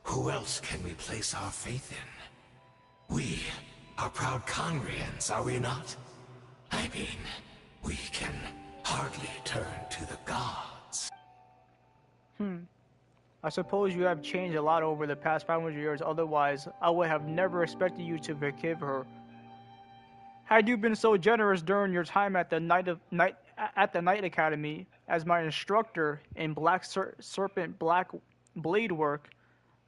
I: who else can we place our faith in? We are proud Conrians, are we not? I mean, we can hardly turn to the gods.
C: I suppose you have changed a lot over the past 500 years, otherwise I would have never expected you to forgive her. Had you been so generous during your time at the Night Academy as my instructor in Black Serpent Black Blade work,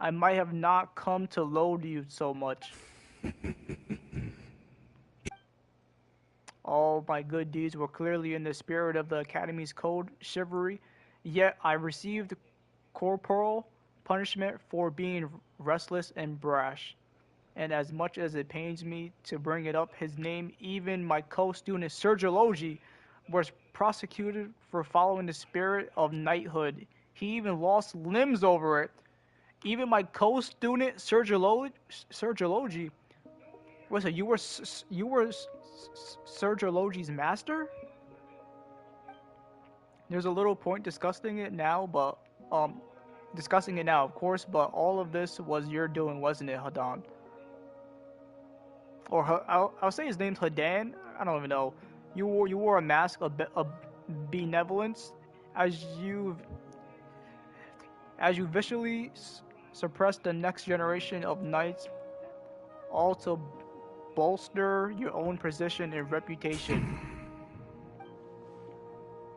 C: I might have not come to loathe you so much. All my good deeds were clearly in the spirit of the Academy's code, chivalry, yet I received corporal punishment for being restless and brash. And as much as it pains me to bring it up, his name, even my co-student Sergiology, was prosecuted for following the spirit of knighthood. He even lost limbs over it. Even my co-student Sergiology, listen, you were Sergiology's master? There's a little point discussing it now, of course, but all of this was your doing, wasn't it, Hadan? Or I'll say his name's Hadan. I don't even know. You wore a mask of benevolence as you viciously suppressed the next generation of knights, all to bolster your own position and reputation.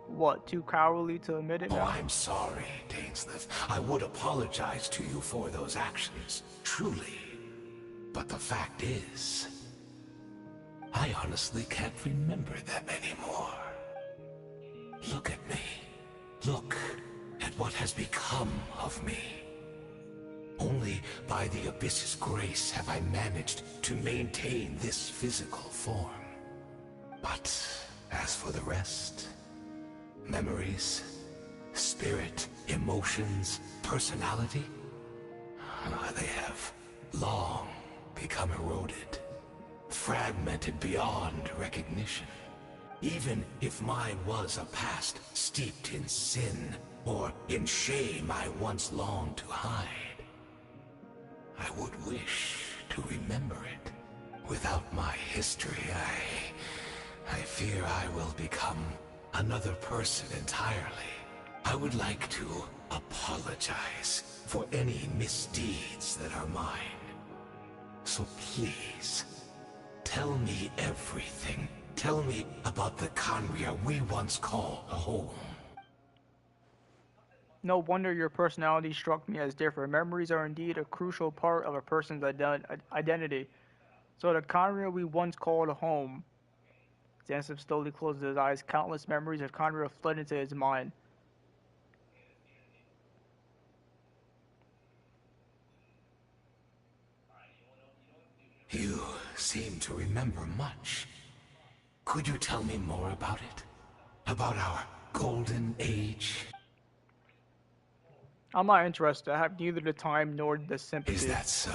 C: What, too cowardly to admit it now?
I: Oh, I'm sorry, Dainsleif. I would apologize to you for those actions, truly. But the fact is, I honestly can't remember them anymore. Look at me. Look at what has become of me. Only by the Abyss's grace have I managed to maintain this physical form. But as for the rest, memories, spirit, emotions, personality, they have long become eroded, fragmented beyond recognition. Even if mine was a past steeped in sin or in shame I once longed to hide, I would wish to remember it. Without my history, I fear I will become another person entirely. I would like to apologize for any misdeeds that are mine. So please, tell me everything. Tell me about the Khaenri'ah we once called home.
C: No wonder your personality struck me as different. Memories are indeed a crucial part of a person's identity. So the Khaenri'ah we once called home. Dainsleif slowly closed his eyes. Countless memories of Khaenri'ah flooded into his mind.
I: You seem to remember much. Could you tell me more about it? About our golden age?
C: I'm not interested. I have neither the time nor the sympathy.
I: Is that so?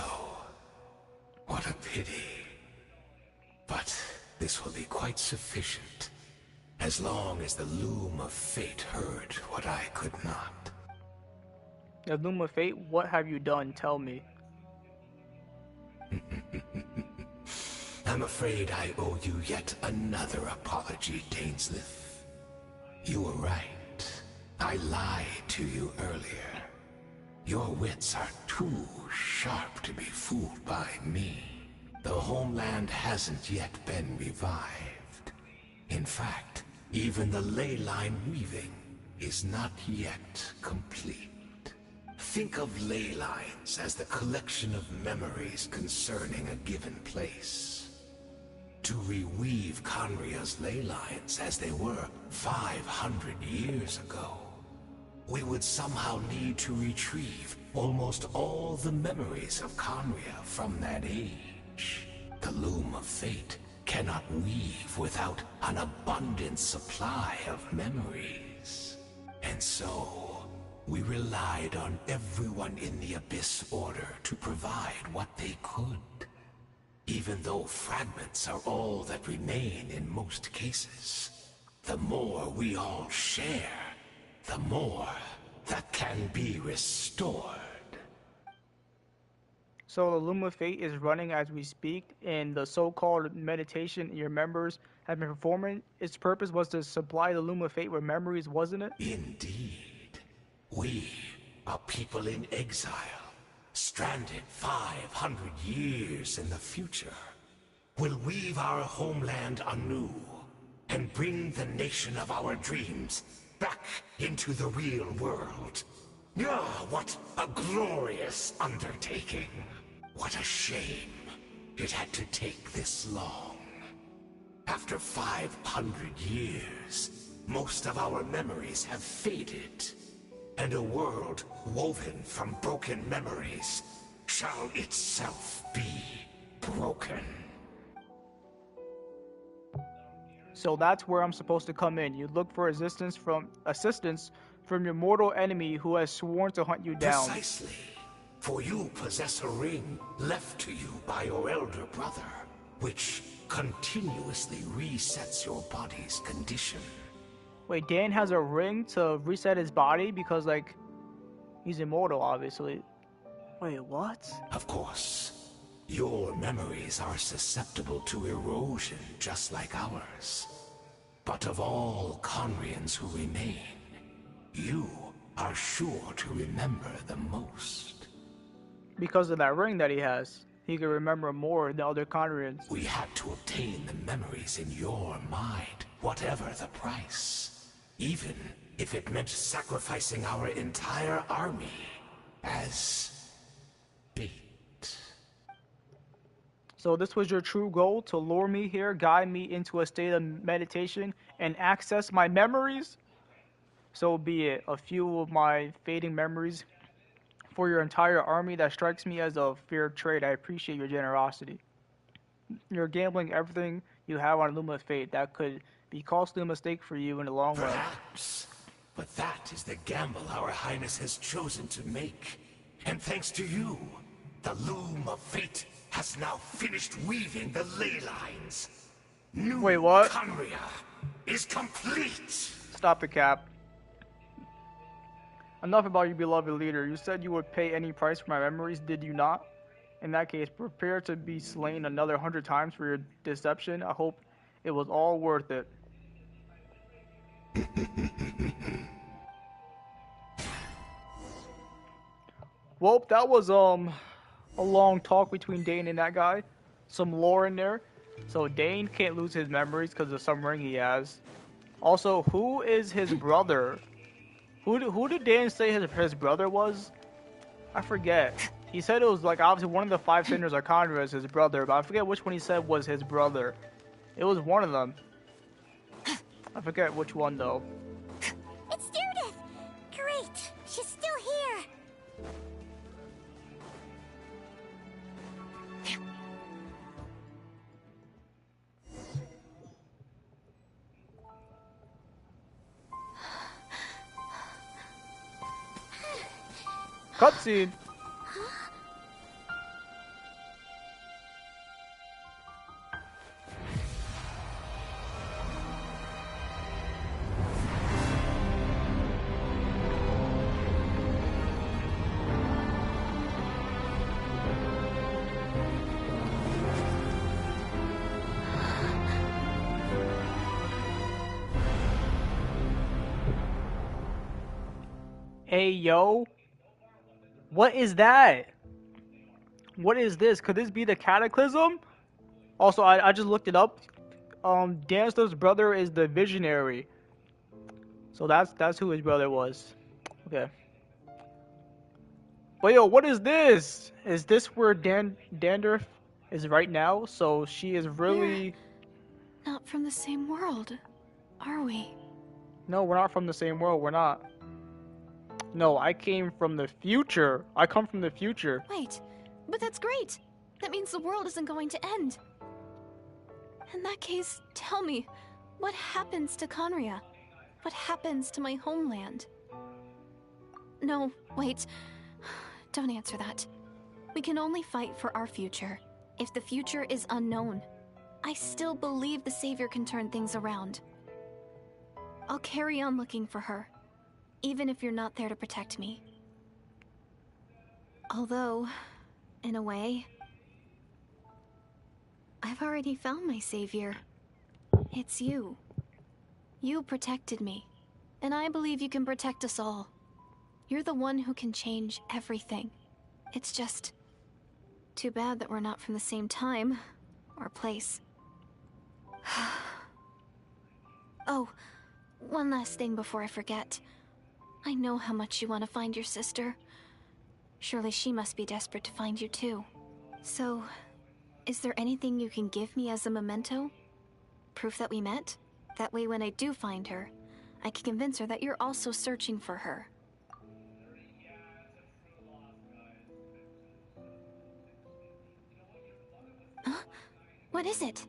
I: What a pity. But this will be quite sufficient, as long as the loom of fate heard what I could not.
C: The loom of fate? What have you done? Tell me.
I: I'm afraid I owe you yet another apology, Dainsleif. You were right. I lied to you earlier. Your wits are too sharp to be fooled by me. The homeland hasn't yet been revived. In fact, even the ley line weaving is not yet complete. Think of ley lines as the collection of memories concerning a given place. To reweave Khaenri'ah's ley lines as they were 500 years ago, we would somehow need to retrieve almost all the memories of Khaenri'ah from that age. The loom of fate cannot weave without an abundant supply of memories. And so, we relied on everyone in the Abyss Order to provide what they could. Even though fragments are all that remain in most cases, the more we all share, the more that can be restored.
C: So the Loom of Fate is running as we speak, and the so-called meditation your members have been performing, its purpose was to supply the Loom of Fate with memories, wasn't it?
I: Indeed. We, a people in exile, stranded 500 years in the future, will weave our homeland anew and bring the nation of our dreams back into the real world. Ah, what a glorious undertaking. What a shame it had to take this long. After 500 years, most of our memories have faded, and a world woven from broken memories shall itself be broken.
C: So that's where I'm supposed to come in. You look for assistance from your mortal enemy who has sworn to hunt you down.
I: Precisely. For you possess a ring left to you by your elder brother. which continuously resets your body's condition.
C: Wait, Dan has a ring to reset his body because, like, he's immortal, obviously. Wait, what?
I: Of course, your memories are susceptible to erosion just like ours. But of all Conrians who remain, you are sure to remember the most.
C: Because of that ring that he has, he can remember more than other Conrians.
I: We had to obtain the memories in your mind, whatever the price. Even if it meant sacrificing our entire army as bait.
C: So this was your true goal, to lure me here, guide me into a state of meditation, and access my memories? So be it. A few of my fading memories for your entire army, that strikes me as a fair trade. I appreciate your generosity. You're gambling everything you have on Luma's fate. That could be costly a mistake for you in the long run.
I: Perhaps. But that is the gamble our Highness has chosen to make. And thanks to you, the loom of fate has now finished weaving the ley lines. New
C: Wait, what?
I: Conria is complete.
C: Stop it, Cap. Enough about you, beloved leader. You said you would pay any price for my memories, did you not? In that case, prepare to be slain another 100 times for your deception. I hope it was all worth it. Well, that was a long talk between Dane and that guy. Some lore in there. So Dane can't lose his memories because of some ring he has. Also, who is his brother? Who did Dan say his brother was? I forget. He said it was like obviously one of the 5 Senders Arcana is his brother, but I forget which one he said was his brother. It was one of them. I forget which one though.
G: It's Judith! Great! She's still here!
C: Cutscene! Hey, yo. What is that? What is this? Could this be the Cataclysm? Also, I just looked it up. Danster's brother is the Visionary. So that's who his brother was. Okay. But yo, what is this? Is this where Dander is right now? So she is really...
K: We're not from the same world, are we?
C: No, we're not from the same world. We're not. No, I came from the future. I come from the future.
K: Wait, but that's great. That means the world isn't going to end. In that case, tell me, what happens to Conria? What happens to my homeland? No, wait. Don't answer that. We can only fight for our future. If the future is unknown, I still believe the Savior can turn things around. I'll carry on looking for her, even if you're not there to protect me. Although, in a way, I've already found my savior. It's you. You protected me, and I believe you can protect us all. You're the one who can change everything. It's just too bad that we're not from the same time or place. Oh, one last thing before I forget. I know how much you want to find your sister. Surely she must be desperate to find you too. So, is there anything you can give me as a memento? Proof that we met? That way when I do find her, I can convince her that you're also searching for her. Huh? What is it?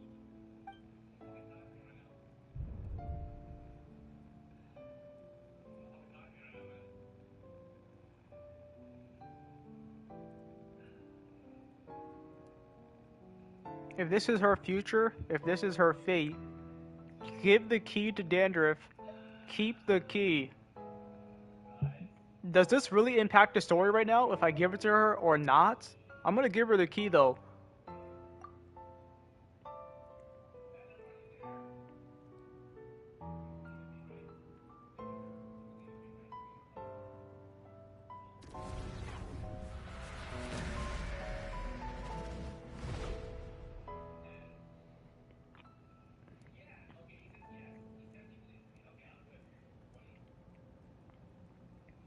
C: If this is her future, if this is her fate, give the key to Dandruff. Keep the key. Does this really impact the story right now if I give it to her or not? I'm gonna give her the key though.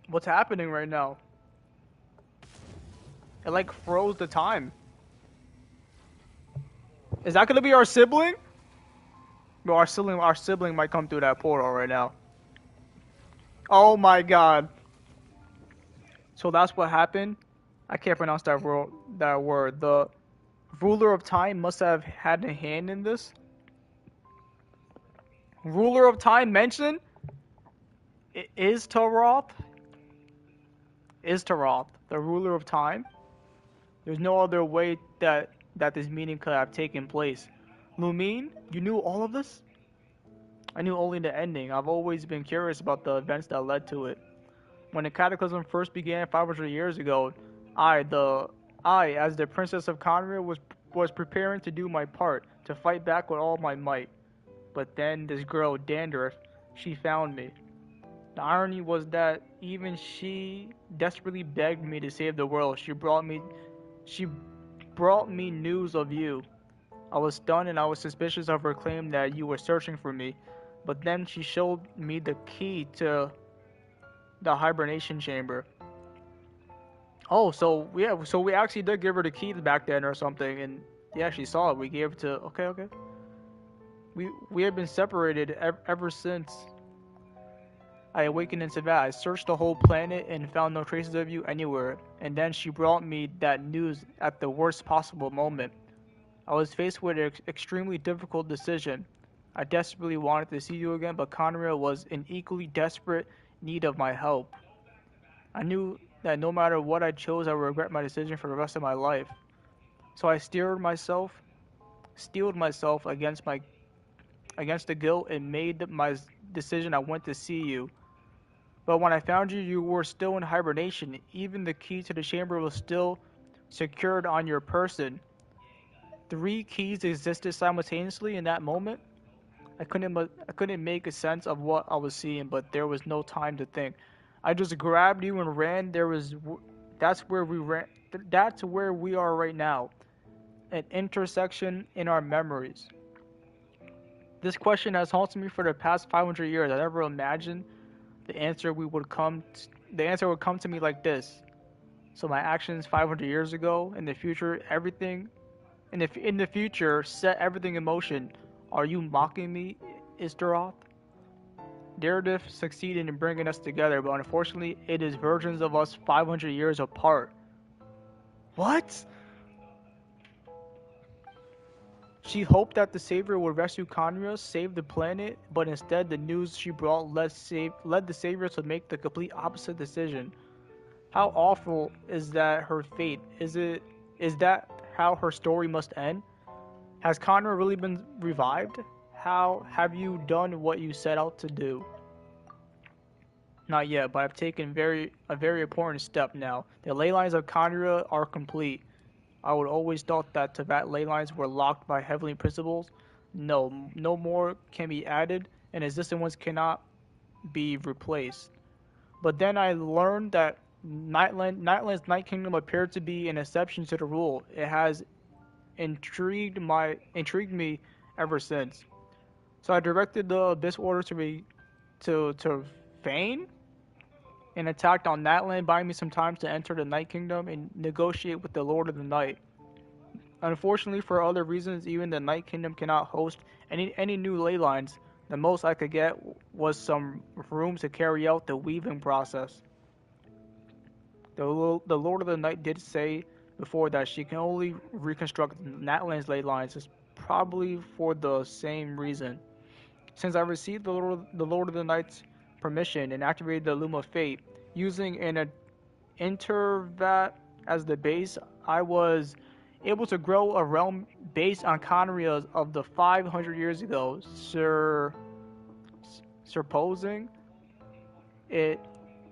C: What's happening right now? It like froze the time. Is that gonna be our sibling? Bro, our sibling might come through that portal right now. Oh my god. So that's what happened. I can't pronounce that word. The ruler of time must have had a hand in this. Ruler of time mentioned? Is Taroth the ruler of time? There's no other way that this meeting could have taken place. Lumine, you knew all of this? I knew only the ending. I've always been curious about the events that led to it. When the Cataclysm first began 500 years ago, I, as the Princess of Conria, was preparing to do my part, to fight back with all my might. But then this girl, Dandruff, she found me. The irony was that even she desperately begged me to save the world. She brought me news of you. I was stunned and I was suspicious of her claim that you were searching for me. But then she showed me the key to the hibernation chamber. Oh, so we actually did give her the key back then or something, and yeah, she saw it. We gave it to okay. We have been separated ever since I awakened in Savannah. I searched the whole planet and found no traces of you anywhere. And then she brought me that news at the worst possible moment. I was faced with an extremely difficult decision. I desperately wanted to see you again, but Conria was in equally desperate need of my help. I knew that no matter what I chose, I would regret my decision for the rest of my life. So I steeled myself against the guilt and made my decision. I went to see you. But when I found you, you were still in hibernation. Even the key to the chamber was still secured on your person. 3 keys existed simultaneously in that moment. I couldn't make a sense of what I was seeing, but there was no time to think. I just grabbed you and ran. That's where we ran. That's where we are right now. An intersection in our memories. This question has haunted me for the past 500 years. I never imagined the answer would come to me like this. So my actions 500 years ago, in the future, in the future, set everything in motion. Are you mocking me, Istaroth? Daredef succeeded in bringing us together, but unfortunately, it is versions of us 500 years apart. What? She hoped that the Savior would rescue Conria, save the planet, but instead the news she brought led the Savior to make the complete opposite decision. How awful is that her fate? Is that how her story must end? Has Conria really been revived? How have you done what you set out to do? Not yet, but I've taken a very important step now. The ley lines of Conria are complete. I would always thought that Teyvat ley lines were locked by heavenly principles. No more can be added, and existing ones cannot be replaced. But then I learned that Nightland's Night Kingdom appeared to be an exception to the rule. It has intrigued me ever since. So I directed the Abyss Order to feign and attacked on Nightland, buying me some time to enter the Night Kingdom and negotiate with the Lord of the Night. Unfortunately, for other reasons, even the Night Kingdom cannot host any new ley lines. The most I could get was some room to carry out the weaving process. The Lord of the Night did say before that she can only reconstruct Natland's ley lines, is probably for the same reason. Since I received the Lord of the Night's permission and activated the Loom of Fate, using an Intervat as the base, I was able to grow a realm based on Conria's of the 500 years ago, supposing it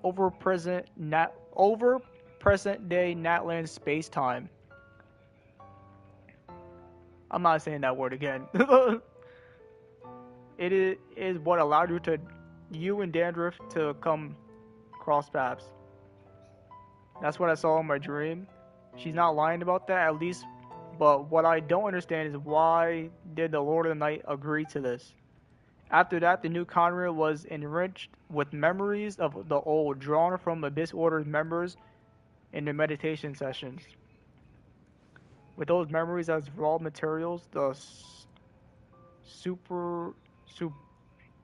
C: over present day Natland space time. I'm not saying that word again. It is what allowed you and Dandruff to come cross paths. That's what I saw in my dream. She's not lying about that, at least. But what I don't understand is why did the Lord of the Night agree to this? After that, the new Conria was enriched with memories of the old, drawn from Abyss Order's members in their meditation sessions. With those memories as raw materials, the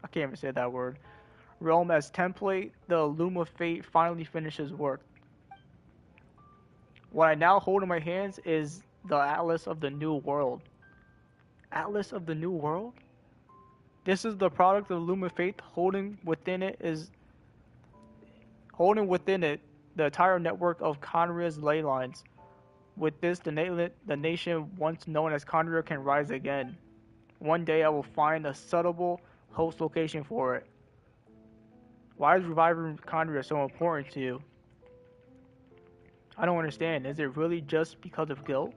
C: I can't even say that word. Realm as template, the Loom of Fate finally finishes work. What I now hold in my hands is the Atlas of the New World. Atlas of the New World? This is the product of Loom of Fate, holding within it the entire network of Conria's ley lines. With this, the nation once known as Conria can rise again. One day I will find a suitable host location for it. Why is reviving Conria so important to you? I don't understand. Is it really just because of guilt?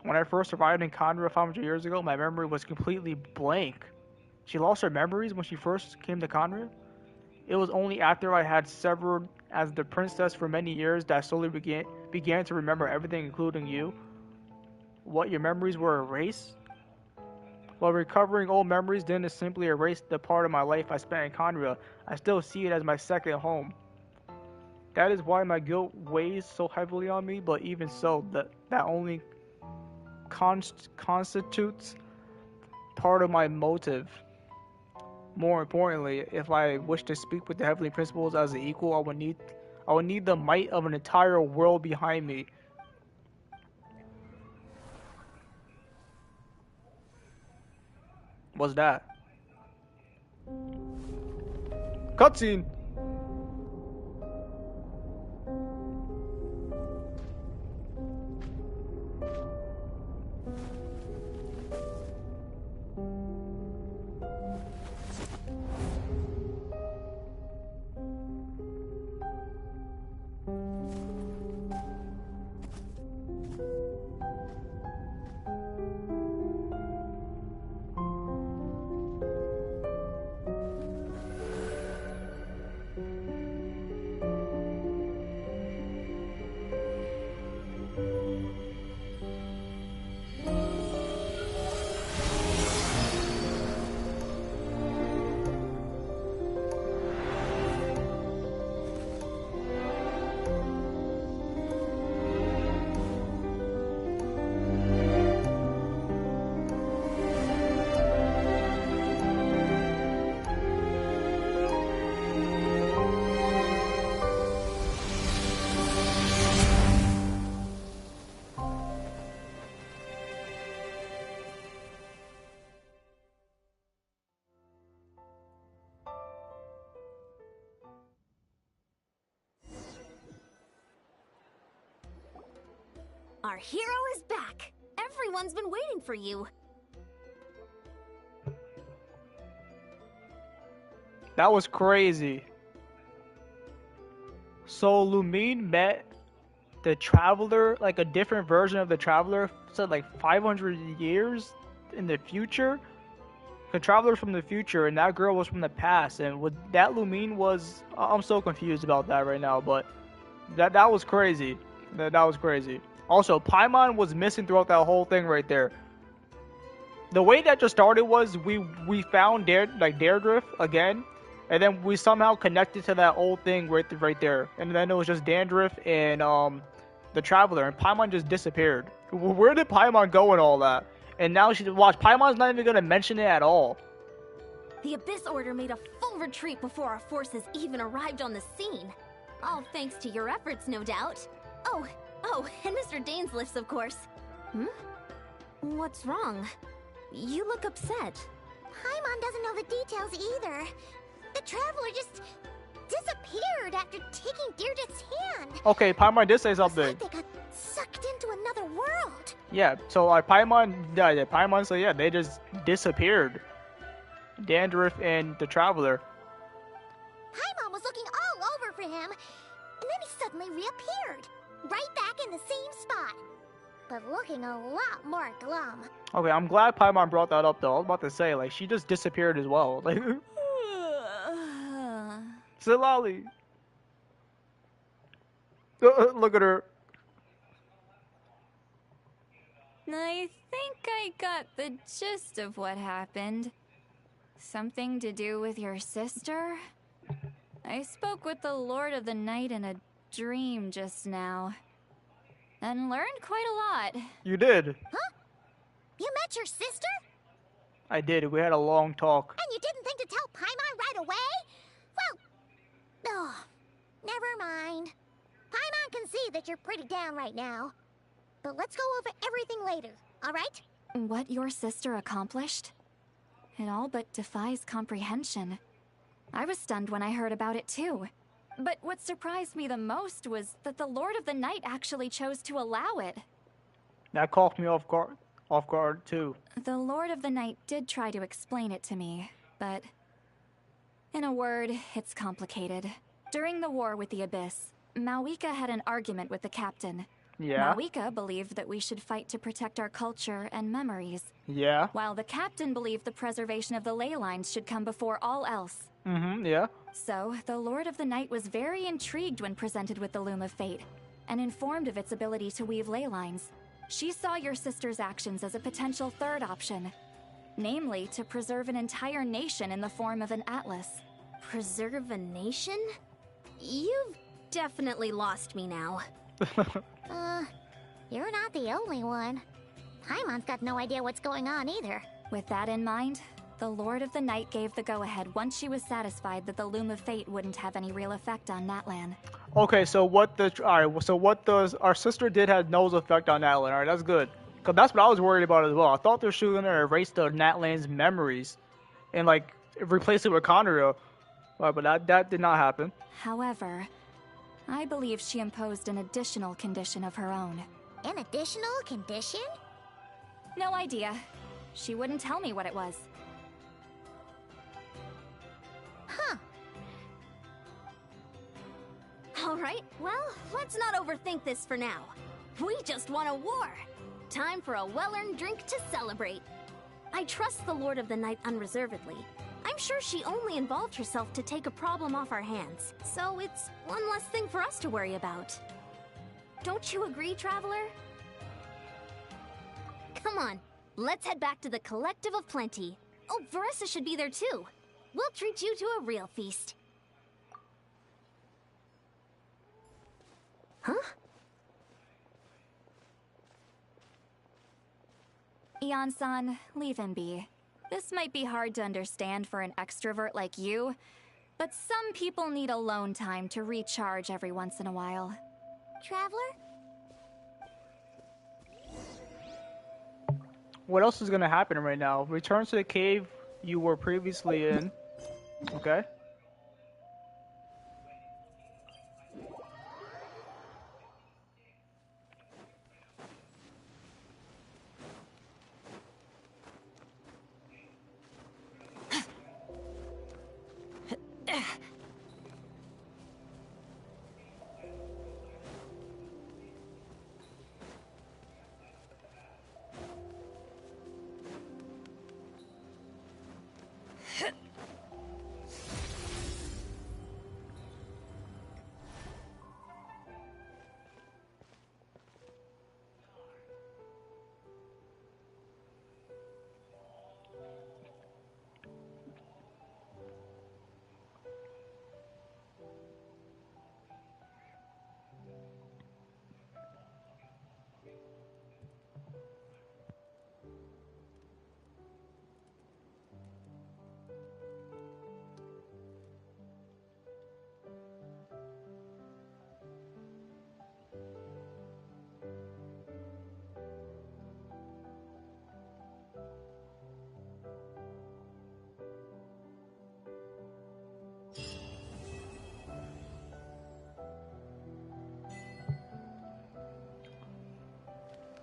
C: When I first arrived in Conria 500 years ago, my memory was completely blank. She lost her memories when she first came to Conria? It was only after I had severed as the princess for many years that I slowly began to remember everything, including you. What, your memories were erased? While recovering old memories didn't simply erase the part of my life I spent in Conria, I still see it as my second home. That is why my guilt weighs so heavily on me, but even so, that only constitutes part of my motive. More importantly, if I wish to speak with the Heavenly Principles as an equal, I would need the might of an entire world behind me. What's that? Cutscene!
D: Our hero is back! Everyone's been waiting for you!
C: That was crazy. So Lumine met the Traveler, like a different version of the Traveler, said like 500 years in the future? The Traveler from the future, and that girl was from the past, and what that Lumine was... I'm so confused about that right now, but that was crazy. That was crazy. Also, Paimon was missing throughout that whole thing right there. The way that just started was we found Deirdre again, and then we somehow connected to that old thing right there. And then it was just Dandruff and the Traveler, and Paimon just disappeared. Where did Paimon go and all that? And now Paimon's not even gonna mention it at all.
D: The Abyss Order made a full retreat before our forces even arrived on the scene. All thanks to your efforts, no doubt. Oh, and Mr. Dainsliff's, of course. What's wrong? You look upset.
G: Paimon doesn't know the details either. The Traveler just disappeared after taking Deirdre's hand.
C: Okay, Paimon did say something.
G: It's like they got sucked into another world.
C: Yeah, so like Paimon, Paimon, so yeah, they just disappeared. Dandruff and the Traveler.
G: Paimon was looking all over for him, and then he suddenly reappeared, right back in the same spot, but looking a lot more glum.
C: Okay, I'm glad Paimon brought that up though. I was about to say, like, she just disappeared as well. Like, Silali. Look at her.
H: I think I got the gist of what happened. Something to do with your sister? I spoke with the Lord of the Night in a dream just now, and learned quite a lot.
C: You did.
G: Huh? You met your sister?
C: I did. We had a long talk.
G: And you didn't think to tell Paimon right away? Well, oh, never mind. Paimon can see that you're pretty down right now. But let's go over everything later, all right?
H: What your sister accomplished? It all but defies comprehension. I was stunned when I heard about it too. But what surprised me the most was that the Lord of the Night actually chose to allow it.
C: That caught me off guard too.
H: The Lord of the Night did try to explain it to me, but in a word, it's complicated. During the war with the Abyss, Mawika had an argument with the captain.
C: Yeah.
H: Mawika believed that we should fight to protect our culture and memories.
C: Yeah.
H: While the captain believed the preservation of the ley lines should come before all else.
C: Yeah.
H: So, the Lord of the Night was very intrigued when presented with the Loom of Fate, and informed of its ability to weave ley lines. She saw your sister's actions as a potential third option. Namely, to preserve an entire nation in the form of an atlas.
D: Preserve a nation? You've definitely lost me now.
G: You're not the only one. Paimon's got no idea what's going on either.
H: With that in mind, the Lord of the Night gave the go-ahead once she was satisfied that the Loom of Fate wouldn't have any real effect on Natlan.
C: Okay, so what does our sister did have no effect on Natlan? Alright, that's good. Cause that's what I was worried about as well. I thought she was gonna erase the Natlan's memories and like replace it with Conria. But that did not happen.
H: However, I believe she imposed an additional condition of her own.
G: An additional condition?
H: No idea. She wouldn't tell me what it was.
G: Huh.
D: Alright, well, let's not overthink this for now. We just won a war. Time for a well-earned drink to celebrate. I trust the Lord of the Night unreservedly. I'm sure she only involved herself to take a problem off our hands, so it's one less thing for us to worry about. Don't you agree, Traveler? Come on, let's head back to the Collective of Plenty. Oh, Veressa should be there too. We'll treat you to a real feast. Huh?
H: Ian-san, leave him be. This might be hard to understand for an extrovert like you, but some people need alone time to recharge every once in a while.
G: Traveler?
C: What else is gonna happen right now? Return to the cave you were previously in. Okay.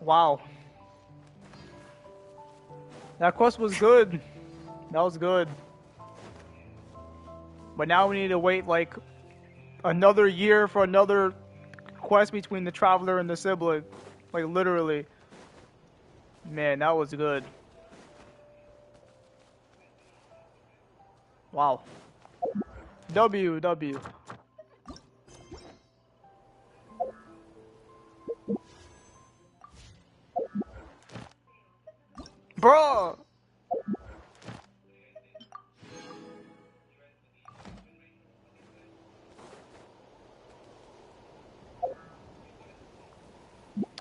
C: Wow. That quest was good. That was good. But now we need to wait like another year for another quest between the traveler and the sibling. Like literally. Man, that was good. Wow. W. Bruh!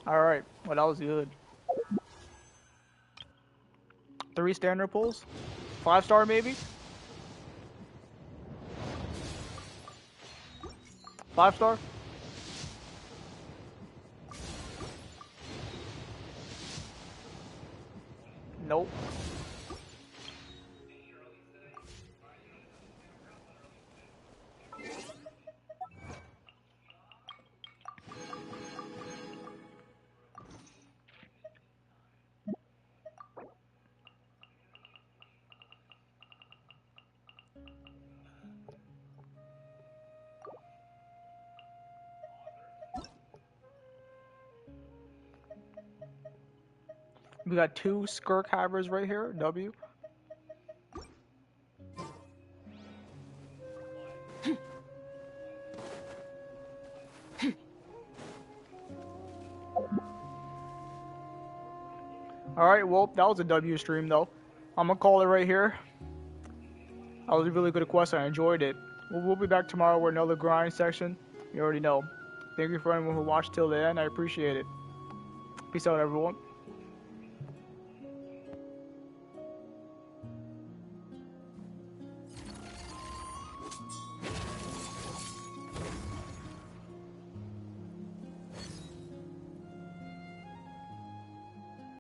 C: Alright, well that was good. 3 standard pulls? 5-star maybe? 5-star? Nope. We got 2 Skirk havers right here, W. Alright, well, that was a W stream though. I'm gonna call it right here. That was a really good quest, I enjoyed it. We'll be back tomorrow with another grind section. You already know. Thank you for anyone who watched till the end, I appreciate it. Peace out, everyone.